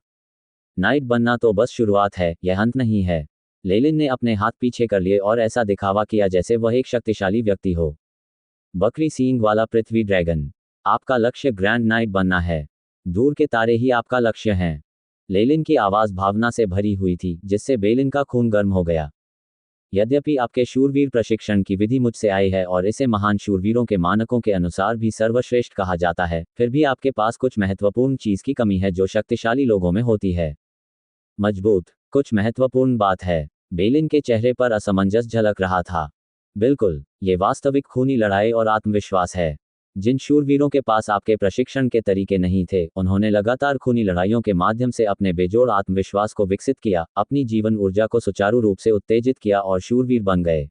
नाइट बनना तो बस शुरुआत है, यह अंत नहीं है। लेलिन ने अपने हाथ पीछे कर लिए और ऐसा दिखावा किया जैसे वह एक शक्तिशाली व्यक्ति हो। बकरी सींग वाला पृथ्वी ड्रैगन। आपका लक्ष्य ग्रैंड नाइट बनना है। दूर के तारे ही आपका लक्ष्य हैं। लेलिन की आवाज भावना से भरी हुई थी, जिससे बेलिन का खून गर्म हो गया। यद्यपि आपके शूरवीर प्रशिक्षण की विधि मुझसे आई है और इसे महान शूरवीरों के मानकों के अनुसार भी सर्वश्रेष्ठ कहा जाता है, फिर भी आपके पास कुछ महत्वपूर्ण चीज की कमी है जो शक्तिशाली लोगों में होती है। मजबूत। कुछ महत्वपूर्ण बात है। बेलिन के चेहरे पर असमंजस झलक रहा था। बिल्कुल, ये वास्तविक खूनी लड़ाई और आत्मविश्वास है। जिन शूरवीरों के पास आपके प्रशिक्षण के तरीके नहीं थे, उन्होंने लगातार खूनी लड़ाइयों के माध्यम से अपने बेजोड़ आत्मविश्वास को विकसित किया, अपनी जीवन ऊर्जा को सुचारू रूप से उत्तेजित किया और शूरवीर बन गए।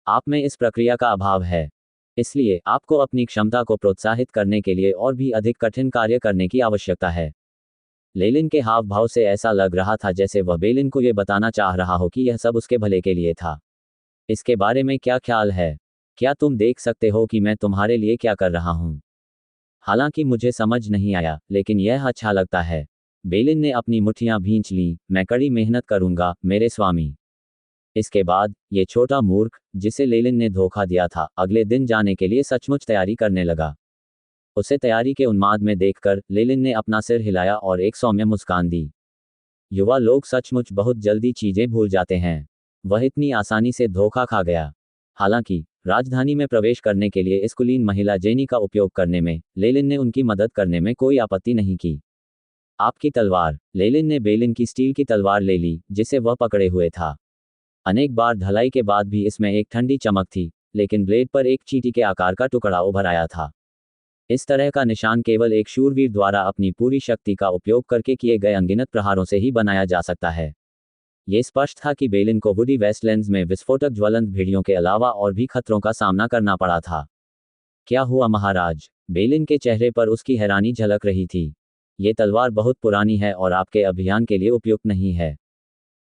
आप में इस प्रक्रिया का अभाव है। इसलिए आपको अपनी क्षमता को प्रोत्साहित करने के लिए और भी अधिक कठिन कार्य करने की आवश्यकता है। लेलिन के हाव भाव से ऐसा लग रहा था जैसे वह बेलिन को यह बताना चाह रहा हो कि यह सब उसके भले के लिए था। इसके बारे में क्या ख्याल है? क्या तुम देख सकते हो कि मैं तुम्हारे लिए क्या कर रहा हूं? हालांकि मुझे समझ नहीं आया, लेकिन यह अच्छा लगता है। बेलिन ने अपनी मुट्ठियां भींच लीं। मैं कड़ी मेहनत करूंगा, मेरे स्वामी। इसके बाद, ये छोटा मूर्ख, जिसे लेलिन ने धोखा दिया था, अगले दिन जाने के लिए सचमुच तैयारी करने लगा। उसे तैयारी के उन्माद में देखकर लेलिन ने अपना सिर हिलाया और एक सौम्य मुस्कान दी। युवा लोग सचमुच बहुत जल्दी चीजें भूल जाते हैं। वह इतनी आसानी से धोखा खा गया। हालांकि राजधानी में प्रवेश करने के लिए इस कुलीन महिला जेनी का उपयोग करने में लेलिन ने उनकी मदद करने में कोई आपत्ति नहीं की। आपकी तलवार। लेलिन ने बेलिन की स्टील की तलवार ले ली, जिसे वह पकड़े हुए था। अनेक बार ढलाई के बाद भी इसमें एक ठंडी चमक थी, लेकिन ब्लेड पर एक चींटी के आकार का टुकड़ा उभर आया था। इस तरह का निशान केवल एक शूरवीर द्वारा अपनी पूरी शक्ति का उपयोग करके किए गए अनगिनत प्रहारों से ही बनाया जा सकता है। ये स्पष्ट था कि बेलिन को वुडी वेस्टलैंड्स में विस्फोटक ज्वलंत भेड़ियों के अलावा और भी खतरों का सामना करना पड़ा था। क्या हुआ महाराज? बेलिन के चेहरे पर उसकी हैरानी झलक रही थी। ये तलवार बहुत पुरानी है और आपके अभियान के लिए उपयुक्त नहीं है।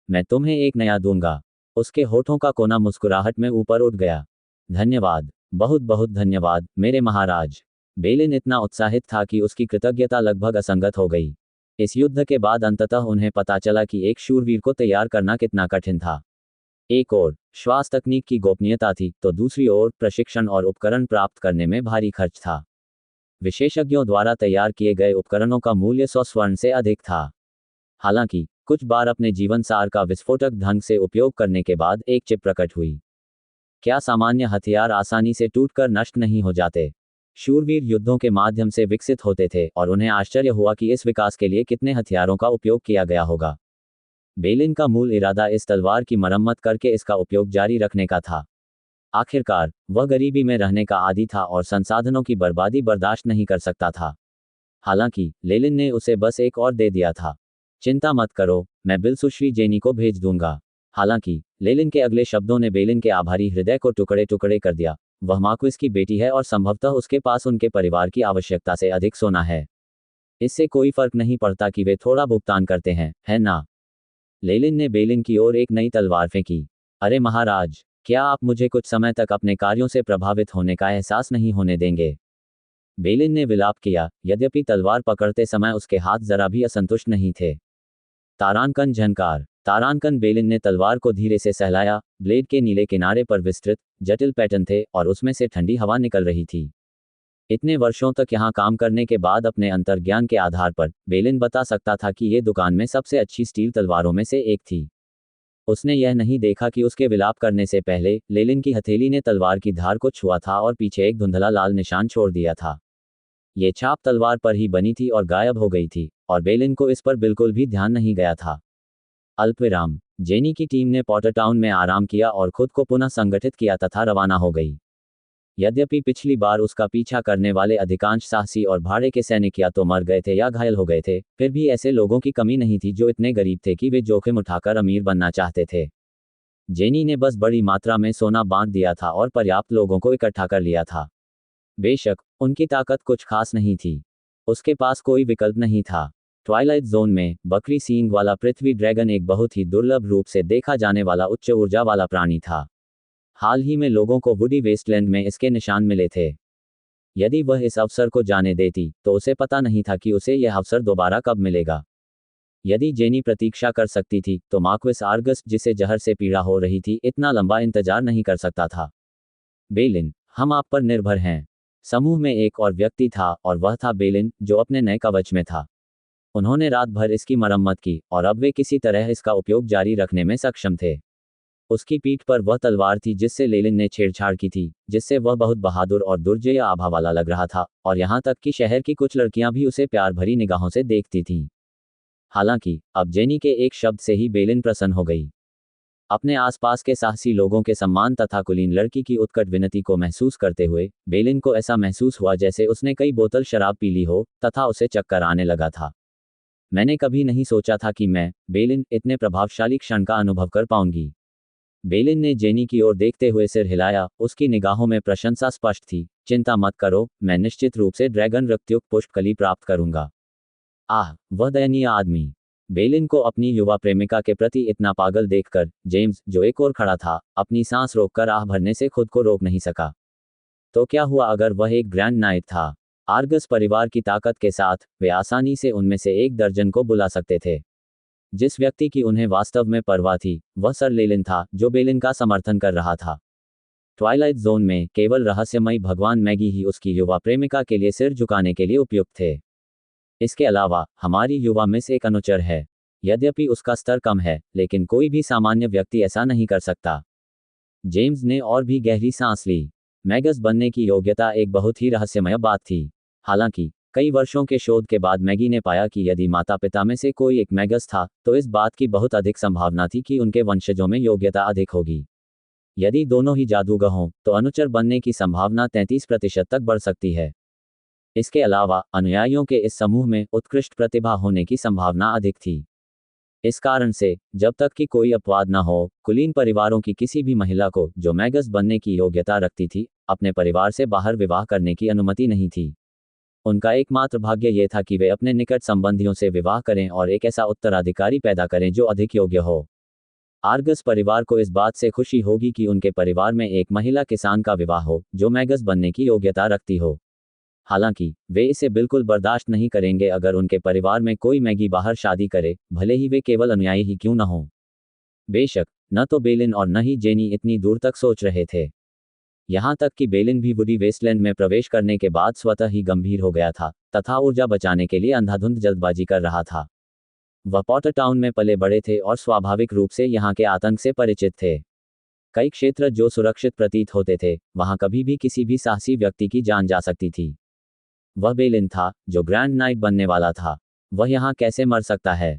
मैं तुम्हें एक नया दूंगा। उसके होठों का कोना मुस्कुराहट में ऊपर उठ गया। धन्यवाद, बहुत बहुत धन्यवाद, मेरे महाराज। बेलिन इतना उत्साहित था कि उसकी कृतज्ञता लगभग असंगत हो गई। इस युद्ध के बाद अंततः उन्हें पता चला कि एक शूरवीर को तैयार करना कितना कठिन था। एक ओर श्वास तकनीक की गोपनीयता थी, तो दूसरी ओर प्रशिक्षण और उपकरण प्राप्त करने में भारी खर्च था। विशेषज्ञों द्वारा तैयार किए गए उपकरणों का मूल्य 100 स्वर्ण से अधिक था। हालांकि कुछ बार अपने जीवन सार का विस्फोटक ढंग से उपयोग करने के बाद एक चिप प्रकट हुई। क्या सामान्य हथियार आसानी से टूटकर नष्ट नहीं हो जाते? शूरवीर युद्धों के माध्यम से विकसित होते थे और उन्हें आश्चर्य हुआ कि इस विकास के लिए कितने हथियारों का उपयोग किया गया होगा। बेलिन का मूल इरादा इस तलवार की मरम्मत करके इसका उपयोग जारी रखने का था। आखिरकार वह गरीबी में रहने का आदी था और संसाधनों की बर्बादी बर्दाश्त नहीं कर सकता था। हालांकि लेलिन ने उसे बस एक और दे दिया था। चिंता मत करो, मैं बिल सुश्री जेनी को भेज दूंगा। हालांकि लेलिन के अगले शब्दों ने बेलिन के आभारी हृदय को टुकड़े टुकड़े कर दिया। वह मार्क्विस की बेटी है और संभवतः उसके पास उनके परिवार की आवश्यकता से अधिक सोना है। इससे कोई फर्क नहीं पड़ता कि वे थोड़ा भुगतान करते हैं, है ना? लेलिन ने बेलिन की ओर एक नई तलवार फेंकी। अरे महाराज, क्या आप मुझे कुछ समय तक अपने कार्यों से प्रभावित होने का एहसास नहीं होने देंगे? बेलिन ने विलाप किया, यद्यपि तलवार पकड़ते समय उसके हाथ जरा भी असंतुष्ट नहीं थे। तारांकन झनकार। तारांकन। बेलिन ने तलवार को धीरे से सहलाया। ब्लेड के नीले किनारे पर विस्तृत जटिल पैटर्न थे और उसमें से ठंडी हवा निकल रही थी। इतने वर्षों तक यहाँ काम करने के बाद अपने अंतर्ज्ञान के आधार पर बेलिन बता सकता था कि ये दुकान में सबसे अच्छी स्टील तलवारों में से एक थी। उसने यह नहीं देखा कि उसके विलाप करने से पहले लेलिन की हथेली ने तलवार की धार को छुआ था और पीछे एक धुंधला लाल निशान छोड़ दिया था। ये छाप तलवार पर ही बनी थी और गायब हो गई थी, और बेलिन को इस पर बिल्कुल भी ध्यान नहीं गया था। अल्पविराम। जेनी की टीम ने पॉटर टाउन में आराम किया और खुद को पुनः संगठित किया तथा रवाना हो गई। यद्यपि पिछली बार उसका पीछा करने वाले अधिकांश साहसी और भाड़े के सैनिक या तो मर गए थे या घायल हो गए थे, फिर भी ऐसे लोगों की कमी नहीं थी जो इतने गरीब थे कि वे जोखिम उठाकर अमीर बनना चाहते थे। जेनी ने बस बड़ी मात्रा में सोना बांट दिया था और पर्याप्त लोगों को इकट्ठा कर लिया था। बेशक उनकी ताकत कुछ खास नहीं थी, उसके पास कोई विकल्प नहीं था। ट्वाइलाइट जोन में बकरी सींग वाला पृथ्वी ड्रैगन एक बहुत ही दुर्लभ रूप से देखा जाने वाला उच्च ऊर्जा वाला प्राणी था। हाल ही में लोगों को वुडी वेस्टलैंड में इसके निशान मिले थे। यदि वह इस अवसर को जाने देती तो उसे पता नहीं था कि उसे यह अवसर दोबारा कब मिलेगा। यदि जेनी प्रतीक्षा कर सकती थी तो मार्क्विस आर्गस, जिसे जहर से पीड़ा हो रही थी, इतना लंबा इंतजार नहीं कर सकता था। बेलिन, हम आप पर निर्भर हैं। समूह में एक और व्यक्ति था और वह था बेलिन, जो अपने नए कवच में था। उन्होंने रात भर इसकी मरम्मत की और अब वे किसी तरह इसका उपयोग जारी रखने में सक्षम थे। उसकी पीठ पर वह तलवार थी जिससे लेलिन ने छेड़छाड़ की थी, जिससे वह बहुत बहादुर और दुर्जय आभा वाला लग रहा था, और यहाँ तक कि शहर की कुछ लड़कियां भी उसे प्यार भरी निगाहों से देखती थीं। हालांकि अब जेनी के एक शब्द से ही बेलिन प्रसन्न हो गई। अपने आसपास के साहसी लोगों के सम्मान तथा कुलीन लड़की की उत्कट विनती को महसूस करते हुए बेलिन को ऐसा महसूस हुआ जैसे उसने कई बोतल शराब पी ली हो तथा उसे चक्कर आने लगा था। मैंने कभी नहीं सोचा था कि मैं, बेलिन, इतने प्रभावशाली क्षण का अनुभव कर पाऊंगी। बेलिन ने जेनी की ओर देखते हुए सिर हिलाया, उसकी निगाहों में प्रशंसा स्पष्ट थी। चिंता मत करो, मैं निश्चित रूप से ड्रैगन रक्तयुक्त पुष्पकली प्राप्त करूंगा। आह, वह दयनीय आदमी। बेलिन को अपनी युवा प्रेमिका के प्रति इतना पागल देखकर जेम्स, जो एक ओर खड़ा था, अपनी सांस रोककर आह भरने से खुद को रोक नहीं सका। तो क्या हुआ अगर वह एक ग्रैंड नाइट था? आर्गस परिवार की ताकत के साथ वे आसानी से उनमें से एक दर्जन को बुला सकते थे। जिस व्यक्ति की उन्हें वास्तव में परवाह थी वह सर लेलिन था, जो बेलिन का समर्थन कर रहा था। ट्वाइलाइट जोन में केवल रहस्यमयी भगवान मैगी ही उसकी युवा प्रेमिका के लिए सिर झुकाने के लिए उपयुक्त थे। इसके अलावा हमारी युवा मिस एक अनुचर है। यद्यपि उसका स्तर कम है, लेकिन कोई भी सामान्य व्यक्ति ऐसा नहीं कर सकता। जेम्स ने और भी गहरी सांस ली। मैगस बनने की योग्यता एक बहुत ही रहस्यमय बात थी। हालांकि कई वर्षों के शोध के बाद मैगी ने पाया कि यदि माता पिता में से कोई एक मैगस था, तो इस बात की बहुत अधिक संभावना थी कि उनके वंशजों में योग्यता अधिक होगी। यदि दोनों ही जादूगर हों, तो अनुचर बनने की संभावना 33% तक बढ़ सकती है। इसके अलावा अनुयायियों के इस समूह में उत्कृष्ट प्रतिभा होने की संभावना अधिक थी। इस कारण से, जब तक कि कोई अपवाद न हो, कुलीन परिवारों की किसी भी महिला को जो मैगस बनने की योग्यता रखती थी, अपने परिवार से बाहर विवाह करने की अनुमति नहीं थी। उनका एकमात्र भाग्य यह था कि वे अपने निकट संबंधियों से विवाह करें और एक ऐसा उत्तराधिकारी पैदा करें जो अधिक योग्य हो। आर्गस परिवार को इस बात से खुशी होगी कि उनके परिवार में एक महिला किसान का विवाह हो जो मैगस बनने की योग्यता रखती हो। हालांकि वे इसे बिल्कुल बर्दाश्त नहीं करेंगे अगर उनके परिवार में कोई मैगी बाहर शादी करे, भले ही वे केवल अनुयायी ही क्यों न हों। बेशक न तो बेलिन और न ही जेनी इतनी दूर तक सोच रहे थे। यहाँ तक कि बेलिन भी वुडी वेस्टलैंड में प्रवेश करने के बाद स्वतः ही गंभीर हो गया था तथा ऊर्जा बचाने के लिए अंधाधुंध जल्दबाजी कर रहा था। वह पॉटर टाउन में पले बड़े थे और स्वाभाविक रूप से यहाँ के आतंक से परिचित थे। कई क्षेत्र जो सुरक्षित प्रतीत होते थे, वहाँ कभी भी किसी भी साहसी व्यक्ति की जान जा सकती थी। वह बेलिन था, जो ग्रैंड नाइट बनने वाला था। वह यहाँ कैसे मर सकता है?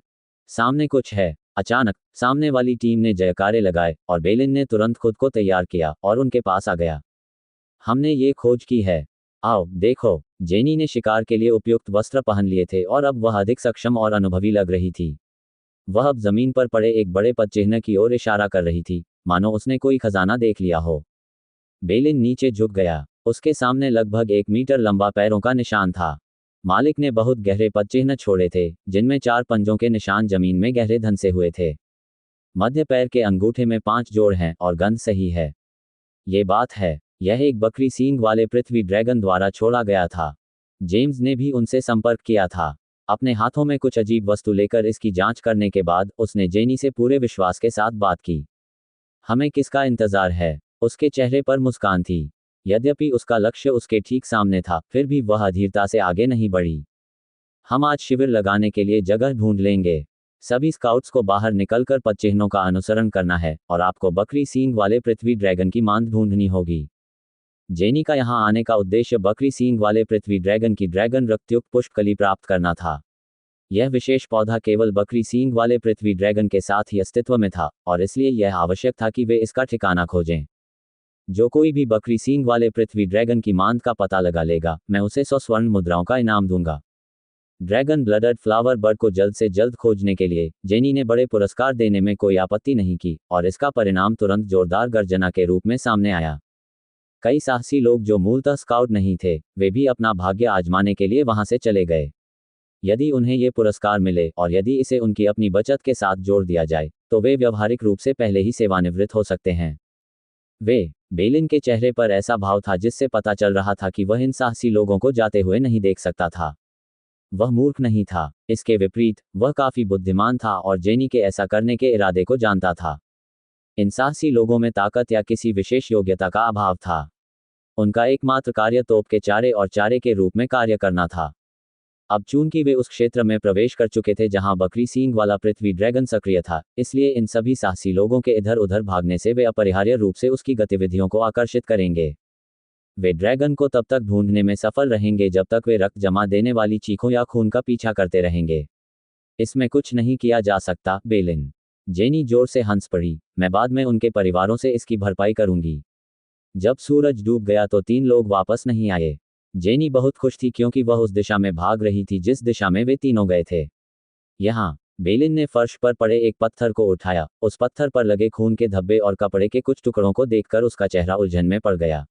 सामने कुछ है। अचानक सामने वाली टीम ने जयकारे लगाए और बेलिन ने तुरंत खुद को तैयार किया और उनके पास आ गया। हमने ये खोज की है। आओ देखो। जेनी ने शिकार के लिए उपयुक्त वस्त्र पहन लिए थे और अब वह अधिक सक्षम और अनुभवी लग रही थी। वह अब जमीन पर पड़े एक बड़े पदचिह्न की ओर इशारा कर रही थी, मानो उसने कोई खजाना देख लिया हो। बेलिन नीचे झुक गया। उसके सामने लगभग 1 मीटर लंबा पैरों का निशान था। मालिक ने बहुत गहरे पदचिह्न छोड़े थे, जिनमें 4 पंजों के निशान जमीन में गहरे धंसे हुए थे। मध्य पैर के अंगूठे में 5 जोड़ हैं और गंध सही है। ये बात है। यह एक बकरी सींग वाले पृथ्वी ड्रैगन द्वारा छोड़ा गया था। जेम्स ने भी उनसे संपर्क किया था। अपने हाथों में कुछ अजीब वस्तु लेकर इसकी जांच करने के बाद उसने जेनी से पूरे विश्वास के साथ बात की। हमें किसका इंतजार है? उसके चेहरे पर मुस्कान थी। यद्यपि उसका लक्ष्य उसके ठीक सामने था, फिर भी वह अधीरता से आगे नहीं बढ़ी। हम आज शिविर लगाने के लिए जगह ढूंढ लेंगे। सभी स्काउट्स को बाहर निकलकर पदचिह्नों का अनुसरण करना है और आपको बकरी सींग वाले पृथ्वी ड्रैगन की मांद ढूंढनी होगी। जेनी का यहाँ आने का उद्देश्य बकरी सींग वाले पृथ्वी ड्रैगन की ड्रैगन रक्तयुक्त पुष्पकली प्राप्त करना था। यह विशेष पौधा केवल बकरी सींग वाले पृथ्वी ड्रैगन के साथ ही अस्तित्व में था और इसलिए यह आवश्यक था कि वे इसका ठिकाना खोजें। जो कोई भी बकरी सींग वाले पृथ्वी ड्रैगन की मांद का पता लगा लेगा, मैं उसे 100 स्वर्ण मुद्राओं का इनाम दूंगा। ड्रैगन ब्लडड फ्लावर बर्ड को जल्द से जल्द खोजने के लिए जेनी ने बड़े पुरस्कार देने में कोई आपत्ति नहीं की और इसका परिणाम तुरंत जोरदार गर्जना के रूप में सामने आया। कई साहसी लोग जो मूलतः स्काउट नहीं थे, वे भी अपना भाग्य आजमाने के लिए वहां से चले गए। यदि उन्हें ये पुरस्कार मिले और यदि इसे उनकी अपनी बचत के साथ जोड़ दिया जाए, तो वे व्यावहारिक रूप से पहले ही सेवानिवृत्त हो सकते हैं। बेलिन के चेहरे पर ऐसा भाव था जिससे पता चल रहा था कि वह इन साहसी लोगों को जाते हुए नहीं देख सकता था। वह मूर्ख नहीं था, इसके विपरीत वह काफी बुद्धिमान था और जेनी के ऐसा करने के इरादे को जानता था। इन साहसी लोगों में ताकत या किसी विशेष योग्यता का अभाव था। उनका एकमात्र कार्य तोप के चारे और चारे के रूप में कार्य करना था। अब चूंकि वे उस क्षेत्र में प्रवेश कर चुके थे जहां बकरी सींग वाला पृथ्वी ड्रैगन सक्रिय था, इसलिए इन सभी साहसी लोगों के इधर उधर भागने से वे अपरिहार्य रूप से उसकी गतिविधियों को आकर्षित करेंगे। वे ड्रैगन को तब तक ढूंढने में सफल रहेंगे जब तक वे रक्त जमा देने वाली चीखों या खून का पीछा करते रहेंगे। इसमें कुछ नहीं किया जा सकता, बेलिन। जेनी जोर से हंस पड़ी। मैं बाद में उनके परिवारों से इसकी भरपाई करूंगी। जब सूरज डूब गया तो 3 लोग वापस नहीं आए। जेनी बहुत खुश थी क्योंकि वह उस दिशा में भाग रही थी जिस दिशा में वे तीनों गए थे। यहाँ बेलिन ने फर्श पर पड़े एक पत्थर को उठाया। उस पत्थर पर लगे खून के धब्बे और कपड़े के कुछ टुकड़ों को देखकर उसका चेहरा उलझन में पड़ गया।